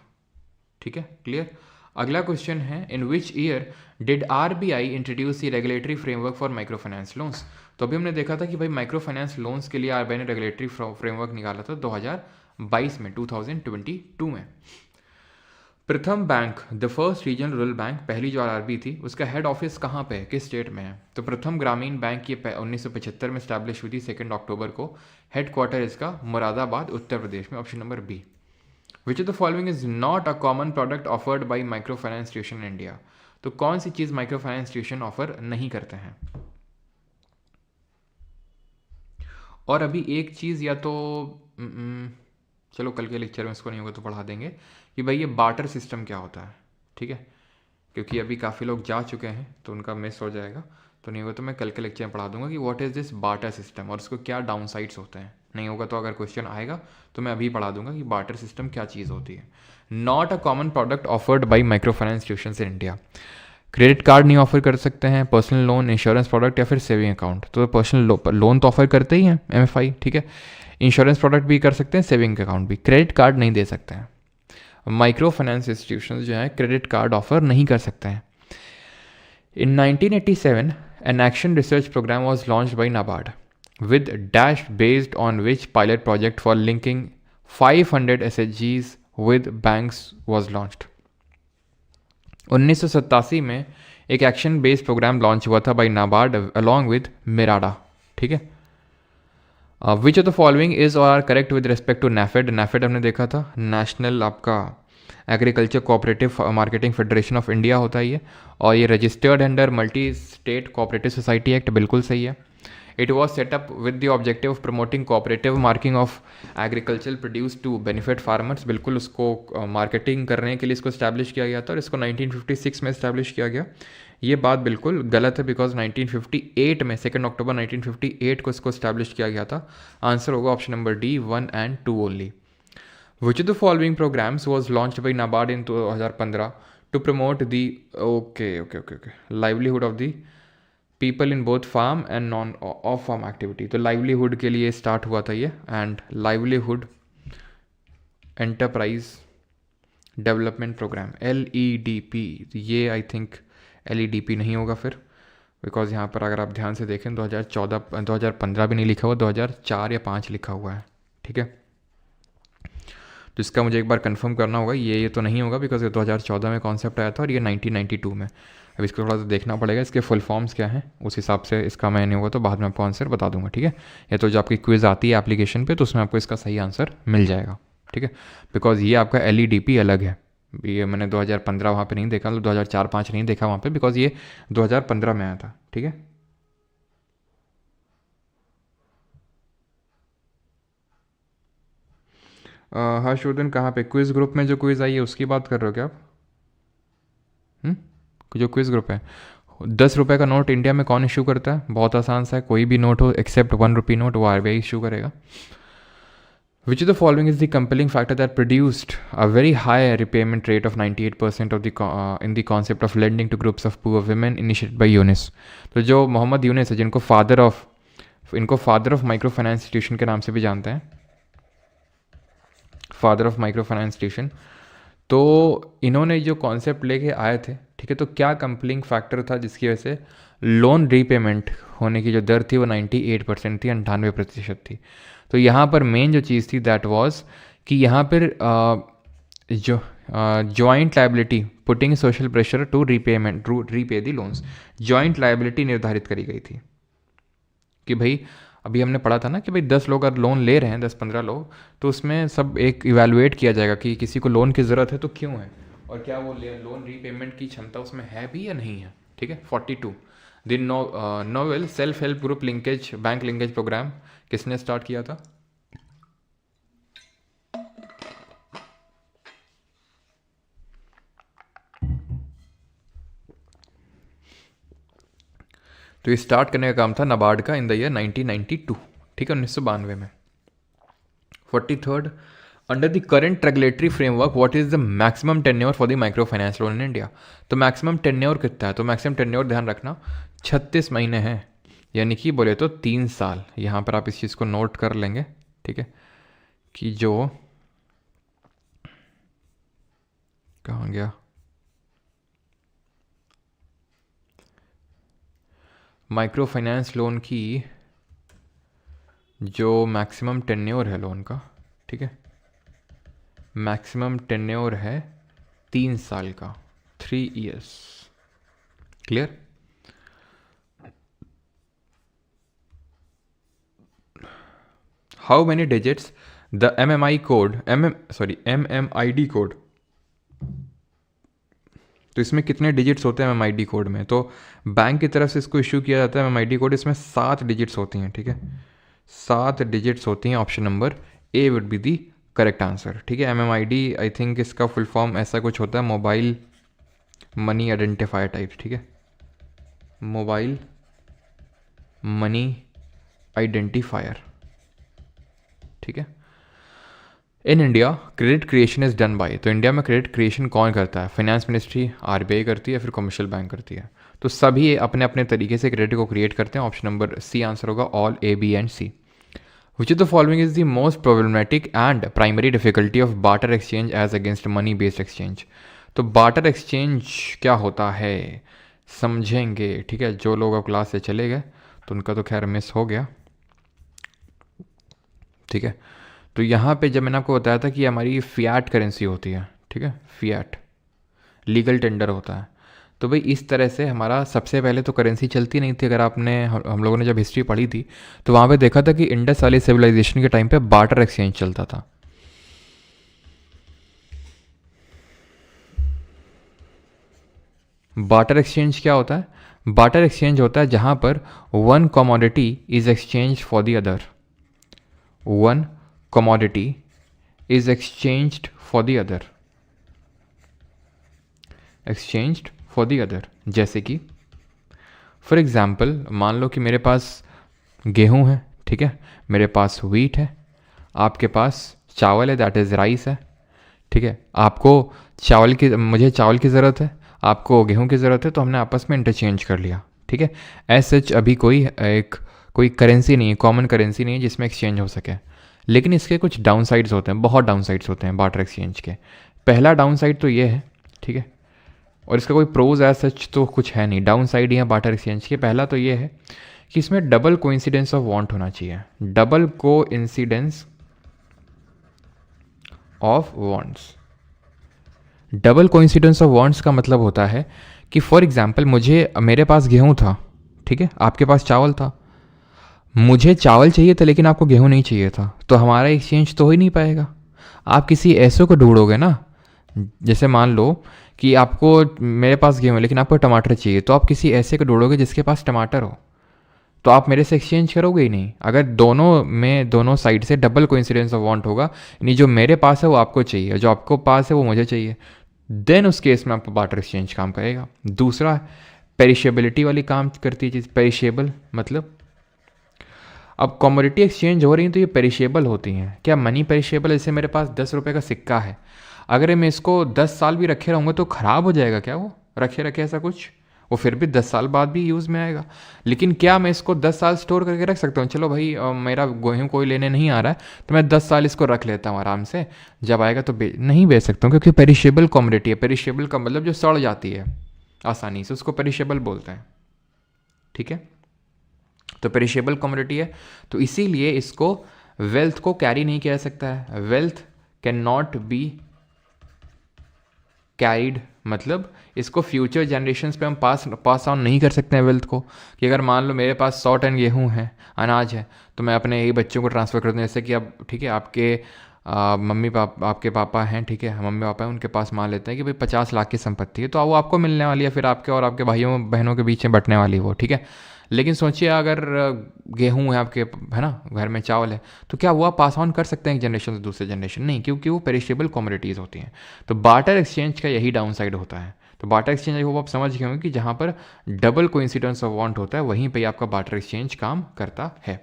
ठीक है, क्लियर। अगला क्वेश्चन है, in which year did RBI introduce the regulatory framework for micro finance loans. तो अभी हमने देखा था कि भाई माइक्रो फाइनेंस लोन्स के लिए RBI ने रेगुलेटरी फ्रेमवर्क निकाला था 2022 में, 2022 में। प्रथम bank, the first regional rural bank, पहली जो RRB थी, उसका हेड ऑफिस कहाँ पे है, किस स्टेट में है। तो प्रथम ग्रामीण बैंक ये 1975 में स्टैब्लिश हुई थी 2 अक्टूबर को। हेड क्वार्टर इसका मुरादाबाद, उत्तर प्रदेश में, option number B. Which of the following is not a common product offered by micro finance institution in India. तो कौन सी चीज़ माइक्रो फाइनेंस इंस्टीट्यूशन ऑफर नहीं करते हैं। और अभी एक चीज़ या तो चलो कल के लेक्चर में इसको नहीं होगा तो पढ़ा देंगे कि भाई ये बार्टर सिस्टम क्या होता है, ठीक है, क्योंकि अभी काफ़ी लोग जा चुके हैं तो उनका मिस हो जाएगा, तो नहीं होगा तो मैं कल के लेक्चर में पढ़ा दूंगा कि what is this barter system और उसको क्या डाउन साइड्स होते हैं। नहीं होगा तो अगर क्वेश्चन आएगा तो मैं अभी पढ़ा दूंगा कि बार्टर सिस्टम क्या चीज़ होती है। Not a common product offered by micro finance institution in India. Credit card नहीं ऑफर कर सकते हैं, पर्सनल लोन, इंश्योरेंस प्रोडक्ट या फिर सेविंग अकाउंट। तो पर्सनल लोन तो ऑफर करते ही हैं MFI, ठीक है, इंश्योरेंस प्रोडक्ट भी कर सकते हैं, सेविंग अकाउंट भी, क्रेडिट कार्ड नहीं दे सकते हैं। माइक्रो फाइनेंस इंस्टीट्यूशंस जो हैं क्रेडिट कार्ड ऑफर नहीं कर सकते हैं। इन 1987 an action research program was launched by NABARD with dash based on which pilot project for linking 500 SHGs with banks was launched। 1987 में एक एक्शन बेस्ड प्रोग्राम लॉन्च हुआ था by NABARD along with MYRADA, ठीक है। Which of the following is or are correct with respect to NAFED। NAFED हमने देखा था, नेशनल आपका agriculture cooperative marketing federation of India होता है ये, और ये registered under multi state cooperative society act, बिल्कुल सही है। It was set up with the objective of promoting cooperative marking of agriculture produce to benefit farmers, बिल्कुल उसको मार्केटिंग करने के लिए इसको इस्टेब्लिश किया गया था और इसको 1956 में इस्टेब्लिश किया गया। ये बात बिल्कुल गलत है बिकॉज 1958 में 2 अक्टूबर 1958 को इसको इस्टेब्लिश किया गया था। आंसर होगा option number D 1 and 2 only. Which of the following programmes was launched by NABARD in 2015 to promote the livelihood of the people in both farm and non of farm activity. तो लाइवलीहुड के लिए स्टार्ट हुआ था ये, and livelihood enterprise development programme LEDP। ये आई थिंक LEDP नहीं होगा फिर, बिकॉज यहाँ पर अगर आप ध्यान से देखें 2015 भी नहीं लिखा हुआ, 2004 या 5 लिखा हुआ है, ठीक है। तो इसका मुझे एक बार कंफर्म करना होगा, ये तो नहीं होगा बिकॉज 2014 में कॉन्सेप्ट आया था और ये 1992 में। अब इसको थोड़ा सा देखना पड़ेगा, इसके फुल फॉर्म्स क्या हैं, उस हिसाब से इसका मैं नहीं होगा तो बाद में आपको आंसर बता दूंगा, ठीक है। या तो जो आपकी क्विज आती है एप्लीकेशन पे तो उसमें आपको इसका सही आंसर मिल जाएगा, ठीक है। बिकॉज ये आपका LEDP अलग है, ये मैंने 2015 वहाँ पे नहीं देखा, मतलब 2004-5 नहीं देखा वहाँ पे, बिकॉज ये 2015 में आया था, ठीक है। हर्षवर्धन कहाँ पे, क्विज ग्रुप में जो क्विज आई है उसकी बात कर रहे हो क्या आप? जो क्विज ग्रुप है, 10 रुपये का नोट इंडिया में कौन इशू करता है? बहुत आसान सा है, कोई भी नोट हो एक्सेप्ट 1 रुपी नोट, वो RBI इशू करेगा। Which of the following is the compelling factor that produced a very high repayment rate of 98% of the in the concept of lending to groups of poor women initiated by Yunus. तो जो मोहम्मद यूनिस है, जिनको father of micro finance institution के नाम से भी जानते हैं, father of micro finance institution, तो इन्होंने जो कॉन्सेप्ट लेके आए थे, ठीक है, तो क्या कंपेलिंग फैक्टर था जिसकी वजह से लोन रीपेमेंट होने की जो दर थी वो 98% थी, 98% थी। तो यहाँ पर मेन जो चीज़ थी दैट वाज कि यहाँ पर जो joint liability putting social pressure to repay the loans, joint liability निर्धारित करी गई थी कि भाई अभी हमने पढ़ा था ना कि भाई 10 लोग अगर लोन ले रहे हैं, 10-15 लोग, तो उसमें सब एक इवैल्यूएट किया जाएगा कि किसी को लोन की ज़रूरत है तो क्यों है, और क्या वो लोन रीपेमेंट की क्षमता उसमें है भी या नहीं है, ठीक है। 42 the novel self help group linkage bank linkage programme किसने स्टार्ट किया था? तो ये स्टार्ट करने का काम था नाबार्ड का इन द ईयर 1992, ठीक है, 1992 में। 43rd under the current regulatory framework what is the maximum tenure for the micro finance loan in India? तो मैक्सिमम टेन्योर कितना है? तो मैक्सिमम टेन्योर ध्यान रखना 36 महीने हैं, यानी कि बोले तो 3 साल। यहाँ पर आप इस चीज़ को नोट कर लेंगे, ठीक है, कि जो कहाँ गया माइक्रो फाइनेंस लोन की जो मैक्सिमम टेन्योर है लोन का, ठीक है, मैक्सिमम टेन्योर है 3 साल का, 3 years। Clear? How many digits the MMI code MMID code, तो इसमें कितने डिजिट्स होते हैं MMID कोड में? तो बैंक की तरफ से इसको इशू किया जाता है MMID कोड, इसमें 7 डिजिट्स होती हैं, ठीक है, 7 डिजिट्स होती हैं। Option number A would be the correct answer, ठीक है। MMID आई थिंक इसका फुल फॉर्म ऐसा कुछ होता है, मोबाइल मनी आइडेंटिफायर टाइप, ठीक है, मोबाइल मनी आइडेंटिफायर, ठीक है। In India credit creation is done by, तो इंडिया में क्रेडिट क्रिएशन कौन करता है? फाइनेंस मिनिस्ट्री, RBI करती है, फिर कमर्शियल बैंक करती है। तो सभी अपने अपने तरीके से क्रेडिट को क्रिएट करते हैं। ऑप्शन नंबर सी आंसर होगा, all A, B and C। Which of the following is the most problematic and primary difficulty of barter exchange as against money based exchange? तो बार्टर एक्सचेंज क्या होता है समझेंगे, ठीक है। जो लोग अब क्लास से चले गए तो उनका तो खैर मिस हो गया, ठीक है। तो यहाँ पे जब मैंने आपको बताया था कि हमारी फियाट करेंसी होती है, ठीक है, फियाट लीगल टेंडर होता है। तो भाई इस तरह से हमारा सबसे पहले तो करेंसी चलती नहीं थी। अगर आपने हम लोगों ने जब हिस्ट्री पढ़ी थी तो वहाँ पे देखा था कि इंडस वाली सिविलाइजेशन के टाइम पे बार्टर एक्सचेंज चलता था। बार्टर एक्सचेंज क्या होता है? बार्टर एक्सचेंज होता है जहाँ पर one commodity is exchange for the other, one commodity is exchanged for the other, exchanged for the other। जैसे कि फॉर एग्जाम्पल मान लो कि मेरे पास गेहूं है, ठीक है, मेरे पास व्हीट है, आपके पास चावल है, दैट इज़ राइस है, ठीक है। आपको मुझे चावल की ज़रूरत है, आपको गेहूं की ज़रूरत है, तो हमने आपस में इंटरचेंज कर लिया, ठीक है। एज सच अभी कोई करेंसी नहीं है, कॉमन करेंसी नहीं है जिसमें एक्सचेंज हो सके। लेकिन इसके कुछ डाउन साइड्स होते हैं, बहुत डाउन साइड्स होते हैं बार्टर एक्सचेंज के। पहला डाउन साइड तो ये है, ठीक है, और इसका कोई प्रोज एज सच तो कुछ है नहीं, डाउन साइड ही है बार्टर एक्सचेंज के। पहला तो ये है कि इसमें डबल कोइंसिडेंस ऑफ वांट होना चाहिए, double coincidence of wants. Double coincidence of wants का मतलब होता है कि फॉर एग्जाम्पल मेरे पास गेहूँ था, ठीक है, आपके पास चावल था, मुझे चावल चाहिए था लेकिन आपको गेहूं नहीं चाहिए था, तो हमारा एक्सचेंज तो हो ही नहीं पाएगा। आप किसी ऐसे को ढूंढोगे ना, जैसे मान लो कि आपको मेरे पास गेहूं है लेकिन आपको टमाटर चाहिए, तो आप किसी ऐसे को ढूंढोगे जिसके पास टमाटर हो, तो आप मेरे से एक्सचेंज करोगे ही नहीं। अगर दोनों साइड से डबल कोइंसिडेंस ऑफ वांट होगा, यानी जो मेरे पास है वो आपको चाहिए, जो आपको पास है वो मुझे चाहिए, देन उस केस में आपको बार्टर एक्सचेंज काम करेगा। दूसरा पेरिशेबिलिटी वाली काम करती है चीज़। पेरिशेबल मतलब अब कमोडिटी एक्सचेंज हो रही हैं तो ये पेरिशेबल होती हैं। क्या मनी पेरिशेबल? जैसे मेरे पास 10 रुपये का सिक्का है, अगर मैं इसको 10 साल भी रखे रहूँगा तो ख़राब हो जाएगा क्या? वो रखे ऐसा कुछ, वो फिर भी 10 साल बाद भी यूज़ में आएगा। लेकिन क्या मैं इसको 10 साल स्टोर करके रख सकता हूँ? चलो भाई मेरा गेहूँ कोई लेने नहीं आ रहा है तो मैं 10 साल इसको रख लेता हूँ आराम से, जब आएगा तो नहीं बेच सकता हूँ, क्योंकि पेरिशेबल कमोडिटी है। पेरिशेबल का मतलब जो सड़ जाती है आसानी से, उसको पेरिशेबल बोलते हैं, ठीक है। तो पेरिशेबल कमोडिटी है, तो इसीलिए इसको वेल्थ को कैरी नहीं किया जा सकता है। Wealth can not be carried, मतलब इसको फ्यूचर जनरेशन्स पे हम पास ऑन नहीं कर सकते हैं वेल्थ को। कि अगर मान लो मेरे पास 100 टन गेहूँ है, अनाज है, तो मैं अपने यही बच्चों को ट्रांसफ़र कर दूँ, जैसे कि अब ठीक है आपके मम्मी पापा आपके पापा हैं, ठीक है, मम्मी पापा हैं, उनके पास मान लेते हैं कि भाई 50 लाख की संपत्ति है, तो वो आपको मिलने वाली है, फिर आपके और आपके भाइयों बहनों के बीच में बंटने वाली वो, ठीक है। लेकिन सोचिए अगर गेहूँ है आपके, है ना, घर में चावल है, तो क्या वो आप पास ऑन कर सकते हैं एक जनरेशन से दूसरे जनरेशन? नहीं, क्योंकि वो पेरिशेबल कमोडिटीज़ होती हैं। तो बार्टर एक्सचेंज का यही डाउन साइड होता है। तो बार्टर एक्सचेंज आई होप आप समझ गए होंगे कि जहाँ पर डबल कोइंसिडेंस ऑफ वांट होता है वहीं पे आपका बार्टर एक्सचेंज काम करता है।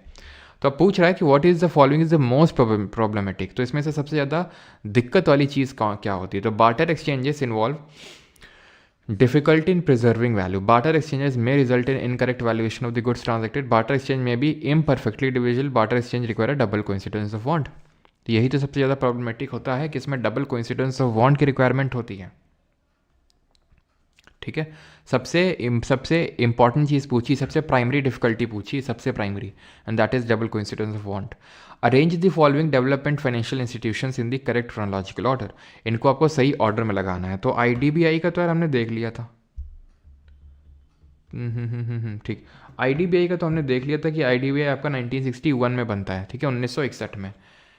तो अब पूछ रहा है कि what is the following is the most problematic, तो इसमें से सबसे ज़्यादा दिक्कत वाली चीज़ क्या होती है? तो barter exchanges involve difficulty in preserving value. Barter exchanges may result in incorrect valuation of the goods transacted. Barter exchange may be imperfectly divisible. Barter exchange require a double coincidence of want. तो यही तो सबसे ज़्यादा प्रॉब्लमेटिक होता है कि इसमें डबल कोइंसिडेंस ऑफ वांट की रिक्वायरमेंट होती है, ठीक है। सबसे इंपॉर्टेंट चीज़ पूछी, सबसे प्राइमरी डिफिकल्टी पूछी, सबसे primary, and that is double coincidence of want. Arrange the following development financial institutions in the correct chronological order. इनको आपको सही ऑर्डर में लगाना है। तो आईडीबीआई का तो यार हमने देख लिया था, ठीक। आईडीबीआई का तो हमने देख लिया था कि आईडीबीआई आपका 1961 में बनता है, ठीक है, 1961 में।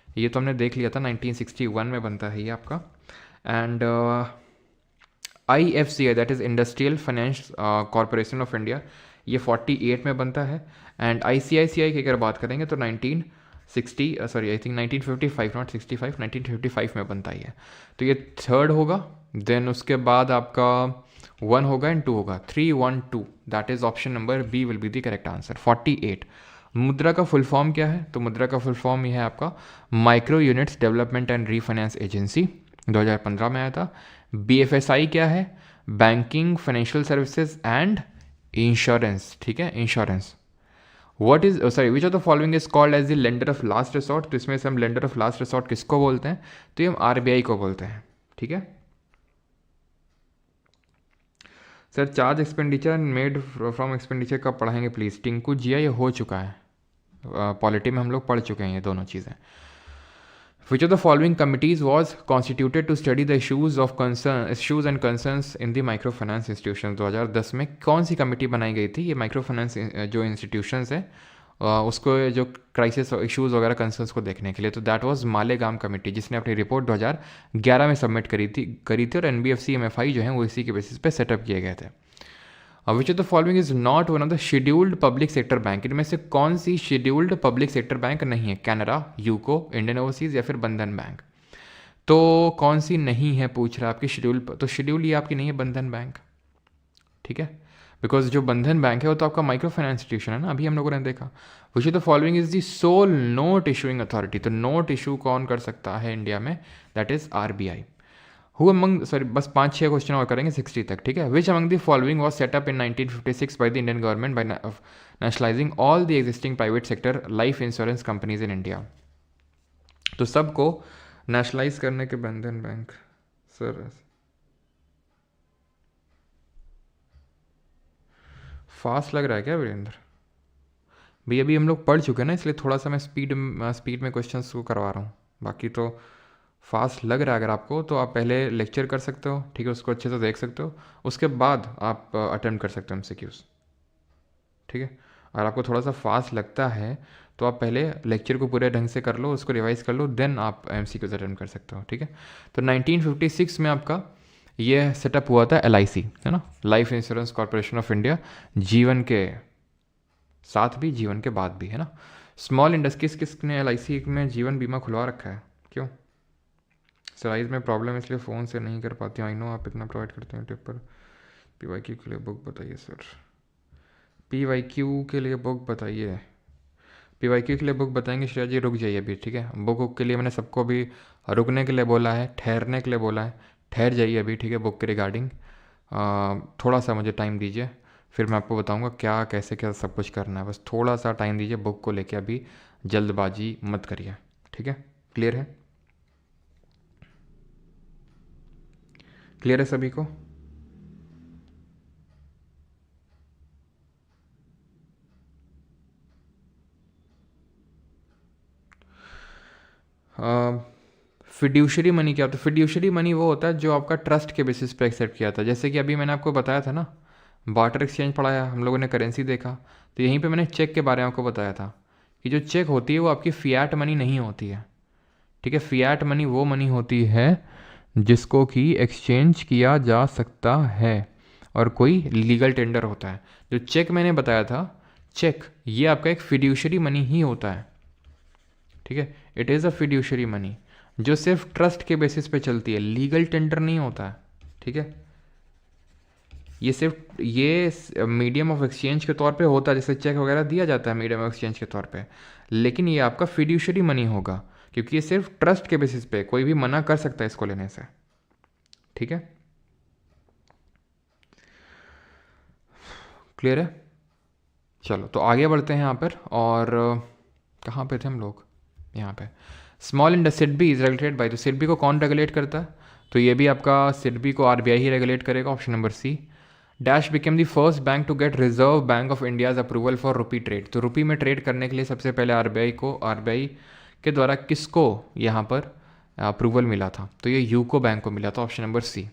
ये तो हमने देख लिया था, 1961 में बनता है ये आपका। And IFCI that is industrial finance corporation of India, ये 48 में बनता है। एंड ICICI की अगर बात करेंगे तो 1960 सॉरी आई थिंक 1955 नॉट 65, 1955 में बनता ही है। तो ये थर्ड होगा। देन उसके बाद आपका 1 होगा एंड 2 होगा, 312, that is option number B will be the correct answer, 48। Mudra का फुल फॉर्म क्या है? तो मुद्रा का फुल फॉर्म ये है आपका micro units development and refinance agency, 2015 में आया था। BFSI क्या है? Banking financial services and insurance, ठीक है, insurance. What is sorry which of the following is called as the lender of last resort. तो इसमें से हम लेंडर ऑफ लास्ट रिसोर्ट किसको बोलते हैं? तो ये हम RBI को बोलते हैं, ठीक है। Sir charge expenditure made from expenditure कब पढ़ाएंगे प्लीज़? टिंकू जिया ये हो चुका है, पॉलिटी में हम लोग पढ़ चुके हैं ये दोनों चीज़ें। Which of the following committees was constituted to study the issues and concerns in the microfinance institutions? 2010 में कौन सी कमेटी बनाई गई थी? ये माइक्रो फाइनेंस जो इंस्टीट्यूशंस है उसको जो क्राइसिस इश्यूज़ वगैरह कंसर्न्स को देखने के लिए, तो दैट वाज मालेगाम कमेटी, जिसने अपनी रिपोर्ट 2011 में सबमिट करी थी और NBFC MFI जो है वो इसी के बेसिस पे सेटअप किए गए थे। विच of the following is not one of the scheduled public sector bank? इनमें से कौन सी शेड्यूल्ड पब्लिक सेक्टर बैंक नहीं है? कैनरा, यूको, इंडियन ओवरसीज या फिर बंधन बैंक? तो कौन सी नहीं है पूछ रहा है आपकी शेड्यूल, तो शेड्यूल ये आपकी नहीं है बंधन बैंक, ठीक है, बिकॉज जो बंधन बैंक है वो तो आपका माइक्रो फाइनेंस इंस्टीट्यूशन है ना, अभी हम लोगों ने देखा। Which of the following is the sole note issuing authority? तो नोट इशू कौन कर सकता है इंडिया में? That is RBI। Who among sorry बस 5-6 क्वेश्चन और करेंगे 60 तक, ठीक है। Which among the following was set up in 1956 by the Indian government by nationalising all the existing private sector life insurance companies in India? तो सबको नेशनलाइज करने के बंधन बैंक, सर फास्ट लग रहा है क्या वीरेंद्र भाई? अभी हम लोग पढ़ चुके हैं ना, इसलिए थोड़ा सा मैं स्पीड में क्वेश्चंस को करवा रहा हूँ, बाकी तो फास्ट लग रहा है अगर आपको तो आप पहले लेक्चर कर सकते हो, ठीक है, उसको अच्छे से देख सकते हो, उसके बाद आप अटेम्प्ट कर सकते हो MCQs, ठीक है। अगर आपको थोड़ा सा फास्ट लगता है तो आप पहले लेक्चर को पूरे ढंग से कर लो, उसको रिवाइज कर लो, देन आप MCQs अटेम्प्ट कर सकते हो, ठीक है। तो 1956 में आपका ये सेटअप हुआ था LIC, है ना, life insurance corporation of India, जीवन के साथ भी जीवन के बाद भी, है ना। स्मॉल इंडस्ट्रीज किसने LIC में जीवन बीमा खुलवा रखा है? क्यों? साइज में प्रॉब्लम इसलिए फ़ोन से नहीं कर पाती हूँ। आई नो आप इतना प्रोवाइड करते हैं टिप पर। PYQ के लिए बुक बताइए सर, PYQ के लिए बुक बताइए, PYQ के लिए बुक बताएंगे श्रेया जी, रुक जाइए अभी, ठीक है। बुक के लिए मैंने सबको भी रुकने के लिए बोला है, ठहरने के लिए बोला है, ठहर जाइए अभी, ठीक है। बुक के रिगार्डिंग थोड़ा सा मुझे टाइम दीजिए, फिर मैं आपको बताऊंगा क्या कैसे क्या सब कुछ करना है, बस थोड़ा सा टाइम दीजिए। बुक को लेके अभी जल्दबाजी मत करिए, ठीक है। क्लियर है? क्लियर है सभी को? फिड्यूशरी मनी क्या होता है? फिड्यूशरी मनी वो होता है जो आपका ट्रस्ट के बेसिस पे एक्सेप्ट किया था, जैसे कि अभी मैंने आपको बताया था ना, बार्टर एक्सचेंज पढ़ाया, हम लोगों ने करेंसी देखा, तो यहीं पे मैंने चेक के बारे में आपको बताया था कि जो चेक होती है वो आपकी फियाट मनी नहीं होती है, ठीक है। फिएट मनी वो मनी होती है जिसको कि एक्सचेंज किया जा सकता है और कोई लीगल टेंडर होता है। जो चेक मैंने बताया था, चेक ये आपका एक फिड्यूशरी मनी ही होता है, ठीक है। It is a fiduciary money जो सिर्फ ट्रस्ट के बेसिस पे चलती है, लीगल टेंडर नहीं होता है, ठीक है। ये सिर्फ ये मीडियम ऑफ एक्सचेंज के तौर पे होता है, जैसे चेक वगैरह दिया जाता है मीडियम ऑफ एक्सचेंज के तौर पे, लेकिन ये आपका फिड्यूशरी मनी होगा क्योंकि ये सिर्फ ट्रस्ट के बेसिस पे, कोई भी मना कर सकता है इसको लेने से, ठीक है। क्लियर है? चलो तो आगे बढ़ते हैं यहाँ पर। और कहाँ पे थे हम लोग? यहाँ पे small industry SIDBI is regulated by, तो सिडबी को कौन रेगुलेट करता है? तो ये भी आपका सिडबी को आरबीआई ही रेगुलेट करेगा, option number C. Dash became the first bank to get reserve bank of India's approval for rupee trade, तो रुपी में ट्रेड करने के लिए सबसे पहले आरबीआई के द्वारा किसको यहाँ पर अप्रूवल मिला था? तो ये यूको बैंक को मिला था, option number C.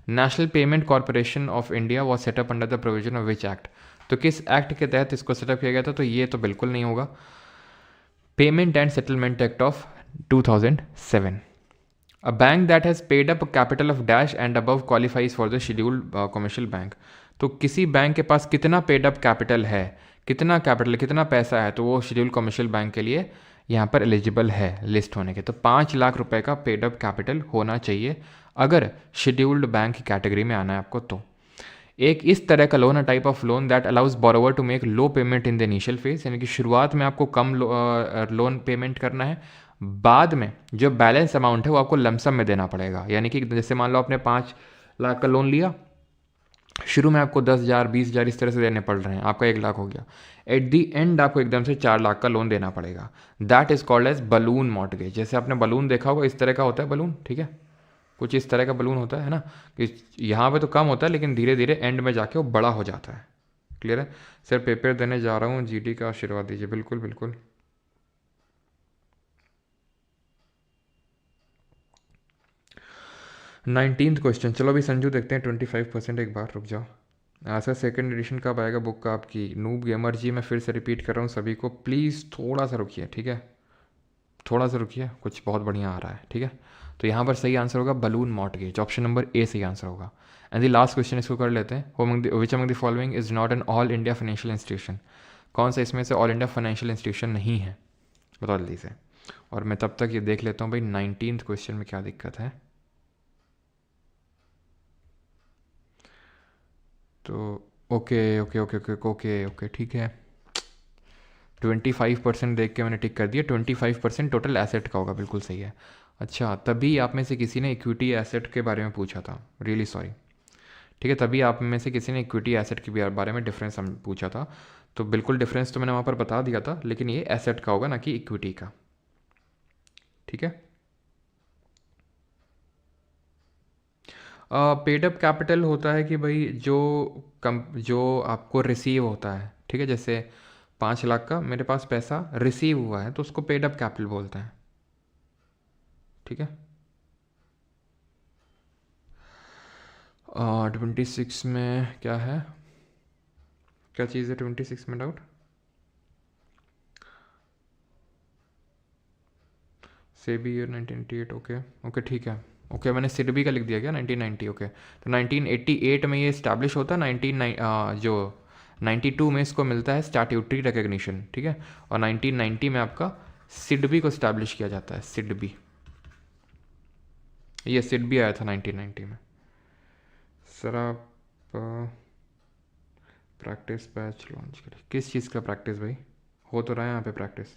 National payment corporation of India was setup under the provision of which act, तो किस एक्ट के तहत इसको सेटअप किया गया था? तो ये तो बिल्कुल नहीं होगा, payment and settlement act of 2007। A bank that has paid up a capital of dash and above qualifies for the scheduled commercial bank, तो किसी बैंक के पास कितना पेड अप कैपिटल है, कितना कैपिटल, कितना पैसा है, तो वो शेड्यूल कमर्शियल बैंक के लिए यहाँ पर एलिजिबल है लिस्ट होने के। तो 5 लाख रुपए का पेड अप कैपिटल होना चाहिए अगर शेड्यूल्ड बैंक की कैटेगरी में आना है आपको। तो एक इस तरह का loan, a type of loan that allows borrower to make low payment in the initial phase, यानी कि शुरुआत में आपको कम लोन पेमेंट करना है, बाद में जो बैलेंस अमाउंट है वो आपको लमसम में देना पड़ेगा। यानी कि जैसे मान लो आपने 5 लाख का लोन लिया, शुरू में आपको 10,000 20,000 इस तरह से देने पड़ रहे हैं, आपका 1 लाख हो गया, एट दी एंड आपको एकदम से 4 लाख का लोन देना पड़ेगा। That is called as balloon mortgage. जैसे आपने बलून देखा होगा, इस तरह का होता है बलून, ठीक है, कुछ इस तरह का बलून होता है ना, कि यहाँ पे तो कम होता है लेकिन धीरे धीरे एंड में जाके वो बड़ा हो जाता है। क्लियर है? सर पेपर देने जा रहा हूँ, जीडी का आशीर्वाद दीजिए। बिल्कुल बिल्कुल। 19th क्वेश्चन, चलो अभी संजू देखते हैं 25%, एक बार रुक जाओ। सर सेकंड एडिशन कब आएगा बुक का आपकी? नूब गेमर जी, मैं फिर से रिपीट कर रहा हूँ सभी को, प्लीज़ थोड़ा सा रुकिए, ठीक है, थोड़ा सा रुकिए, कुछ बहुत बढ़िया आ रहा है, ठीक है। तो यहाँ पर सही आंसर होगा balloon mortgage, option number A सही आंसर होगा। एंड द लास्ट क्वेश्चन इसको कर लेते हैं, विच among the following is not an all India financial institution, कौन सा इसमें से ऑल इंडिया फाइनेंशियल इंस्टीट्यूशन नहीं है? बताओ जल्दी से। और मैं तब तक ये देख लेता हूँ भाई 19th क्वेश्चन में क्या दिक्कत है। तो okay okay okay okay okay okay ठीक है, 25% देख के मैंने टिक कर दिया, 25% टोटल एसेट का होगा, बिल्कुल सही है। अच्छा, तभी आप में से किसी ने इक्विटी एसेट के बारे में पूछा था, रियली सॉरी, ठीक है, तभी आप में से किसी ने इक्विटी एसेट के बारे में डिफरेंस हम पूछा था। तो बिल्कुल डिफरेंस तो मैंने वहाँ पर बता दिया था, लेकिन ये एसेट का होगा ना कि इक्विटी का, ठीक है। पेड अप कैपिटल होता है कि भाई जो आपको रिसीव होता है, ठीक है, जैसे 5 लाख का मेरे पास पैसा रिसीव हुआ है तो उसको पेड अप कैपिटल बोलते हैं, ठीक है। 26 में क्या है, क्या चीज़ है 26 में? Doubt SEBI year 1988, okay okay ठीक है, ओके मैंने सिडबी का लिख दिया क्या 1990, ओके। तो 1988 में ये इस्टेब्लिश होता है, 92 में इसको मिलता है स्टैट्यूटरी रिकग्निशन, ठीक है, और 1990 में आपका सिडबी को इस्टेब्लिश किया जाता है, सिडबी, ये सिडबी आया था 1990 में। सर आप प्रैक्टिस बैच लॉन्च करें, किस चीज़ का प्रैक्टिस भाई? हो तो रहा है यहाँ पे प्रैक्टिस।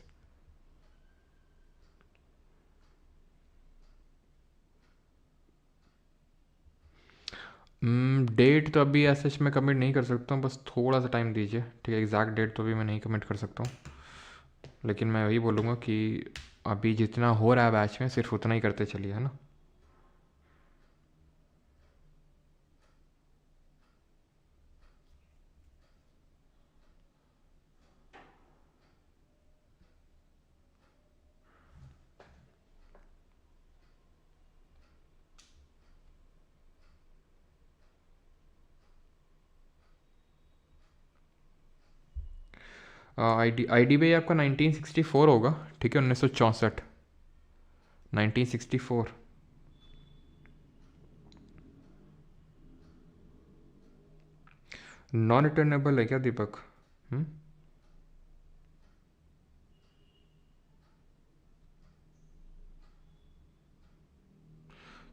डेट तो अभी ऐसे मैं कमिट नहीं कर सकता हूँ, बस थोड़ा सा टाइम दीजिए, ठीक है। एग्जैक्ट डेट तो अभी मैं नहीं कमिट कर सकता हूँ, लेकिन मैं वही बोलूँगा कि अभी जितना हो रहा है बैच में सिर्फ उतना ही करते चलिए, है ना। आई डी बी आपका 1964 होगा, ठीक है, 1964, 1964। नॉन रिटर्नेबल है क्या दीपक?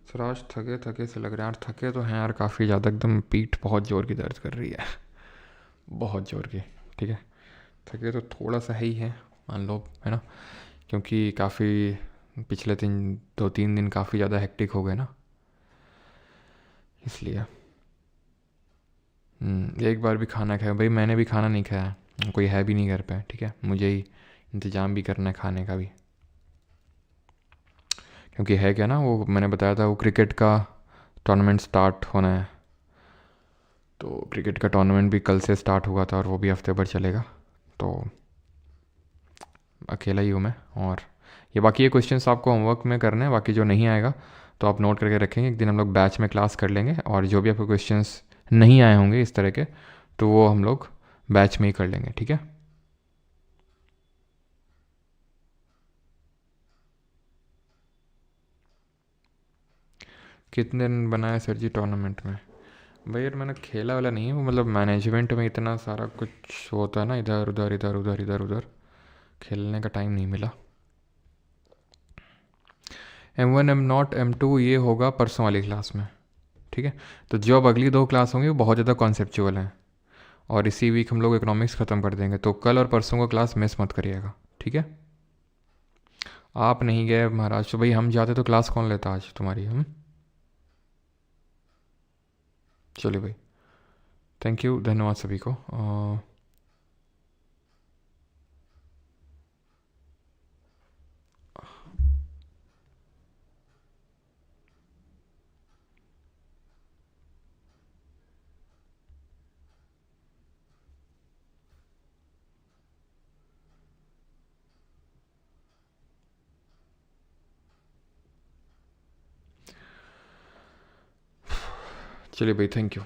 सर आज थके थके से लग रहा है यार। थके तो हैं यार काफ़ी ज़्यादा, एकदम पीठ बहुत ज़ोर की दर्द कर रही है, बहुत ज़ोर की। ठीक है, थके तो थोड़ा सा ही है, मान लो, है ना, क्योंकि काफ़ी पिछले 2-3 दिन काफ़ी ज़्यादा हेक्टिक हो गए ना, इसलिए। एक बार भी खाना खाया भाई, मैंने भी खाना नहीं खाया, कोई है भी नहीं घर पे, ठीक है, मुझे ही इंतज़ाम भी करना है खाने का भी, क्योंकि है क्या ना, वो मैंने बताया था वो क्रिकेट का टूर्नामेंट स्टार्ट होना है, तो क्रिकेट का टूर्नामेंट भी कल से स्टार्ट हुआ था और वो भी हफ्ते भर चलेगा, तो अकेला ही हूँ मैं। और ये बाकी ये क्वेश्चंस आपको होमवर्क में करने हैं, बाकी जो नहीं आएगा तो आप नोट करके रखेंगे, एक दिन हम लोग बैच में क्लास कर लेंगे, और जो भी आपको क्वेश्चंस नहीं आए होंगे इस तरह के, तो वो हम लोग बैच में ही कर लेंगे, ठीक है। कितने दिन बनाया सर जी टूर्नामेंट में? भाई यार मैंने खेला वाला नहीं है वो, मतलब मैनेजमेंट में इतना सारा कुछ होता है ना, इधर उधर इधर उधर इधर उधर, खेलने का टाइम नहीं मिला। M1 M0 M2 ये होगा परसों वाली क्लास में, ठीक है। तो जो अब अगली 2 क्लास होंगी वो बहुत ज़्यादा कॉन्सेप्चुअल हैं, और इसी वीक हम लोग इकोनॉमिक्स ख़त्म कर देंगे, तो कल और परसों को क्लास मिस मत करिएगा, ठीक है। आप नहीं गए महाराज, तो भाई हम जाते तो क्लास कौन लेता आज तुम्हारी, हम। चलिए भाई, थैंक यू, धन्यवाद सभी को। चलिए भाई, थैंक यू।